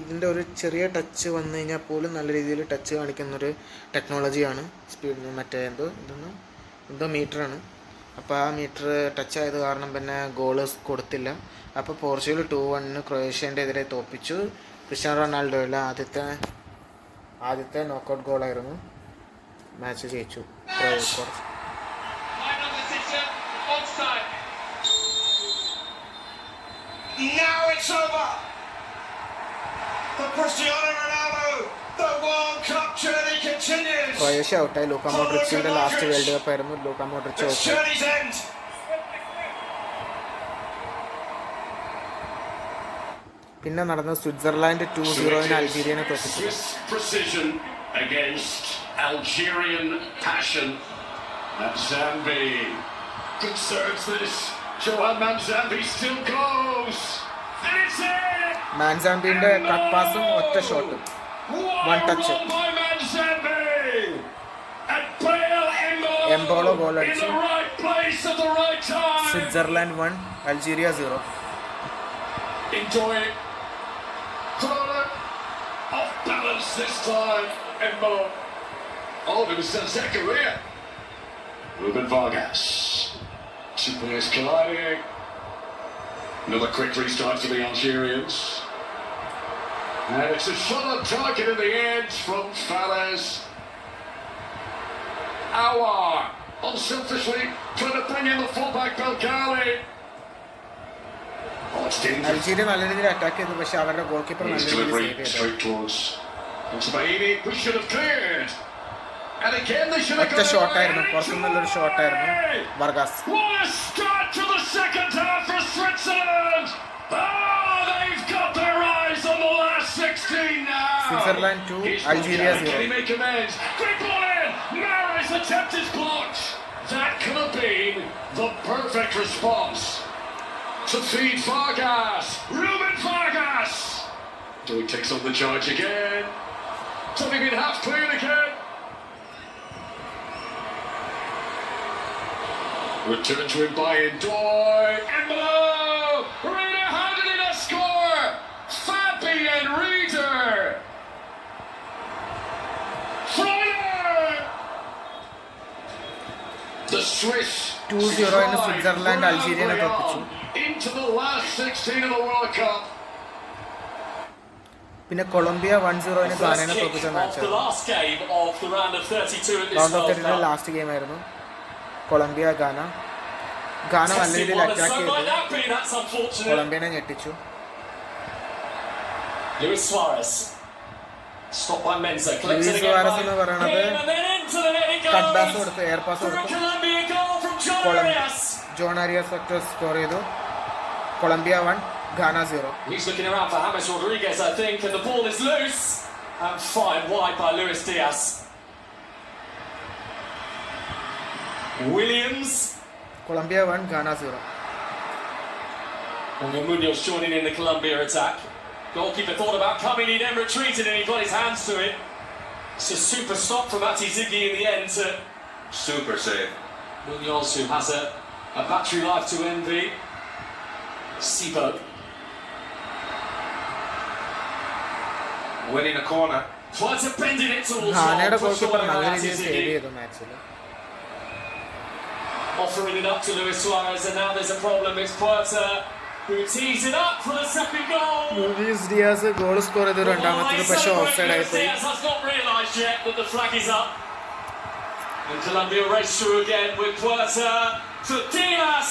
ഇതിൻ്റെ ഒരു ചെറിയ ടച്ച് വന്നു കഴിഞ്ഞാൽ പോലും നല്ല രീതിയിൽ ടച്ച് കാണിക്കുന്നൊരു ടെക്നോളജിയാണ്. മറ്റേ എന്തോ മീറ്ററാണ്. അപ്പോൾ ആ മീറ്റർ ടച്ച് ആയത് കാരണം പിന്നെ ഗോള് കൊടുത്തില്ല. അപ്പോൾ പോർച്ചുഗൽ 2-1 ക്രൊയേഷ്യൻ്റെ എതിരെ തോൽപ്പിച്ചു. ക്രിസ്ത്യാനോ റൊണാൾഡോയുടെ ആദ്യത്തെ നോക്കൗട്ട് ഗോളായിരുന്നു. മാച്ച് ജയിച്ചു Croatia. Now it's over. For Cristiano Ronaldo, the World Cup journey continues. Croatia ഔട്ടായി. ലൂക്ക മോഡ്രിച്ചിന്റെ ലാസ്റ്റ് വേൾഡ് കപ്പ് ആയിരുന്നു. Luka Modric The out. journey's end. പിന്നെ നടന്നത് സ്വിറ്റ്സർലാൻഡ് 2-0 അൾജീരിയനെ തോൽപ്പിച്ചു. Swiss precision against Algerian passion. Manzambi conserves this. Johan Manzambi still goes. And it's it. മാൻസാമ്പിന്റെ cut പാസും ഒറ്റ ഷോട്ടും, one touch. Embolo goal അടിച്ചു. Switzerland 1 Algeria 0. Enjoy it. Off balance this time. Embolo. Oh, it was Zakaria. Ruben Vargas. Two players colliding. Another quick restart for the Algerians. And it's a shot on target in the end from Falaise. Aouar unselfishly trying to bring in the fullback Belgali. Oh, it's dangerous. Algeria നല്ല രീതിയിൽ attack ചെയ്തു, പക്ഷെ അവരുടെ goal keeper നല്ല He's രീതിയിൽ delivering save ചെയ്തു. straight towards Baini. We should have cleared. And again they should have ഒറ്റ got ഷോട്ടായിരുന്നു, പുറത്തുനിന്നുള്ളൊരു ഷോട്ടായിരുന്നു. Vargas. What a start to the second half for Switzerland! Oh, they've got their eyes on the last 16 now! Switzerland 2, Algeria 0. Can he make amends? Quick ball in! Mahrez attempt is blocked! That could have been the perfect response to feed Vargas! Ruben Vargas! So he takes on the charge again. Something in half clean again. Return to him by Ndoye. Embolo! Reader handed in a score! Fabian Reader! Freuler! The Swiss 2-0 Switzerland അൾജീരിയനെ തോൽപ്പിച്ചു. into the last 16 of the World Cup. പിന്നെ Colombia 1-0 ഗാനയെ തോൽപ്പിച്ച മാച്ചാണ്. Round of 32 last game ആയിരുന്നു. Colombia Ghana നല്ല രീതിയിൽ attack ചെയ്തു, കൊളംബിയനെ ഞെട്ടിച്ചു. Luis Suarez എന്ന് പറയുന്നത് കട്ട് പാസ് കൊടുത്തു, എയർ പാസ് കൊടുത്തു. ജോൺ ആരിയാസ് ഒറ്റ സ്കോർ ചെയ്തു. Colombia 1 Ghana 0. He's looking around for James Rodriguez, I think, and the ball is loose and fired wide by Luis Diaz. Williams. Colombia 1 Ghana 0. And Munoz joining in the Colombia attack. Goalkeeper thought about coming, he then retreated and he got his hands to it. It's a super stop from Ati Ziggy in the end to Super save. Munoz, who has a battery life to envy. Sibo. Winning a corner. Tries to bend it towards ഘാനയുടെ goalkeeper നല്ല രീതിയിൽ save ചെയ്തു മാച്ചിൽ. Offering it up to Luis Suarez, and now there's a problem. It's Puerta who tees it up for the second goal. Luis Diaz goal score ചെയ്തു രണ്ടാമത്തേത്, പക്ഷേ offside ആയി പോയി. Diaz has not realised yet that the flag is up. And Colombia race through again with Puerta to Diaz.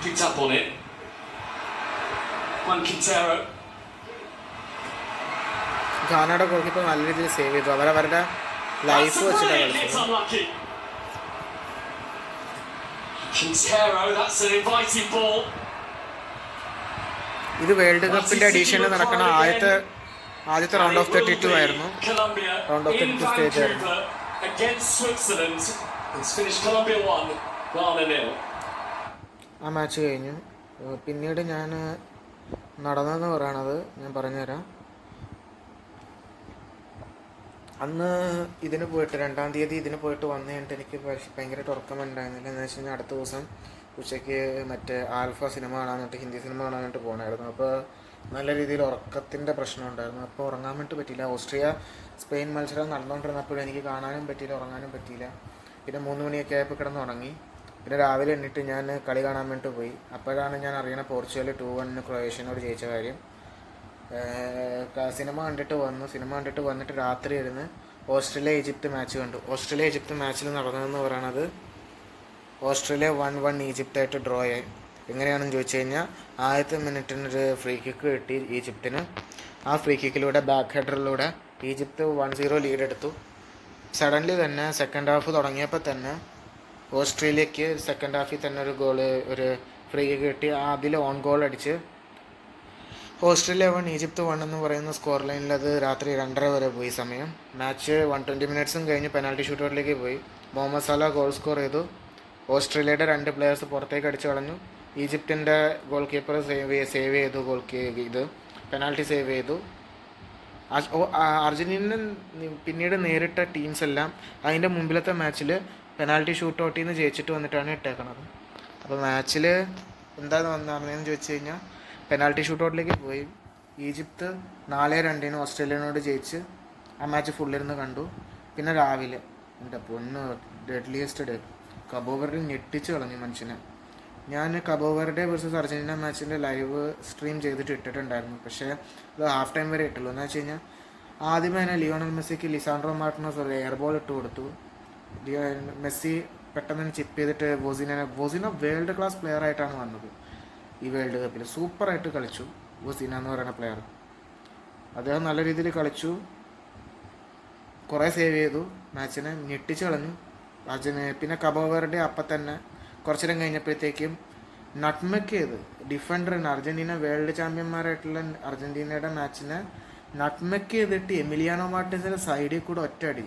Picked up on it. Juan Quintero. ഘാനയുടെ goalkeeper നല്ല രീതിയിൽ save ചെയ്തു. അവരവരുടെ ലൈഫ് വെച്ചിട്ടാണ് കളിച്ചത്. Quintero, that's an inviting ball. ഇത് world കപ്പിൻ്റെ എഡീഷനിൽ നടക്കുന്ന ആദ്യത്തെ റൗണ്ട് ഓഫ് 32 ആയിരുന്നു. റൗണ്ട് ഓഫ് 32 സ്റ്റേജ് ആയിരുന്നു. ആ മാച്ച് കഴിഞ്ഞു. പിന്നീട് ഞാൻ നടന്നതെന്ന് പറയണത് ഞാൻ പറഞ്ഞുതരാം. അന്ന് ഇതിന് പോയിട്ട് 2-ാം തീയതി ഇതിന് പോയിട്ട് വന്നു കഴിഞ്ഞിട്ട് എനിക്ക് ഭയങ്കരമായിട്ട് ഉറക്കമുണ്ടായിരുന്നില്ല. എന്ന് വെച്ച് കഴിഞ്ഞാൽ അടുത്ത ദിവസം ഉച്ചയ്ക്ക് മറ്റേ ആൽഫ സിനിമ കാണാനായിട്ട്, ഹിന്ദി സിനിമ കാണാനായിട്ട് പോകണമായിരുന്നു. അപ്പോൾ നല്ല രീതിയിൽ ഉറക്കത്തിൻ്റെ പ്രശ്നം ഉണ്ടായിരുന്നു. അപ്പോൾ ഉറങ്ങാൻ വേണ്ടി പറ്റിയില്ല. ഓസ്ട്രിയ സ്പെയിൻ മത്സരം നടന്നുകൊണ്ടിരുന്നപ്പോഴും എനിക്ക് കാണാനും പറ്റിയില്ല, ഉറങ്ങാനും പറ്റിയില്ല. പിന്നെ 3 മണിയൊക്കെ ആയപ്പോൾ കിടന്ന് ഉറങ്ങി. പിന്നെ രാവിലെ എണ്ണിട്ട് ഞാൻ കളി കാണാൻ വേണ്ടി പോയി. അപ്പോഴാണ് ഞാൻ അറിയണ പോർച്ചുഗൽ 2-1 ക്രൊയേഷ്യനോട് ജയിച്ച കാര്യം. സിനിമ കണ്ടിട്ട് വന്നിട്ട് രാത്രി ഇരുന്ന് ഓസ്ട്രേലിയ ഈജിപ്ത് മാച്ച് കണ്ടു. ഓസ്ട്രേലിയ ഈജിപ്ത് മാച്ചിൽ നടന്നതെന്ന് പറയണത് ഓസ്ട്രേലിയ 1-1 ഈജിപ്തായിട്ട് ഡ്രോ ആയി. എങ്ങനെയാണെന്ന് ചോദിച്ചു കഴിഞ്ഞാൽ ആദ്യത്തെ മിനിറ്റിനൊരു ഫ്രീ കിക്ക് കിട്ടി ഈജിപ്തിന്. ആ ഫ്രീ കിക്കിലൂടെ ബാക്ക് ഹെഡറിലൂടെ ഈജിപ്ത് 1-0 ലീഡ് എടുത്തു. സഡൻലി തന്നെ സെക്കൻഡ് ഹാഫ് തുടങ്ങിയപ്പോൾ തന്നെ ഓസ്ട്രേലിയക്ക് സെക്കൻഡ് ഹാഫിൽ തന്നെ ഒരു ഫ്രീ കിക്ക് കിട്ടി. അതിൽ ഓൺ ഗോൾ അടിച്ച് ഓസ്ട്രേലിയ 1 ഈജിപ്ത് 1 എന്ന് പറയുന്ന സ്കോർ ലൈനിൽ അത് രാത്രി 2:30 വരെ പോയി സമയം. മാച്ച് 120 മിനിറ്റ്സും കഴിഞ്ഞ് പെനാൽറ്റി ഷൂട്ടൗട്ടിലേക്ക് പോയി. മുഹമ്മദ് സലാ ഗോൾ സ്കോർ ചെയ്തു. ഓസ്ട്രേലിയയുടെ 2 പ്ലെയേഴ്സ് പുറത്തേക്ക് അടിച്ചു കളഞ്ഞു. ഈജിപ്തിൻ്റെ ഗോൾ കീപ്പർ സേവ് ചെയ്തു. ഇത് പെനാൽറ്റി സേവ് ചെയ്തു. അർജൻറ്റീന പിന്നീട് നേരിട്ട ടീംസ് എല്ലാം അതിൻ്റെ മുമ്പിലത്തെ മാച്ചിൽ പെനാൽറ്റി ഷൂട്ടൗട്ടിൽ നിന്ന് ജയിച്ചിട്ട് വന്നിട്ടാണ് ഇട്ടേക്കണത്. അപ്പോൾ മാച്ചിൽ എന്താണ് നടന്നതെന്ന് ചോദിച്ചു കഴിഞ്ഞാൽ പെനാൽറ്റി ഷൂട്ടൗട്ടിലേക്ക് പോയി. ഈജിപ്ത് 4-2 ഓസ്ട്രേലിയനോട് ജയിച്ച് ആ മാച്ച് ഫുള്ളിരുന്ന് കണ്ടു. പിന്നെ രാവിലെ എൻ്റെ പൊന്ന് ഡെഡ്ലിയസ്റ്റ് ഡേ, കബോ വെർഡെ ഞെട്ടിച്ച് കളഞ്ഞു മനുഷ്യനെ. ഞാൻ കബോ വെർഡെ വേഴ്സസ് അർജൻറ്റീന മാച്ചിൻ്റെ ലൈവ് സ്ട്രീം ചെയ്തിട്ട് ഇട്ടിട്ടുണ്ടായിരുന്നു. പക്ഷേ അത് ഹാഫ് ടൈം വരെ ഇട്ടുള്ളൂ. എന്ന് വെച്ച് കഴിഞ്ഞാൽ ആദ്യമേ തന്നെ ലിയോണൽ മെസ്സിക്ക് ലിസാൻഡ്രോ മാർട്ടിനസ് ഒരു എയർ ബോൾ ഇട്ട് കൊടുത്തു. മെസ്സി പെട്ടെന്ന് തന്നെ ചിപ്പ് ചെയ്തിട്ട് വോസിന വേൾഡ് ക്ലാസ് പ്ലെയർ ആയിട്ടാണ് വന്നത് ഈ വേൾഡ് കപ്പിൽ. സൂപ്പറായിട്ട് കളിച്ചു വോസിന എന്ന് പറയുന്ന പ്ലെയർ. അദ്ദേഹം നല്ല രീതിയിൽ കളിച്ചു, കുറേ സേവ് ചെയ്തു, മാച്ചിനെ ഞെട്ടിച്ച് കളഞ്ഞു. പിന്നെ കബോ വെർഡെ അപ്പം തന്നെ കുറച്ചു നേരം കഴിഞ്ഞപ്പോഴത്തേക്കും നട്ട്മെക്ക് ചെയ്ത് ഡിഫൻഡറിന് അർജൻറ്റീന വേൾഡ് ചാമ്പ്യന്മാരായിട്ടുള്ള അർജൻറ്റീനയുടെ മാച്ചിനെ നട്ട്മെക്ക് ചെയ്തിട്ട് എമിലിയാനോ മാർട്ടിൻസിൻ്റെ സൈഡിൽ കൂടെ ഒറ്റയടി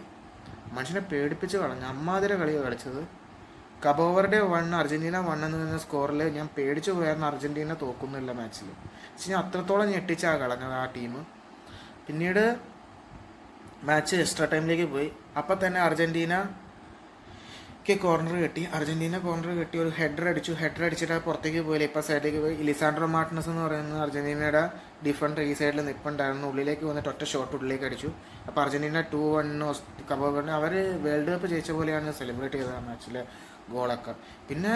മനുഷ്യനെ പേടിപ്പിച്ച് കളഞ്ഞു. അമ്മാതിരെ കളിയാണ് കളിച്ചത്. കബോ വെർഡെ 1 അർജൻറ്റീന 1 എന്ന് പറയുന്ന സ്കോറിൽ ഞാൻ പേടിച്ചു പോയായിരുന്നു അർജൻറ്റീന തോക്കുന്നില്ല മാച്ചിൽ. പക്ഷേ ഞാൻ അത്രത്തോളം ഞെട്ടിച്ചാണ് കളഞ്ഞത് ആ ടീം. പിന്നീട് മാച്ച് എക്സ്ട്രാ ടൈമിലേക്ക് പോയി. അപ്പം തന്നെ അർജൻറ്റീനക്ക് കോർണർ കിട്ടി. ഒരു ഹെഡർ അടിച്ചിട്ട് പുറത്തേക്ക് പോയില്ല. ഇപ്പം സൈഡിലേക്ക് പോയി. ലിസാൻഡ്രോ മാർട്ടിനസ് എന്ന് പറയുന്ന അർജൻറ്റീനയുടെ ഡിഫൻഡർ ഈ സൈഡിൽ നിൽപ്പുണ്ടായിരുന്നു. ഉള്ളിലേക്ക് വന്നിട്ട് ഒറ്റ ഷോട്ട് ഉള്ളിലേക്ക് അടിച്ചു. അപ്പോൾ അർജൻറ്റീന 2-1 കബോ വെർഡെ അവർ വേൾഡ് കപ്പ് ജയിച്ച പോലെയാണ് സെലിബ്രേറ്റ് ചെയ്തത് ആ മാച്ചിലെ ഗോളൊക്കെ. പിന്നെ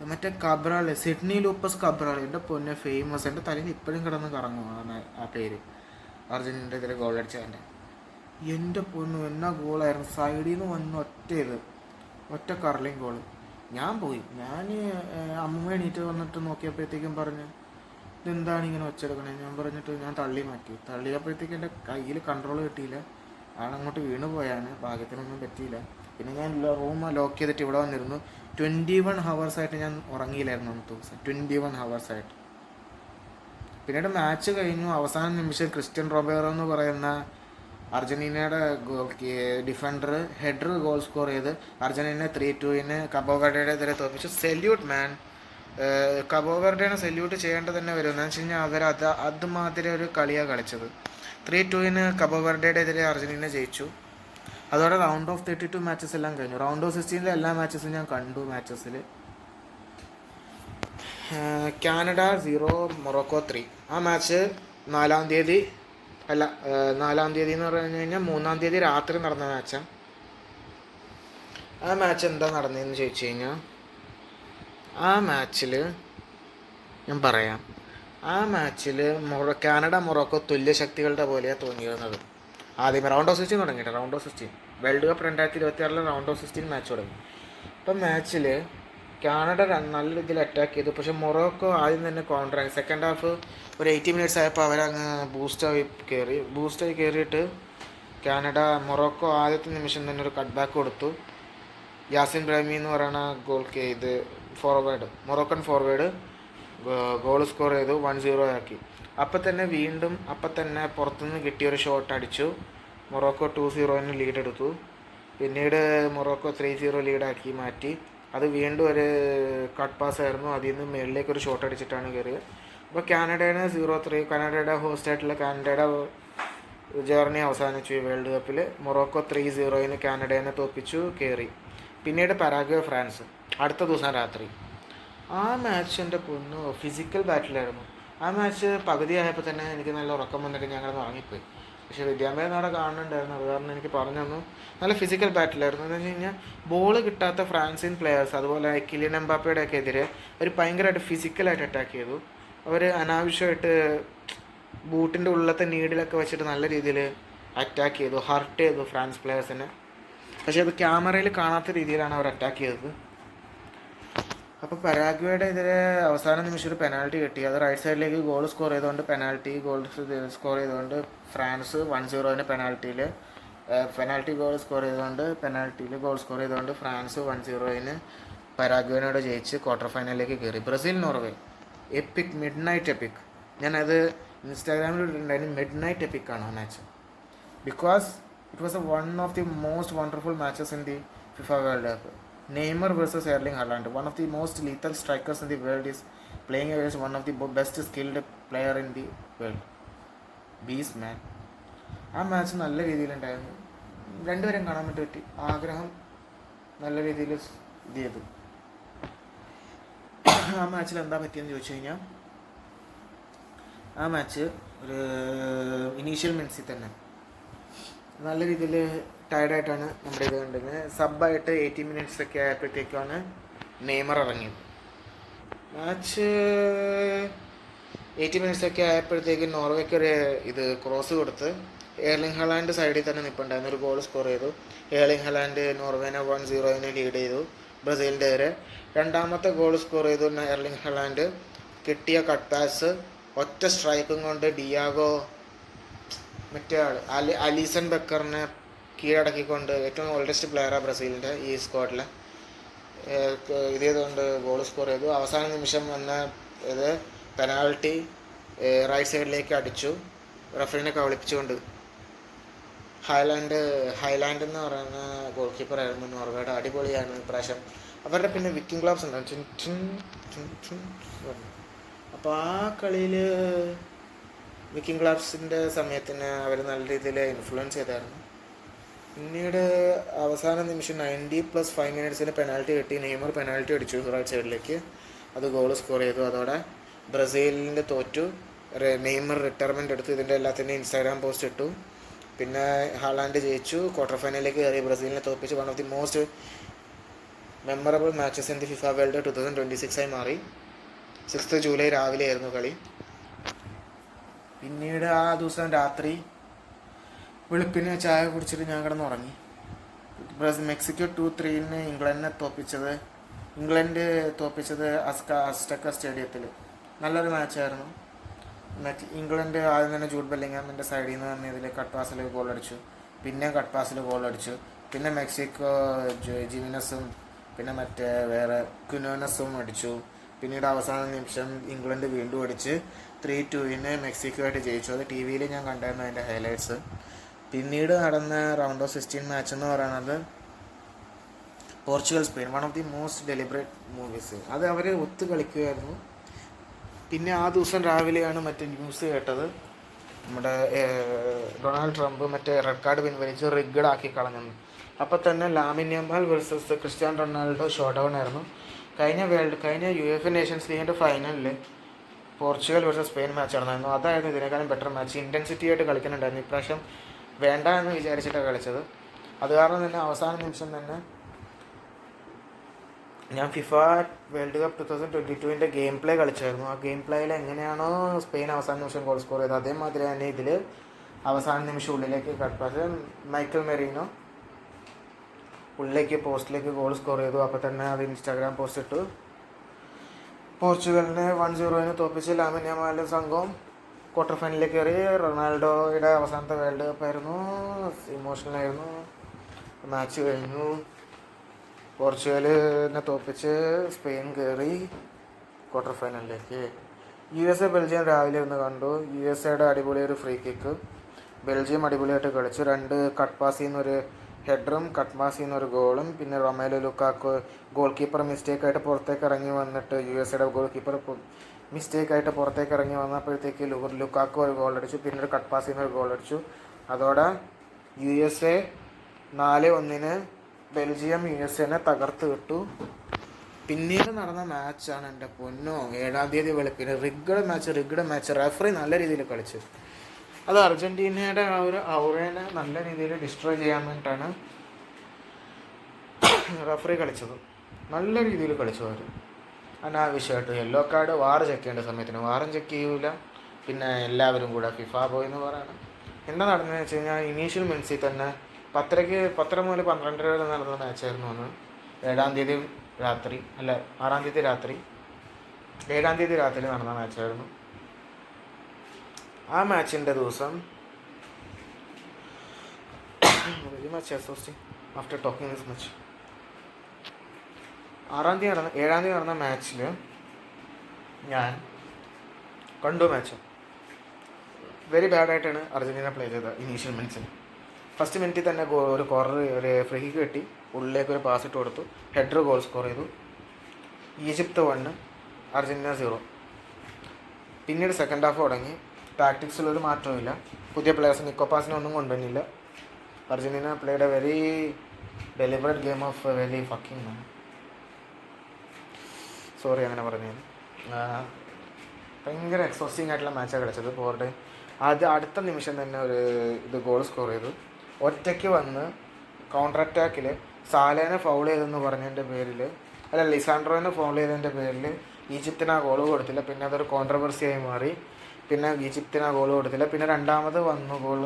മറ്റേ കബ്രാൾ, സിഡ്നി ലൂപ്പസ് കബ്രാൾ, എൻ്റെ പൊന്നെ ഫേമസ്. എൻ്റെ തലയിൽ ഇപ്പോഴും കിടന്ന് കറങ്ങും ആ പേര്. അർജൻറ്റീനയുടെ എതിരെ ഗോൾ അടിച്ചതിൻ്റെ എൻ്റെ പൊന്നു എന്നാ ഗോളായിരുന്നു. സൈഡിൽ നിന്ന് വന്ന് ഒറ്റ കർലിങ് ഗോൾ. ഞാൻ അമ്മ എണീറ്റ് വന്നിട്ട് നോക്കിയപ്പോഴത്തേക്കും പറഞ്ഞു ഇതെന്താണ് ഇങ്ങനെ വെച്ചെടുക്കണേ. ഞാൻ ഞാൻ തള്ളിയപ്പോഴത്തേക്കും എൻ്റെ കയ്യിൽ കൺട്രോൾ കിട്ടിയില്ല. ആളങ്ങോട്ട് വീണ് പോയാണ്. ഭാഗ്യത്തിനൊന്നും പറ്റിയില്ല. പിന്നെ ഞാൻ റൂം ലോക്ക് ചെയ്തിട്ട് ഇവിടെ വന്നിരുന്നു. 21 ഹവേഴ്സായിട്ട് ഞാൻ ഉറങ്ങിയില്ലായിരുന്നു അന്നത്തെ ദിവസം. 21 ഹവേഴ്സായിട്ട്. പിന്നീട് മാച്ച് കഴിഞ്ഞു. അവസാന നിമിഷം ക്രിസ്ത്യൻ റൊബേറോ എന്ന് പറയുന്ന അർജൻറ്റീനയുടെ ഡിഫൻഡർ ഹെഡർ ഗോൾ സ്കോർ ചെയ്ത് അർജൻറ്റീന 3-2 കബോ വെർഡെയുടെ എതിരെ തോൽപ്പിച്ചു. സെല്യൂട്ട് മാൻ. കബോ വെർഡെനെ സെല്യൂട്ട് ചെയ്യേണ്ടത് തന്നെ വരും. എന്ന് വെച്ച് കഴിഞ്ഞാൽ അവർ അതുമാതിരി ഒരു കളിയാണ് കളിച്ചത്. 3-2 കബോ വെർഡെയുടെ എതിരെ അർജൻറ്റീന ജയിച്ചു. അതോടെ റൗണ്ട് ഓഫ് 32 മാച്ചസ് എല്ലാം കഴിഞ്ഞു. റൗണ്ട് ഓഫ് 16 എല്ലാ മാച്ചസും ഞാൻ കണ്ടു. മാച്ചസിൽ കാനഡ 0 മൊറോക്കോ 3. ആ മാച്ച് 4-ാം തീയതി എന്ന് പറഞ്ഞു കഴിഞ്ഞാൽ 3-ാം തീയതി രാത്രി നടന്ന മാച്ചാണ്. ആ മാച്ച് എന്താ നടന്നതെന്ന് ചോദിച്ചു കഴിഞ്ഞാൽ ആ മാച്ചിൽ ഞാൻ പറയാം. ആ മാച്ചിൽ കാനഡ മൊറോക്കോ തുല്യ ശക്തികളുടെ പോലെയാണ് തോന്നിയിരുന്നത്. ആദ്യമേ റൗണ്ട് ഓഫ് 16 തുടങ്ങിയിട്ട് round of 16 world Cup 2026 round of 16 match തുടങ്ങി. അപ്പം മാച്ചിൽ കാനഡ നല്ല രീതിയിൽ അറ്റാക്ക് ചെയ്തു. പക്ഷേ മൊറോക്കോ ആദ്യം തന്നെ കൗണ്ടർ ആയി. സെക്കൻഡ് ഹാഫ് ഒരു 80 മിനിറ്റ്സ് ആയപ്പോൾ അവരങ്ങ് ബൂസ്റ്റായി കയറിയിട്ട് മൊറോക്കോ ആദ്യത്തെ നിമിഷം തന്നെ ഒരു കട്ട് ബാക്ക് കൊടുത്തു. യാസിൻ ബ്രാഹിമി എന്ന് പറയുന്ന goal Moroccan forward goal score ചെയ്തു 1-0 ആക്കി. അപ്പം തന്നെ പുറത്തുനിന്ന് കിട്ടിയൊരു ഷോട്ട് അടിച്ചു. മൊറോക്കോ 2-0 ലീഡ് എടുത്തു. പിന്നീട് മൊറോക്കോ 3-0 ലീഡാക്കി മാറ്റി. അത് വീണ്ടും ഒരു കട്ട് പാസ് ആയിരുന്നു. അതിൽ നിന്ന് മുകളിലേക്കൊരു ഷോട്ട് അടിച്ചിട്ടാണ് കയറിയത്. അപ്പോൾ കാനഡയുടെ 0-3, കാനഡയുടെ ഹോസ്റ്റായിട്ടുള്ള കാനഡയുടെ ജേർണി അവസാനിച്ചു ഈ വേൾഡ് കപ്പിൽ. മൊറോക്കോ 3-0 കാനഡയെ തോൽപ്പിച്ചു കയറി. പിന്നീട് പരാഗ്വേ ഫ്രാൻസ് അടുത്ത ദിവസം രാത്രി. ആ മാച്ച് എൻ്റെ പൊന്നു ഫിസിക്കൽ ബാറ്റിലായിരുന്നു. ആ മാച്ച് പകുതിയായപ്പോൾ തന്നെ എനിക്ക് നല്ല ഉറക്കം വന്നിട്ട് ഞങ്ങൾ ഉറങ്ങിപ്പോയി. പക്ഷേ വിദ്യാഭ്യാസം അവിടെ കാണുന്നുണ്ടായിരുന്നു. അത് കാരണം എനിക്ക് പറഞ്ഞു തന്നു നല്ല ഫിസിക്കൽ ബാറ്റിലായിരുന്നു. എന്ന് വെച്ച് കഴിഞ്ഞാൽ ബോൾ കിട്ടാത്ത ഫ്രാൻസിൻ പ്ലെയേഴ്സ് അതുപോലെ കിലിയൻ എംബാപ്പയുടെ ഒക്കെ എതിരെ അവർ ഭയങ്കരമായിട്ട് ഫിസിക്കലായിട്ട് അറ്റാക്ക് ചെയ്തു. അവർ അനാവശ്യമായിട്ട് ബൂട്ടിൻ്റെ ഉള്ളിലത്തെ നീഡിലൊക്കെ വെച്ചിട്ട് നല്ല രീതിയിൽ അറ്റാക്ക് ചെയ്തു, ഹർട്ട് ചെയ്തു ഫ്രാൻസ് പ്ലെയേഴ്സിനെ. പക്ഷേ അത് ക്യാമറയിൽ കാണാത്ത രീതിയിലാണ് അവർ അറ്റാക്ക് ചെയ്തത്. അപ്പോൾ പരാഗ്വേയുടെ എതിരെ അവസാന നിമിഷം ഒരു പെനാൽറ്റി കിട്ടി. അത് റൈറ്റ് സൈഡിലേക്ക് ഗോൾ സ്കോർ ചെയ്തുകൊണ്ട് ഗോൾ സ്കോർ ചെയ്തുകൊണ്ട് ഫ്രാൻസ് 1-0 പെനാൽറ്റി ഗോൾ സ്കോർ ചെയ്തുകൊണ്ട് ഗോൾ സ്കോർ ചെയ്തുകൊണ്ട് ഫ്രാൻസ് 1-0 പരാഗ്വേനോട് ജയിച്ച് ക്വാർട്ടർ ഫൈനലിലേക്ക് കയറി. Brazil Norway EPIC, mid night EPIC. ഞാനത് ഇൻസ്റ്റാഗ്രാമിൽ ഇട്ടിട്ടുണ്ടായിരുന്നു. മിഡ് നൈറ്റ് എപ്പിക് ആണ് ആ match. Because it was one of the most wonderful matches in the FIFA World cup. Neymar versus Erling Haaland, one of the most lethal strikers in the world, is playing against one of the best skilled player in the world. Beast man. ആ match നല്ല രീതിയിലുണ്ടായിരുന്നു. രണ്ടുപേരും കാണാൻ വേണ്ടി പറ്റി. ആഗ്രഹം നല്ല രീതിയിൽ ഇത് ചെയ്തു. ആ മാച്ചിൽ എന്താ പറ്റിയെന്ന് ചോദിച്ചു കഴിഞ്ഞാൽ, ആ മാച്ച് ഒരു ഇനീഷ്യൽ മിനിറ്റ്സിൽ തന്നെ നല്ല രീതിയിൽ ടയർഡായിട്ടാണ് നമ്മുടെ ഇത് കണ്ടിരുന്നത്. സബ്ബായിട്ട് 80 minutes ഒക്കെ ആയപ്പോഴത്തേക്കാണ് നെയ്മർ ഇറങ്ങിയത്. മാച്ച് 80 minutes ഒക്കെ ആയപ്പോഴത്തേക്ക് നോർവേക്ക് ഒരു ഇത് ക്രോസ് കൊടുത്ത് എർലിംഗ് ഹലാൻഡ് സൈഡിൽ തന്നെ നിൽപ്പുണ്ടായിരുന്നു. ഒരു ഗോൾ സ്കോർ ചെയ്തു. എർലിംഗ് ഹലാൻഡ് നോർവേനെ 1-0 ലീഡ് ചെയ്തു ബ്രസീലിൻ്റെ വരെ. രണ്ടാമത്തെ ഗോൾ സ്കോർ ചെയ്തു എർലിംഗ് ഹലാൻഡ്. കിട്ടിയ കട്ട് പാസ് ഒറ്റ സ്ട്രൈക്കും കൊണ്ട് ഡിയാഗോ മറ്റേ ആൾ അലീസൺ ബെക്കറിനെ കീഴടക്കിക്കൊണ്ട് ഏറ്റവും ഓൾഡസ്റ്റ് പ്ലെയറാണ് ബ്രസീലിൻ്റെ ഈ സ്ക്വാഡിൽ. ഇത് ചെയ്തുകൊണ്ട് ഗോൾ സ്കോർ ചെയ്തു. അവസാന നിമിഷം വന്ന ഇത് പെനാൾട്ടി റൈറ്റ് സൈഡിലേക്ക് അടിച്ചു. റഫറിനെ കബളിപ്പിച്ചുകൊണ്ട് ഹൈലാൻഡ് എന്ന് പറയുന്ന ഗോൾ കീപ്പറായിരുന്നു നോർവേയുടെ. അടിപൊളിയാണ് ഇപ്രാവശ്യം. അവരുടെ പിന്നെ വിക്കിംഗ് ക്ലബ്സ് ഉണ്ടാവും. അപ്പോൾ ആ കളിയിൽ വിക്കിംഗ് ക്ലബ്സിൻ്റെ സമയത്തിന് അവർ നല്ല രീതിയിൽ ഇൻഫ്ലുവൻസ് ചെയ്തായിരുന്നു. പിന്നീട് അവസാന നിമിഷം 90+5 minutes പെനാൽറ്റി കിട്ടി. നെയ്മർ പെനാൽറ്റി അടിച്ചു റൈറ്റ് സൈഡിലേക്ക്. അത് ഗോൾ സ്കോർ ചെയ്തു. അതോടെ ബ്രസീലിൻ്റെ തോറ്റു. നെയ്മർ റിട്ടയർമെൻ്റ് എടുത്തു. ഇതിൻ്റെ എല്ലാത്തിൻ്റെയും ഇൻസ്റ്റാഗ്രാം പോസ്റ്റ് ഇട്ടു. പിന്നെ ഹാലാൻഡ് ജയിച്ചു. ക്വാർട്ടർ ഫൈനലിലേക്ക് കയറി ബ്രസീലിനെ തോൽപ്പിച്ച് one of the most memorable matches in the FIFA world 2026 മാറി. 6 ജൂലൈ രാവിലെ ആയിരുന്നു കളി. പിന്നീട് ആ ദിവസം രാത്രി വെളുപ്പിന് ചായ കുടിച്ചിട്ട് ഞാൻ കിടന്നുറങ്ങി. മെക്സിക്കോ 2-3 ഇംഗ്ലണ്ട് തോൽപ്പിച്ചത് അസ്റ്റക്ക സ്റ്റേഡിയത്തിൽ. നല്ലൊരു മാച്ചായിരുന്നു. ഇംഗ്ലണ്ട് ആദ്യം തന്നെ ജൂഡ് ബെല്ലിംഗാമിൻ്റെ സൈഡിൽ നിന്ന് തന്നെ ഇതിൽ കട്ട് പാസിൽ ഗോൾ അടിച്ചു. പിന്നെ കട്ട് പാസിൽ ഗോൾ അടിച്ചു. പിന്നെ മെക്സിക്കോ ജിമിനസും പിന്നെ മറ്റേ വേറെ ക്വിനോനസും അടിച്ചു. പിന്നീട് അവസാന നിമിഷം ഇംഗ്ലണ്ട് വീണ്ടും അടിച്ച് 3-2 മെക്സിക്കോ ആയിട്ട് ജയിച്ചു. അത് ടി വിയിൽ ഞാൻ കണ്ടായിരുന്നു അതിൻ്റെ ഹൈലൈറ്റ്സ്. പിന്നീട് നടന്ന റൗണ്ട് ഓഫ് 16 മാച്ച് എന്ന് പറയുന്നത് Portugal Spain, one of the most deliberate movies. അത് അവർ ഒത്തു കളിക്കുകയായിരുന്നു. പിന്നെ ആ ദിവസം രാവിലെയാണ് മറ്റേ ന്യൂസ് കേട്ടത്, നമ്മുടെ ഡൊണാൾഡ് ട്രംപ് മറ്റേ റെഡ് കാർഡ് പിൻവലിച്ച് റിഗ്ഡ് ആക്കി കളഞ്ഞെന്ന്. അപ്പോൾ തന്നെ Lamine Yamal versus Cristiano Ronaldo show down ആയിരുന്നു. കഴിഞ്ഞ UEFA നേഷൻസ് ലീഗിൻ്റെ ഫൈനലിൽ പോർച്ചുഗൽ വേഴ്സസ് സ്പെയിൻ മാച്ച് നടന്നായിരുന്നു. അതായിരുന്നു ഇതിനേക്കാളും ബെറ്റർ മാച്ച്. ഇൻറ്റൻസിറ്റി ആയിട്ട് കളിക്കുന്നുണ്ടായിരുന്നു. ഇപ്രാവശ്യം വേണ്ട എന്ന് വിചാരിച്ചിട്ടാണ് കളിച്ചത്. അത് കാരണം തന്നെ അവസാന നിമിഷം തന്നെ ഞാൻ FIFA World Cup 2022 game play കളിച്ചായിരുന്നു. ആ ഗെയിം പ്ലേയിൽ എങ്ങനെയാണോ സ്പെയിൻ അവസാന നിമിഷം ഗോൾ സ്കോർ ചെയ്തത്, അതേമാതിരി തന്നെ ഇതിൽ അവസാന നിമിഷം ഉള്ളിലേക്ക് കട്ട് പാസ് മൈക്കൽ മെറീനോ ഉള്ളിലേക്ക് പോസ്റ്റിലേക്ക് ഗോൾ സ്കോർ ചെയ്തു. അപ്പോൾ തന്നെ അത് ഇൻസ്റ്റാഗ്രാം പോസ്റ്റ് ഇട്ടു. പോർച്ചുഗലിനെ 1-0 തോൽപ്പിച്ച് ലാമിൻ യമാലും സംഘവും ക്വാർട്ടർ ഫൈനലിലേക്ക് കയറി. റൊണാൾഡോയുടെ അവസാനത്തെ വേൾഡ് കപ്പ് ആയിരുന്നു. ഇമോഷണലായിരുന്നു. മാച്ച് കഴിഞ്ഞു. പോർച്ചുഗലിനെ തോൽപ്പിച്ച് സ്പെയിൻ കയറി. ക്വാർട്ടർ ഫൈനലിലേക്ക്. USA ബെൽജിയം രാവിലെ ഒന്ന് കണ്ടു. USA അടിപൊളി ഒരു ഫ്രീ കിക്ക്. ബെൽജിയം അടിപൊളിയായിട്ട് കളിച്ചു. 2 കട്ട് പാസ് ചെയ്യുന്നൊരു ഹെഡറും കട്ട് പാസ് ചെയ്യുന്നൊരു ഗോളും. പിന്നെ റൊമേലോ ലുക്കാക്കോ ഗോൾ കീപ്പർ മിസ്റ്റേക്കായിട്ട് പുറത്തേക്ക് ഇറങ്ങി വന്നിട്ട് USA ഗോൾ കീപ്പർ മിസ്റ്റേക്കായിട്ട് പുറത്തേക്ക് ഇറങ്ങി വന്നപ്പോഴത്തേക്ക് ലുക്കാക്കോ ഒരു ഗോൾ അടിച്ചു. പിന്നെ ഒരു കട്ട് പാസ് ചെയ്യുന്ന ഒരു ഗോൾ അടിച്ചു. അതോടെ USA 4-1 ബെൽജിയം USA തകർത്ത് വിട്ടു. പിന്നീട് നടന്ന മാച്ചാണ് എൻ്റെ പൊന്നോ, 7-ാം തീയതി വെളുപ്പിന് റിഗ്ഡ് മാച്ച്. റെഫറി നല്ല രീതിയിൽ കളിച്ചു. അത് അർജൻറ്റീനയുടെ ആ ഒരു ഔറേനെ നല്ല രീതിയിൽ ഡിസ്ട്രോയ് ചെയ്യാൻ വേണ്ടിയിട്ടാണ് റെഫറി കളിച്ചത്. നല്ല രീതിയിൽ കളിച്ചു അവർ. അനാവശ്യമായിട്ട് യെല്ലോ കാർഡ് വാർ ചെക്ക് ചെയ്യേണ്ട സമയത്തിന് വാറും ചെക്ക് ചെയ്യൂല. പിന്നെ എല്ലാവരും കൂടെ ഫിഫ ബോയ് എന്ന് പറയണം. എന്താ നടന്നതെന്ന് വെച്ച് കഴിഞ്ഞാൽ ഇനീഷ്യൽ മിനിറ്റ്സിൽ തന്നെ 10 മുതൽ 12 വരെ നടന്ന മാച്ചായിരുന്നു അന്ന്. 7-ാം തീയതി രാത്രി 6-ാം തീയതി രാത്രി 7-ാം തീയതി രാത്രി നടന്ന മാച്ചായിരുന്നു. ആ മാച്ചിൻ്റെ ദിവസം very much exhausting after talking this much. 7-ാം തീയതി നടന്ന മാച്ചിൽ ഞാൻ കണ്ടു. മാച്ച് വെരി ബാഡായിട്ടാണ് അർജൻറ്റീന പ്ലേ ചെയ്തത്. ഇനീഷ്യൽ മിനിറ്റ്സിൽ ഫസ്റ്റ് മിനിറ്റിൽ തന്നെ ഒരു കോർണർ ഒരു ഫ്രീ കിക്ക് കിട്ടി. ഉള്ളിലേക്ക് ഒരു പാസ് ഇട്ട് കൊടുത്തു. ഹെഡർ ഗോൾ സ്കോർ ചെയ്തു. Egypt 1 Argentina 0. പിന്നീട് സെക്കൻഡ് ഹാഫ് തുടങ്ങി. ടാക്ടിക്സിലൊരു മാറ്റവുമില്ല. പുതിയ പ്ലെയേഴ്സ് നിക്കോപാസിനെ ഒന്നും കൊണ്ടുവന്നില്ല. Argentina played a very deliberate game of very fucking man. Sorry അങ്ങനെ പറഞ്ഞു. ഭയങ്കര എക്സോസ്റ്റിംഗ് ആയിട്ടുള്ള മാച്ചാണ് കളിച്ചത്. പോർട്ട് അടുത്ത നിമിഷം തന്നെ ഒരു ഗോൾ സ്കോർ ചെയ്തു. ഒറ്റയ്ക്ക് വന്ന് കൗണ്ടർ അറ്റാക്കിൽ സാലേനെ ഫൗൾ ചെയ്തെന്ന് പറഞ്ഞതിൻ്റെ പേരിൽ ലിസാൻഡ്രോനെ ഫൗൾ ചെയ്തതിൻ്റെ പേരിൽ ഈജിപ്തിന് ആ ഗോൾ കൊടുത്തില്ല. പിന്നെ അതൊരു കോൺട്രവേഴ്സിയായി മാറി. പിന്നെ ഈജിപ്തിന് ആ ഗോൾ കൊടുത്തില്ല. പിന്നെ രണ്ടാമത് വന്നു ഗോൾ.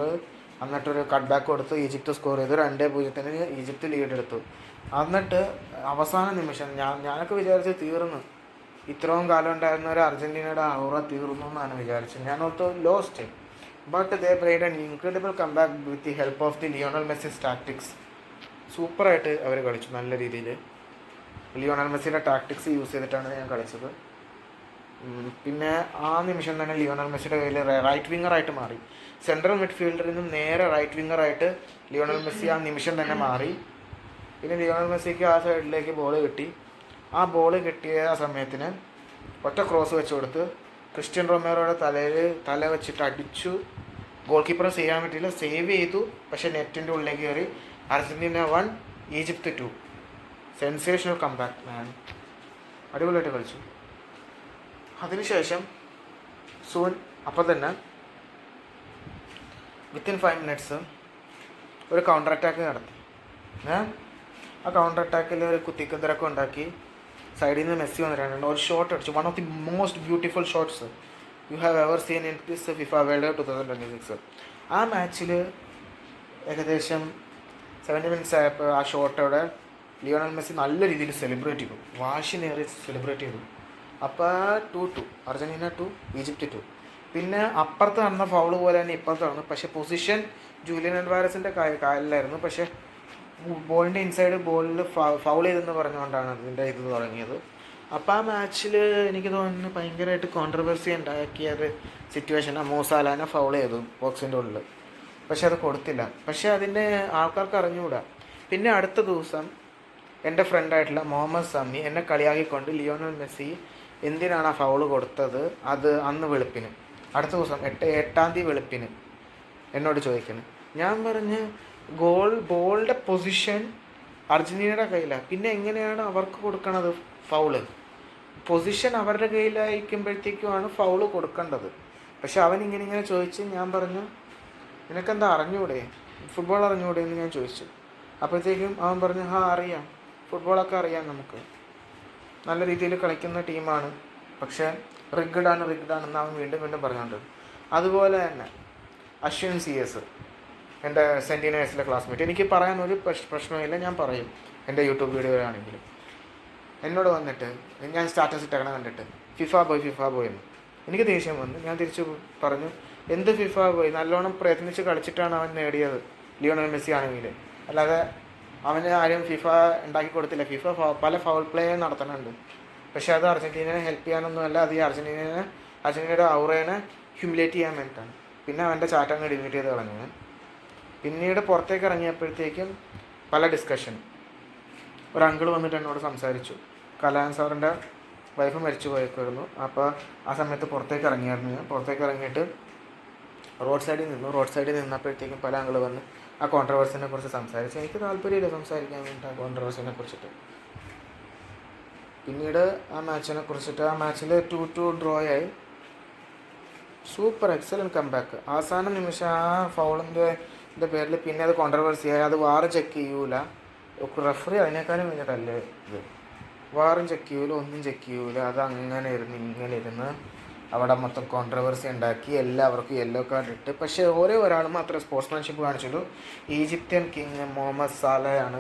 എന്നിട്ടൊരു കട്ട് ബാക്ക് കൊടുത്ത് ഈജിപ്ത് സ്കോർ ചെയ്തു. 2-0 ഈജിപ്ത് ലീഡ് എടുത്തു. എന്നിട്ട് അവസാന നിമിഷം ഞാനൊക്കെ വിചാരിച്ച് തീർന്നു. ഇത്രയും കാലം ഉണ്ടായിരുന്ന ഒരു അർജൻറ്റീനയുടെ ഔറ തീർന്നു എന്നാണ് വിചാരിച്ചത്. ഞാൻ also lost. But they played an incredible comeback with the help of the Lionel Messi's tactics. സൂപ്പറായിട്ട് അവർ കളിച്ചു. നല്ല രീതിയിൽ ലിയോണൽ മെസ്സിയുടെ ടാക്ടിക്സ് യൂസ് ചെയ്തിട്ടാണ് ഞാൻ കളിച്ചത്. പിന്നെ ആ നിമിഷം തന്നെ ലിയോണൽ മെസ്സിയുടെ കയ്യിൽ റൈറ്റ് വിങ്ങറായിട്ട് മാറി. സെൻട്രൽ മിഡ്ഫീൽഡറിൽ നിന്നും നേരെ റൈറ്റ് വിങ്ങറായിട്ട് ലിയോണൽ മെസ്സി ആ നിമിഷം തന്നെ മാറി. പിന്നെ ലിയോണൽ മെസ്സിക്ക് ആ സൈഡിലേക്ക് ബോൾ കിട്ടി. ആ ബോൾ കിട്ടിയ ആ സമയത്തിന് ഒറ്റ ക്രോസ് വെച്ച് കൊടുത്ത് ക്രിസ്ത്യൻ റൊമേറോയുടെ തല വെച്ചിട്ട് അടിച്ചു. ഗോൾ കീപ്പറെ ചെയ്യാൻ പറ്റിയില്ല. സേവ് ചെയ്തു. പക്ഷേ നെറ്റിൻ്റെ ഉള്ളിലേക്ക് കയറി. Argentina 1 Egypt 2. സെൻസേഷണൽ കംബാക്ക് മാൻ. അടിപൊളിയായിട്ട് കളിച്ചു. അതിനുശേഷം അപ്പം തന്നെ വിത്തിൻ 5 മിനിറ്റ്സ് ഒരു കൗണ്ടർ അറ്റാക്ക് നടത്തി. ആ കൗണ്ടർ അറ്റാക്കിൽ ഒരു കുത്തിക്കുന്തരക്കം ഉണ്ടാക്കി. സൈഡിൽ നിന്ന് മെസ്സി വന്നിട്ടുണ്ട്. ഒരു ഷോട്ട് അടിച്ചു. One of the most beautiful shots you have ever seen in this FIFA World Cup 2026. ആ മാച്ചിൽ ഏകദേശം 70 മിനിറ്റ്സ് ആയപ്പോൾ ആ ഷോട്ടോടെ ലിയോണൽ മെസ്സി നല്ല രീതിയിൽ സെലിബ്രേറ്റ് ചെയ്തു. വാശിനേറി സെലിബ്രേറ്റ് ചെയ്തു. അപ്പോൾ 2-2 അർജൻറ്റീന 2 ഈജിപ്ത് 2. പിന്നെ അപ്പുറത്ത് നടന്ന ഫൗള് പോലെ തന്നെ ഇപ്പുറത്ത് നടന്നു. പക്ഷേ പൊസിഷൻ ജൂലിയൻ അൽവാരസിൻ്റെ കാലിലായിരുന്നു. പക്ഷേ ബോളിൻ്റെ ഇൻസൈഡ് ബോളിൽ ഫൗൾ ചെയ്തെന്ന് പറഞ്ഞുകൊണ്ടാണ് അതിൻ്റെ ഇത് തുടങ്ങിയത്. അപ്പോൾ ആ മാച്ചിൽ എനിക്ക് തോന്നുന്നു ഭയങ്കരമായിട്ട് കോൺട്രവേഴ്സി ഉണ്ടാക്കിയൊരു സിറ്റുവേഷനാണ്. മൂസാലാനെ ഫൗൾ ചെയ്തു ബോക്സിൻ്റെ ഉള്ളിൽ. പക്ഷെ അത് കൊടുത്തില്ല. പക്ഷേ അതിൻ്റെ ആൾക്കാർക്ക് അറിഞ്ഞുകൂടാ. പിന്നെ അടുത്ത ദിവസം എൻ്റെ ഫ്രണ്ടായിട്ടുള്ള മുഹമ്മദ് സമി എന്നെ കളിയാക്കിക്കൊണ്ട് ലിയോണൽ മെസ്സി എന്തിനാണ് ആ ഫൗള് കൊടുത്തത് അത് അന്ന് വെളുപ്പിന് അടുത്ത ദിവസം 8-ാം തീയതി വെളുപ്പിന് എന്നോട് ചോദിക്കുന്നു. ഞാൻ പറഞ്ഞ് ബോളിൻ്റെ പൊസിഷൻ അർജൻറ്റീനയുടെ കയ്യിലാണ്. പിന്നെ എങ്ങനെയാണ് അവർക്ക് കൊടുക്കണത് ഫൗള്? പൊസിഷൻ അവരുടെ കയ്യിലായിരിക്കുമ്പോഴത്തേക്കുമാണ് ഫൗള് കൊടുക്കേണ്ടത്. പക്ഷെ അവൻ ഇങ്ങനെ ചോദിച്ച് ഞാൻ പറഞ്ഞു നിനക്കെന്താ അറിഞ്ഞൂടെ, ഫുട്ബോൾ അറിഞ്ഞൂടെ എന്ന് ഞാൻ ചോദിച്ചു. അപ്പോഴത്തേക്കും അവൻ പറഞ്ഞു അറിയാം, ഫുട്ബോളൊക്കെ അറിയാം, നമുക്ക് നല്ല രീതിയിൽ കളിക്കുന്ന ടീമാണ്, പക്ഷേ റിഗ്ഡാണെന്ന് അവൻ വീണ്ടും പറഞ്ഞുകൊണ്ട്. അതുപോലെ തന്നെ അശ്വിൻ CS എൻ്റെ സെൻറ്റിനേഴ്സിലെ ക്ലാസ്മേറ്റ്, എനിക്ക് പറയാൻ ഒരു പ്രശ്നമില്ല, ഞാൻ പറയും എൻ്റെ യൂട്യൂബ് വീഡിയോയിലാണെങ്കിലും. എന്നോട് വന്നിട്ട് ഞാൻ സ്റ്റാറ്റസ് ഇട്ടേക്കണം കണ്ടിട്ട് ഫിഫ ബോയ് എന്ന് എനിക്ക് ദേഷ്യം വന്നു. ഞാൻ തിരിച്ച് പറഞ്ഞു എന്ത് ഫിഫ ബോയ്, നല്ലോണം പ്രയത്നിച്ച് കളിച്ചിട്ടാണ് അവൻ നേടിയത് ലിയോണൽ മെസ്സി ആണെങ്കിൽ, അല്ലാതെ അവന് ആരും ഫിഫ ഉണ്ടാക്കി കൊടുത്തില്ല. ഫിഫ പല ഫൗൾ പ്ലേ നടത്തുന്നുണ്ട്. പക്ഷേ അത് അർജൻറ്റീനയെ ഹെൽപ്പ് ചെയ്യാനൊന്നുമല്ല, അത് ഈ അർജൻറ്റീനയുടെ ഔറേനെ ഹ്യൂമിലേറ്റ് ചെയ്യാൻ വേണ്ടിയിട്ടാണ്. പിന്നെ അവൻ്റെ ചാറ്റങ്ങ് ഡിലീറ്റ് ചെയ്ത് കളഞ്ഞു. പിന്നീട് പുറത്തേക്ക് ഇറങ്ങിയപ്പോഴത്തേക്കും പല ഡിസ്കഷൻ. ഒരു അങ്കിൾ വന്നിട്ട് എന്നോട് സംസാരിച്ചു. കലാൻ സാറിൻ്റെ വൈഫ് മരിച്ചു പോയേക്കായിരുന്നു. അപ്പോൾ ആ സമയത്ത് പുറത്തേക്ക് ഇറങ്ങിയായിരുന്നു. ഞാൻ പുറത്തേക്ക് ഇറങ്ങിയിട്ട് റോഡ് സൈഡിൽ നിന്നപ്പോഴത്തേക്കും പല അങ്കിൾ വന്ന് ആ കോൺട്രവേഴ്സിനെ കുറിച്ച് സംസാരിച്ചു. എനിക്ക് താല്പര്യമില്ല സംസാരിക്കാൻ വേണ്ടിയിട്ട് ആ കോൺട്രവേഴ്സിനെ കുറിച്ചിട്ട്. പിന്നീട് ആ മാച്ചിൽ 2-2 ഡ്രോ ആയി. Super excellent comeback. അവസാന നിമിഷം ആ ഫൗളിൻ്റെ പേരിൽ പിന്നെ അത് കോൺട്രവേഴ്സിയായി. അത് വാറ് ചെക്ക് ചെയ്യൂല, റെഫറി അതിനേക്കാളും വലിയ തല്ല് ഇത്. വാറും ചെക്ക് ചെയ്യൂല, ഒന്നും ചെക്ക് ചെയ്യൂല. അത് അങ്ങനെ ഇരുന്ന് അവിടെ മൊത്തം കോൺട്രവേഴ്സി ഉണ്ടാക്കി. എല്ലാവർക്കും യെല്ലോ കാർഡ് ഇട്ട്. പക്ഷേ ഒരാൾ മാത്രമേ സ്പോർട്സ്മാൻഷിപ്പ് കാണിച്ചുള്ളൂ. ഈജിപ്ഷ്യൻ കിങ് മുഹമ്മദ് സാലയാണ്.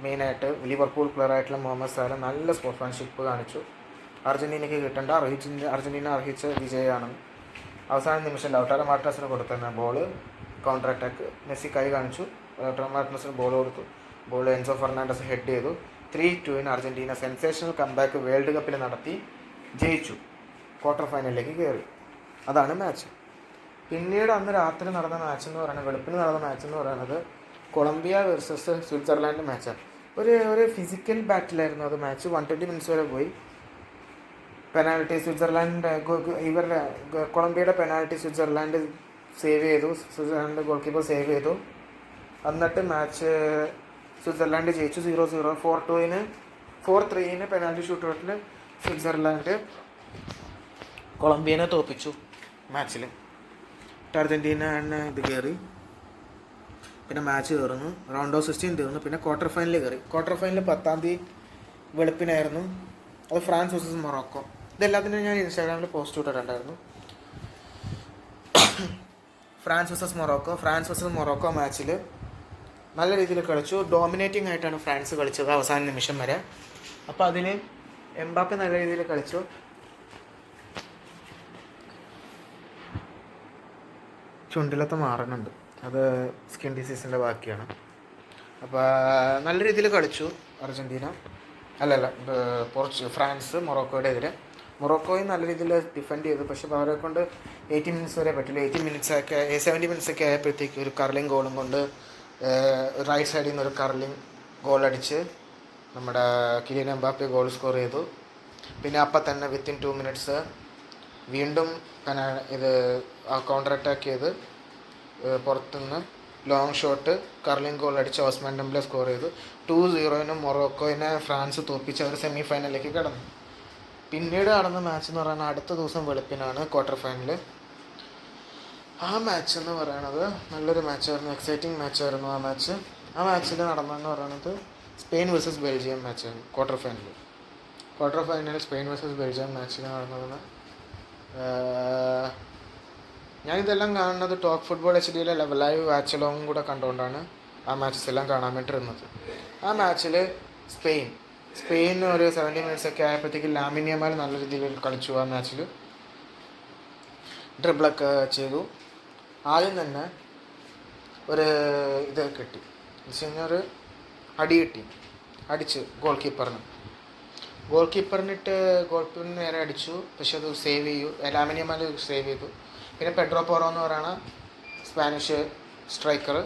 മെയിനായിട്ട് ലിവർപൂൾ പ്ലെയർ ആയിട്ടുള്ള മുഹമ്മദ് സാല നല്ല സ്പോർട്സ്മാൻഷിപ്പ് കാണിച്ചു. അർജൻറ്റീനയ്ക്ക് കിട്ടേണ്ട അർജൻറ്റീന അർഹിച്ച വിജയമാണ്. അവസാന നിമിഷം ലൗട്ടാരോ മാർട്ടിനസിന് കൊടുത്തന്നെ ബോൾ കൗണ്ടർ അറ്റാക്ക്. മെസ്സി കൈ കാണിച്ചു, ലൗട്ടാരോ മാർട്ടിനസിന് ബോൾ കൊടുത്തു. ബോൾ എൻസോ ഫെർണാണ്ടസ് ഹെഡ് ചെയ്തു. 3-2 അർജൻറ്റീന സെൻസേഷണൽ കംബാക്ക് വേൾഡ് കപ്പിൽ നടത്തി ജയിച്ചു. ക്വാർട്ടർ ഫൈനലിലേക്ക് കയറി. അതാണ് മാച്ച്. പിന്നീട് അന്ന് രാത്രി നടന്ന മാച്ച് എന്ന് പറയുന്നത്, വെളുപ്പിന് നടന്ന മാച്ച് എന്ന് പറയുന്നത് കൊളംബിയ വേഴ്സസ് സ്വിറ്റ്സർലാൻഡ് മാച്ചാണ്. ഒരു ഫിസിക്കൽ ബാറ്റിലായിരുന്നു അത്. മാച്ച് 120 മിനിറ്റ്സ് വരെ പോയി. പെനാൽറ്റി ഇവരുടെ കൊളംബിയയുടെ പെനാൽറ്റി സ്വിറ്റ്സർലാൻഡ് സേവ് ചെയ്തു. സ്വിറ്റ്സർലാൻഡ് ഗോൾ കീപ്പർ സേവ് ചെയ്തു. എന്നിട്ട് മാച്ച് സ്വിറ്റ്സർലാൻഡ് ജയിച്ചു 0-0. 4-3 പെനാൽറ്റി ഷൂട്ടൗട്ടിൽ സ്വിറ്റ്സർലാൻഡ് കൊളംബിയനെ തോൽപ്പിച്ചു മാച്ചിൽ. അർജൻറ്റീന ഇത് കയറി. പിന്നെ മാച്ച് കയറുന്നു. റൗണ്ട് ഓഫ് 16 തീർന്നു. പിന്നെ ക്വാർട്ടർ ഫൈനലിൽ കയറി. ക്വാർട്ടർ ഫൈനൽ 10-ാം തീയതി വെളുപ്പിനായിരുന്നു. അത് ഫ്രാൻസ് വേഴ്സസ് മൊറോക്കോ. ഇതെല്ലാത്തിനും ഞാൻ ഇൻസ്റ്റാഗ്രാമിൽ പോസ്റ്റ് ഇട്ടിട്ടുണ്ടായിരുന്നു. ഫ്രാൻസ് വേഴ്സസ് മൊറോക്കോ മാച്ചിൽ നല്ല രീതിയിൽ കളിച്ചു. ഡോമിനേറ്റിംഗ് ആയിട്ടാണ് ഫ്രാൻസ് കളിച്ചത് അവസാന നിമിഷം വരെ. അപ്പോൾ അതിൽ എംബാപ്പെ നല്ല രീതിയിൽ കളിച്ചു. ചുണ്ടിലത്ത് മാറുന്നുണ്ട്, അത് സ്കിൻ ഡിസീസിൻ്റെ ബാക്കിയാണ്. അപ്പോൾ നല്ല രീതിയിൽ കളിച്ചു അർജൻറ്റീന. ഫ്രാൻസ് മൊറോക്കോയുടെ എതിരെ. മൊറോക്കോയും നല്ല രീതിയിൽ ഡിഫെൻഡ് ചെയ്തു. പക്ഷേ അവരെ കൊണ്ട് 80 മിനിറ്റ്സ് വരെ പറ്റില്ല. 70 മിനിറ്റ്സ് ഒക്കെ ആയപ്പോഴത്തേക്ക് ഒരു കർലിംഗ് ഗോളും കൊണ്ട് റൈറ്റ് സൈഡിൽ നിന്ന് ഒരു കർലിംഗ് ഗോൾ അടിച്ച് നമ്മുടെ കിലിയൻ എംബാപ്പെ ഗോൾ സ്കോർ ചെയ്തു. പിന്നെ അപ്പം തന്നെ വിത്തിൻ 2 മിനിറ്റ്സ് വീണ്ടും കൗണ്ടർ അറ്റാക്ക് ചെയ്ത് പുറത്തുനിന്ന് ലോങ് ഷോട്ട് കർലിംഗ് ഗോൾ അടിച്ച് ഓസ്മാൻ ഡെംബലെ സ്കോർ ചെയ്തു. 2-0 മൊറോക്കോയിനെ ഫ്രാൻസ് തോൽപ്പിച്ച് അവർ സെമി ഫൈനലിലേക്ക് കടന്നു. പിന്നീട് നടന്ന മാച്ച് എന്ന് പറയുന്നത് അടുത്ത ദിവസം വെളുപ്പിനാണ് ക്വാർട്ടർ ഫൈനൽ. ആ മാച്ച് എന്ന് പറയുന്നത് നല്ലൊരു മാച്ചായിരുന്നു, എക്സൈറ്റിംഗ് മാച്ചായിരുന്നു ആ മാച്ച്. ആ മാച്ചിൽ നടന്നതെന്ന് പറയുന്നത് സ്പെയിൻ വേഴ്സസ് ബെൽജിയം മാച്ചായിരുന്നു. Quarter final Spain versus Belgium മാച്ചിൽ നടന്നതെന്ന് ഞാനിതെല്ലാം കാണുന്നത് ടോപ്പ് ഫുട്ബോൾ HDയിലെ ലൈവ് വാച്ചലോങ്ങും കൂടെ കണ്ടുകൊണ്ടാണ് ആ മാച്ചസ് എല്ലാം കാണാൻ വേണ്ടിയിരുന്നത്. ആ മാച്ചിൽ സ്പെയിൻ ഒരു 70 മിനിറ്റ്സ് ഒക്കെ ആയപ്പോഴത്തേക്ക് ലാമിൻ യമാൽ നല്ല രീതിയിൽ കളിച്ചു. ആ മാച്ചിൽ ഡ്രിബിളൊക്കെ ചെയ്തു. ആദ്യം തന്നെ ഒരു ഇത് കിട്ടി, എന്ന് വെച്ച് കഴിഞ്ഞാൽ ഒരു അടിച്ച് ഗോൾ കീപ്പറിനിട്ട് നേരെ അടിച്ചു. പക്ഷെ അത് ലാമിൻ യമാൽ സേവ് ചെയ്തു. പിന്നെ പെഡ്രോ പോറോ എന്ന് പറയുന്ന സ്പാനിഷ് സ്ട്രൈക്കർ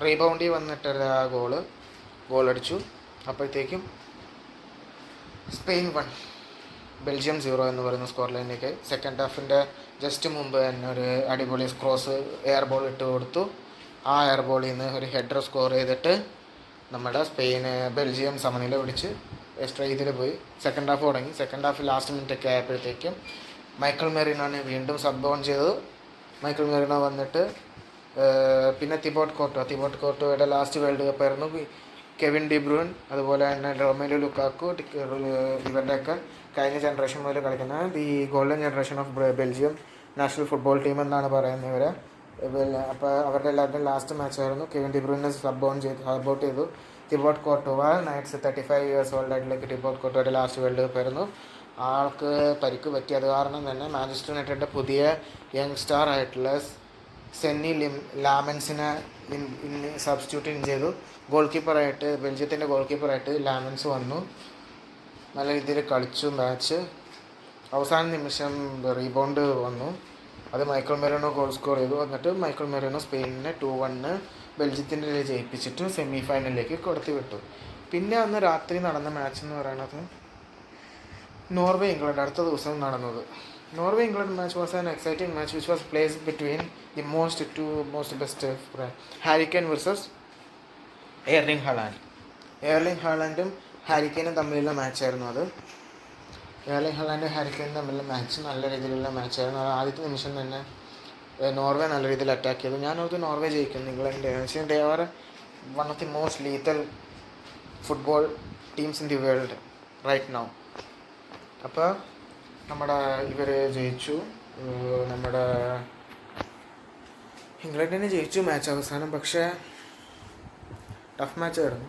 റീബൗണ്ടിൽ വന്നിട്ട് ഗോളടിച്ചു. അപ്പോഴത്തേക്കും സ്പെയിൻ 1 ബെൽജിയം 0 എന്ന് പറയുന്ന സ്കോർ ലൈനിലേക്ക്. സെക്കൻഡ് ഹാഫിൻ്റെ ജസ്റ്റ് മുമ്പ് തന്നെ ഒരു അടിപൊളി ക്രോസ് എയർ ബോൾ ഇട്ട് കൊടുത്തു. ആ എയർ ബോളിൽ നിന്ന് ഒരു ഹെഡർ സ്കോർ ചെയ്തിട്ട് നമ്മുടെ ബെൽജിയം സമനില പിടിച്ച് എക്സ്ട്രാ ഇതിൽ പോയി. സെക്കൻഡ് ഹാഫ് തുടങ്ങി. സെക്കൻഡ് ഹാഫ് ലാസ്റ്റ് മിനിറ്റൊക്കെ ആയപ്പോഴത്തേക്കും മൈക്കൽ മെറിനോനെ വീണ്ടും സബ് ഓൺ ചെയ്തു. മൈക്കൽ മെറിനോ വന്നിട്ട് പിന്നെ തിബോട്ട് കോർട്ടോയുടെ ലാസ്റ്റ് വേൾഡ് കപ്പായിരുന്നു. കെവിൻ ഡി ബ്രൂൻ, അതുപോലെ തന്നെ റൊമേലു ലുക്കാക്കു, ഇവരുടെയൊക്കെ കഴിഞ്ഞ ജനറേഷൻ മുതൽ കളിക്കുന്ന the golden generation of Belgium national football team എന്നാണ് പറയുന്നത് ഇവരെ. അപ്പോൾ അവരുടെ എല്ലാവരുടെയും ലാസ്റ്റ് മാച്ചായിരുന്നു. കെവിൻ ഡി ബ്രൂനെ സബ് ഔട്ട് ചെയ്തു. തിബോട്ട് കോർട്ടോവ 35 ഇയേഴ്സ് ഓൾഡ് ആയിട്ടുള്ള തിബോട്ട് കോർട്ടോയുടെ ലാസ്റ്റ് വേൾഡ് കപ്പായിരുന്നു. ആൾക്ക് പരിക്ക് പറ്റി. അത് കാരണം തന്നെ മാഞ്ചസ്റ്റർ യുണൈറ്റഡിൻ്റെ പുതിയ യങ് സ്റ്റാർ ആയിട്ടുള്ള സെന്നി ലാമൻസിനെ സബ്സ്റ്റിറ്റ്യൂട്ട് ചെയ്തു. ബെൽജിയത്തിൻ്റെ ഗോൾ കീപ്പറായിട്ട് ലാമൻസ് വന്നു. നല്ല രീതിയിൽ കളിച്ചു മാച്ച്. അവസാന നിമിഷം റീബൗണ്ട് വന്നു, അത് മൈക്കൽ മെറീനോ ഗോൾ സ്കോർ ചെയ്തു. എന്നിട്ട് മൈക്കൽ മെറീനോ സ്പെയിനിനെ 2-1 ബെൽജിയത്തിൻ്റെ ജയിപ്പിച്ചിട്ട് സെമി ഫൈനലിലേക്ക് കൊടുത്തു വിട്ടു. പിന്നെ അന്ന് രാത്രി നടന്ന മാച്ച് എന്ന് പറയുന്നത് നോർവേ ഇംഗ്ലണ്ട് അടുത്ത ദിവസം നടന്നത്. Norway England match was an exciting match which was placed between the most best Harry Kane versus Erling Haaland. Erling ഹാലാൻഡും ഹാരി കെയ്നും തമ്മിലുള്ള മാച്ചായിരുന്നു അത്. എർലിംഗ് ഹാലാൻഡ് ഹാരി കെയ്നും തമ്മിലുള്ള മാച്ച് നല്ല രീതിയിലുള്ള മാച്ചായിരുന്നു. അത് ആദ്യത്തെ നിമിഷം തന്നെ നോർവേ നല്ല രീതിയിൽ അറ്റാക്ക് ചെയ്തു. ഞാനത് നോർവേ ജയിക്കുന്നു. England they are one of the most lethal football teams in the world right now. അപ്പോൾ നമ്മുടെ ഇവർ ജയിച്ചു, നമ്മുടെ ഇംഗ്ലണ്ടിനെ ജയിച്ചു മാച്ച് അവസാനം. പക്ഷേ ടഫ് മാച്ചായിരുന്നു.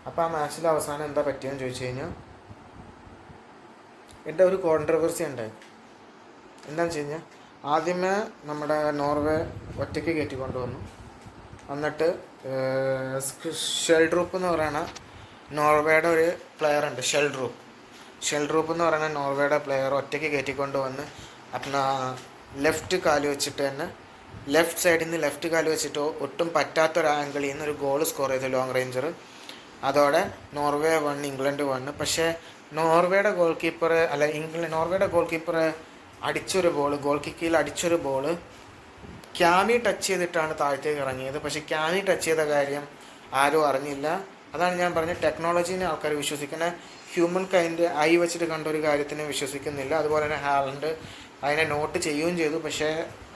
അപ്പോൾ ആ മാച്ചിൽ അവസാനം എന്താ പറ്റിയെന്ന് ചോദിച്ചു കഴിഞ്ഞാൽ എൻ്റെ ഒരു കോൺട്രവേഴ്സി ഉണ്ടായി. എന്താണെന്ന് വെച്ച് കഴിഞ്ഞാൽ ആദ്യമേ നമ്മുടെ നോർവേ ഒറ്റയ്ക്ക് കയറ്റിക്കൊണ്ടുവന്നു. എന്നിട്ട് ഷെൽഡ്രൂപ്പ് എന്ന് പറയുന്ന നോർവേയുടെ ഒരു പ്ലെയർ ഉണ്ട്, ഷെൽഡ്രൂപ്പ് എന്ന് പറയുന്ന നോർവേയുടെ പ്ലെയർ ഒറ്റയ്ക്ക് കയറ്റിക്കൊണ്ട് വന്ന് അപ്പം ലെഫ്റ്റ് കാല് വെച്ചിട്ട് തന്നെ ലെഫ്റ്റ് സൈഡിൽ നിന്ന് ലെഫ്റ്റ് കാല് വെച്ചിട്ട് ഒട്ടും പറ്റാത്തൊരു ആംഗിളിൽ നിന്ന് ഒരു ഗോൾ സ്കോർ ചെയ്തു ലോങ് റേഞ്ചർ. അതോടെ നോർവേ 1 ഇംഗ്ലണ്ട് 1. പക്ഷേ നോർവേയുടെ ഗോൾ കീപ്പർ അടിച്ചൊരു ബോൾ, ഗോൾ കിക്കിൽ അടിച്ചൊരു ബോൾ ക്യാമി ടച്ച് ചെയ്തിട്ടാണ് താഴത്തേക്ക് ഇറങ്ങിയത്. പക്ഷേ ക്യാമി ടച്ച് ചെയ്ത കാര്യം ആരും അറിഞ്ഞില്ല. അതാണ് ഞാൻ പറഞ്ഞത്, ടെക്നോളജീനെ ആൾക്കാർ വിശ്വസിക്കുന്ന ഹ്യൂമൻ കൈൻഡ് ഐ വെച്ചിട്ട് കണ്ട ഒരു കാര്യത്തിനെ വിശ്വസിക്കുന്നില്ല. അതുപോലെ തന്നെ ഹാലൻഡ് അതിനെ നോട്ട് ചെയ്യുകയും ചെയ്തു, പക്ഷേ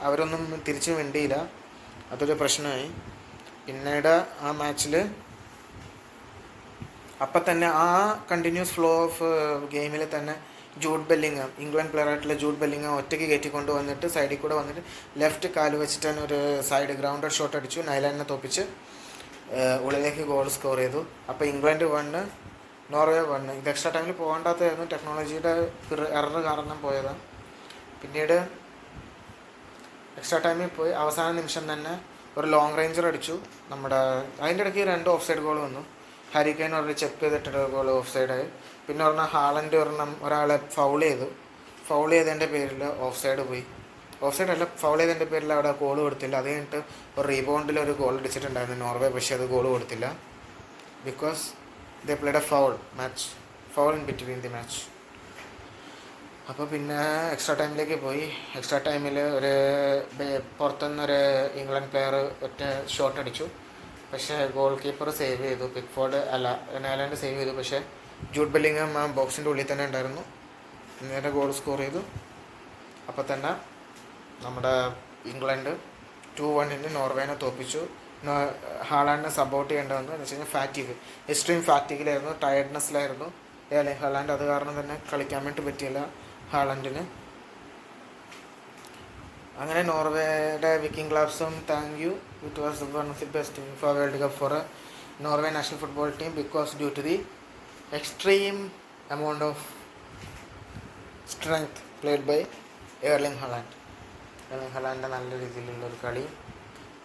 അവരൊന്നും തിരിച്ചു വേണ്ടിയില്ല. അതൊരു പ്രശ്നമായി. പിന്നീട് ആ മാച്ചിൽ അപ്പം തന്നെ ആ കണ്ടിന്യൂസ് ഫ്ലോ ഓഫ് ഗെയിമിൽ തന്നെ ജൂഡ് ബെല്ലിങ്ങം, ഇംഗ്ലണ്ട് പ്ലെയർ ആയിട്ടുള്ള ജൂഡ് ബെല്ലിങ്ങം ഒറ്റയ്ക്ക് കയറ്റിക്കൊണ്ട് വന്നിട്ട് സൈഡിൽ കൂടെ വന്നിട്ട് ലെഫ്റ്റ് കാല് വെച്ചിട്ട് തന്നെ ഒരു സൈഡ് ഗ്രൗണ്ടഡ് ഷോട്ട് അടിച്ചു. നൈലാൻഡിനെ തോപ്പിച്ച് ഉള്ളിലേക്ക് ഗോൾ സ്കോർ ചെയ്തു. അപ്പോൾ ഇംഗ്ലണ്ട് 1 നോർവേ 1. ഇത് എക്സ്ട്രാ ടൈമിൽ പോകേണ്ടാത്തതായിരുന്നു, ടെക്നോളജിയുടെ എറർ കാരണം പോയതാണ്. പിന്നീട് എക്സ്ട്രാ ടൈമിൽ പോയി അവസാന നിമിഷം തന്നെ ഒരു ലോങ് റേഞ്ചർ അടിച്ചു. നമ്മുടെ അതിൻ്റെ ഇടയ്ക്ക് 2 ഓഫ് സൈഡ് ഗോൾ വന്നു. ഹാരി കെയ്ൻ ഒരു ചെക്ക് ചെയ്തിട്ടൊരു ഗോൾ ഓഫ് സൈഡായി. പിന്നെ ഹാലൻഡ് ഒരാളെ ഫൗൾ ചെയ്തതിൻ്റെ പേരിൽ ഓഫ് സൈഡ് പോയി. ഓഫ് സൈഡ് അല്ല, ഫൗൾ ചെയ്തതിൻ്റെ പേരിൽ അവിടെ ഗോൾ കൊടുത്തില്ല. അത് കഴിഞ്ഞിട്ട് ഒരു റീബൗണ്ടിൽ ഒരു ഗോൾ അടിച്ചിട്ടുണ്ടായിരുന്നു നോർവേ, പക്ഷേ അത് ഗോൾ കൊടുത്തില്ല. Because they played A foul in between the match. അപ്പോൾ പിന്നെ എക്സ്ട്രാ ടൈമിലേക്ക് പോയി. എക്സ്ട്രാ ടൈമിൽ പുറത്തുനിന്നൊരു ഇംഗ്ലണ്ട് പ്ലെയർ ഒറ്റ ഷോട്ട് അടിച്ചു. പക്ഷേ ഗോൾ കീപ്പർ സേവ് ചെയ്തു, നൈലാൻഡ് സേവ് ചെയ്തു. പക്ഷേ ജൂഡ് ബെല്ലിങ്ങം ആ ബോക്സിൻ്റെ ഉള്ളിൽ തന്നെ ഉണ്ടായിരുന്നു. നേരെ ഗോൾ സ്കോർ ചെയ്തു. അപ്പോൾ തന്നെ നമ്മുടെ ഇംഗ്ലണ്ട് 2-1 നോർവേനെ തോൽപ്പിച്ചു. ഹാലാൻഡിനെ സപ്പോർട്ട് ചെയ്യേണ്ടതെന്ന് വെച്ച് കഴിഞ്ഞാൽ എക്സ്ട്രീം ഫാറ്റിക്കിലായിരുന്നു, ടയർഡ്നെസ്സിലായിരുന്നു ഹാലാൻഡ്. അത് കാരണം തന്നെ കളിക്കാൻ വേണ്ടി പറ്റിയില്ല ഹാലൻഡിന്. അങ്ങനെ നോർവേയുടെ വിക്കിംഗ് ക്ലബ്സും thank you. It was one of the best for World Cup for Norway national football team because due to the extreme amount of strength played by Erling Haaland നല്ല രീതിയിലുള്ളൊരു കളി,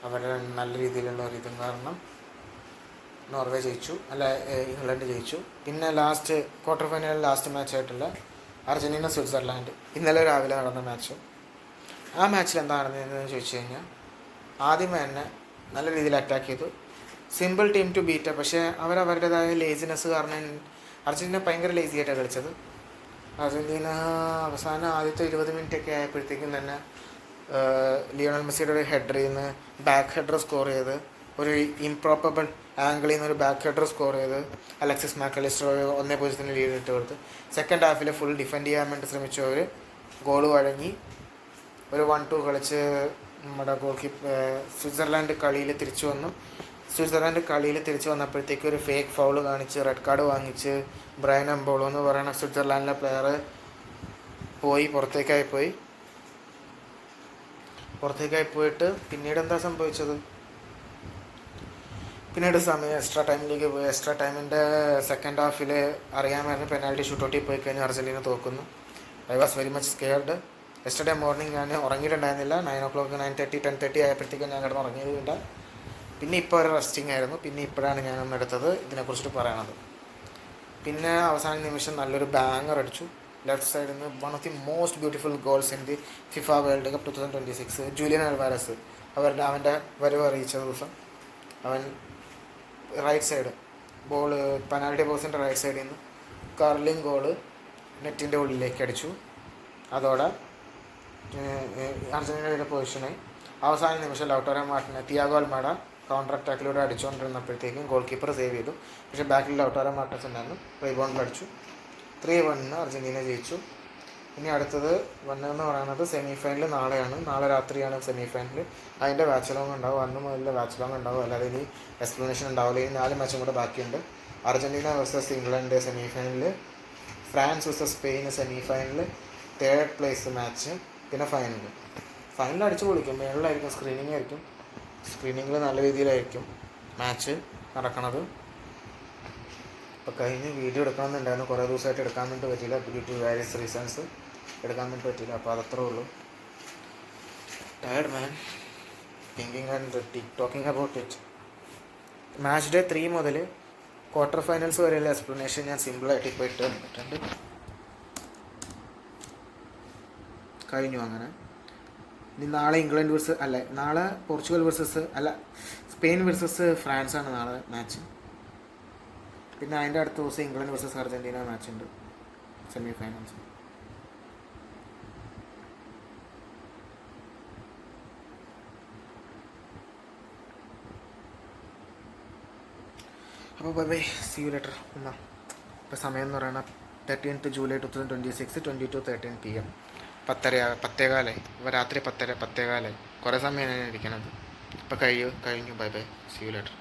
അവരുടെ നല്ല രീതിയിലുള്ള ഒരു ഇതും കാരണം നോർവേ ജയിച്ചു, ഇംഗ്ലണ്ട് ജയിച്ചു. പിന്നെ ക്വാർട്ടർ ഫൈനലിൽ ലാസ്റ്റ് മാച്ചായിട്ടുള്ള അർജൻറ്റീന സ്വിറ്റ്സർലാൻഡ് ഇന്നലെ രാവിലെ നടന്ന മാച്ച്. ആ മാച്ചിൽ എന്താ നടന്നതെന്ന് ചോദിച്ചു കഴിഞ്ഞാൽ ആദ്യമേ തന്നെ നല്ല രീതിയിൽ അറ്റാക്ക് ചെയ്തു. Simple team to beat. പക്ഷേ അവരവരുടേതായ ലേസിനെസ് കാരണം അർജൻറ്റീന ഭയങ്കര ലേസി ആയിട്ടാണ് കളിച്ചത്. അർജൻറ്റീന അവസാനം ആദ്യത്തെ 20 മിനിറ്റൊക്കെ ആയപ്പോഴത്തേക്കും തന്നെ ലിയോണൽ മെസ്സിയുടെ ഒരു ഹെഡറിൽ നിന്ന് ബാക്ക് ഹെഡർ സ്കോർ ചെയ്ത്, ഒരു ഇംപ്രോപ്പബിൾ ആംഗിളിൽ നിന്ന് ഒരു ബാക്ക് ഹെഡർ സ്കോർ ചെയ്ത് അലക്സിസ് മാക്കലിസ്റ്റർ 1-0 ലീഡ് ഇട്ട് കൊടുത്ത് സെക്കൻഡ് ഹാഫിൽ ഫുൾ ഡിഫെൻഡ് ചെയ്യാൻ വേണ്ടി ശ്രമിച്ചവർ ഗോൾ വഴങ്ങി ഒരു 1-2 കളിച്ച് നമ്മുടെ ഗോൾ കീപ്പർ സ്വിറ്റ്സർലാൻഡ് കളിയിൽ തിരിച്ചു വന്നപ്പോഴത്തേക്ക് ഒരു ഫേക്ക് ഫൗള് കാണിച്ച് റെഡ് കാർഡ് വാങ്ങിച്ച് ബ്രയൻ എംബോളോ എന്ന് പറയുന്ന സ്വിറ്റ്സർലാൻഡിലെ പ്ലെയർ പുറത്തേക്കായി പോയിട്ട് പിന്നീട് എന്താ സംഭവിച്ചത്? പിന്നീട് എക്സ്ട്രാ ടൈമിലേക്ക് പോയി. എക്സ്ട്രാ ടൈമിൻ്റെ സെക്കൻഡ് ഹാഫിൽ അറിയാമായിരുന്നു പെനാൽറ്റി ഷൂട്ടൗട്ടിൽ പോയി കഴിഞ്ഞാൽ അർജൻറ്റീന തോക്കുന്നു. I was very much scared. Yesterday morning ഞാൻ ഉറങ്ങിയിട്ടുണ്ടായിരുന്നില്ല. 9 o'clock 9:30 10:30 ആയപ്പോഴത്തേക്കും ഞാൻ കിടന്ന് ഉറങ്ങിയതുമില്ല. പിന്നെ ഇപ്പോൾ ഒരു റെസ്റ്റിംഗ് ആയിരുന്നു. പിന്നെ ഇപ്പോഴാണ് ഞാനൊന്ന് എടുത്തത് ഇതിനെക്കുറിച്ചിട്ട് പറയണത്. പിന്നെ അവസാന നിമിഷം നല്ലൊരു ബാങ്ങർ അടിച്ചു ലെഫ്റ്റ് സൈഡിൽ നിന്ന്. One of the most beautiful goals in the FIFA World Cup 2026. Julian Alvarez അവൻ്റെ വരവ് അറിയിച്ച ദിവസം അവൻ റൈറ്റ് സൈഡ് ബോൾ പെനാൽറ്റി ബോക്സിൻ്റെ റൈറ്റ് സൈഡിൽ നിന്ന് കർലിംഗ് ഗോള് നെറ്റിൻ്റെ ഉള്ളിലേക്ക് അടിച്ചു. അതോടെ അർജൻറ്റീനയുടെ പൊസിഷനായി. അവസാന നിമിഷം ലൗട്ടാരോ മാർട്ടിനെ തിയാഗോ അൽമേഡ കൗണ്ടർ അറ്റാക്കിലൂടെ അടിച്ചുകൊണ്ടിരുന്നപ്പോഴത്തേക്കും ഗോൾ കീപ്പർ സേവ് ചെയ്തു. പക്ഷേ ബാക്കിൽ ലൗട്ടാരോ മാർട്ടിൻസ് ഉണ്ടായിരുന്നു. റീബൗണ്ടിൽ അടിച്ചു. 3-1 അർജൻറ്റീന ജയിച്ചു. ഇനി അടുത്തത് എന്ന് പറയുന്നത് സെമി ഫൈനൽ നാളെയാണ്. നാളെ രാത്രിയാണ് സെമി ഫൈനൽ. അതിൻ്റെ വാച്ച് ലോങ് ഉണ്ടാവും. അന്ന് മുതൽ വാച്ച് ലോങ് ഉണ്ടാവും. അല്ലാതെ ഇനി എക്സ്പ്ലനേഷൻ ഉണ്ടാവില്ല. ഈ 4 മാച്ചും കൂടെ ബാക്കിയുണ്ട്. Argentina versus England semi final, France versus Spain semi final, 3rd place match, പിന്നെ ഫൈനൽ അടിച്ചു പൊളിക്കും. മേളിലായിരിക്കും സ്ക്രീനിങ് ആയിരിക്കും. സ്ക്രീനിങ്ങിൽ നല്ല രീതിയിലായിരിക്കും മാച്ച് നടക്കണത്. അപ്പോൾ കഴിഞ്ഞ് വീഡിയോ എടുക്കണമെന്നുണ്ടായിരുന്നു. കുറേ ദിവസമായിട്ട് എടുക്കാൻ വേണ്ടി പറ്റിയില്ല. ഡ്യൂ ടു വേരിയസ് റീസൺസ് എടുക്കാൻ വേണ്ടി പറ്റിയില്ല. അപ്പോൾ അതത്രേ ഉള്ളൂ. Tired man thinking and talking about it. Match day 3 മുതൽ ക്വാർട്ടർ ഫൈനൽസ് വരെയുള്ള എക്സ്പ്ലനേഷൻ ഞാൻ സിമ്പിളായിട്ട് ഇപ്പോൾ ഇട്ട് തന്നിട്ടുണ്ട്. കഴിഞ്ഞു അങ്ങനെ. ഇനി നാളെ ഇംഗ്ലണ്ട് നാളെ പോർച്ചുഗൽ സ്പെയിൻ വേഴ്സസ് ഫ്രാൻസാണ് നാളെ മാച്ച്. പിന്നെ അതിൻ്റെ അടുത്ത ദിവസം ഇംഗ്ലണ്ട് വേഴ്സസ് അർജൻറ്റീന മാച്ച് ഉണ്ട് സെമി ഫൈനൽസ്. അപ്പോൾ ബൈ സീ യു ലേറ്റർ. എന്നാ ഇപ്പോൾ സമയം എന്ന് പറയുന്നത് 13th ജൂലൈ 2026 22:13 PM. 10:15 ഇപ്പോൾ രാത്രി 10:15. കുറേ സമയം ഞാൻ ഇരിക്കണത്. ഇപ്പോൾ കഴിഞ്ഞു. Bye see you later.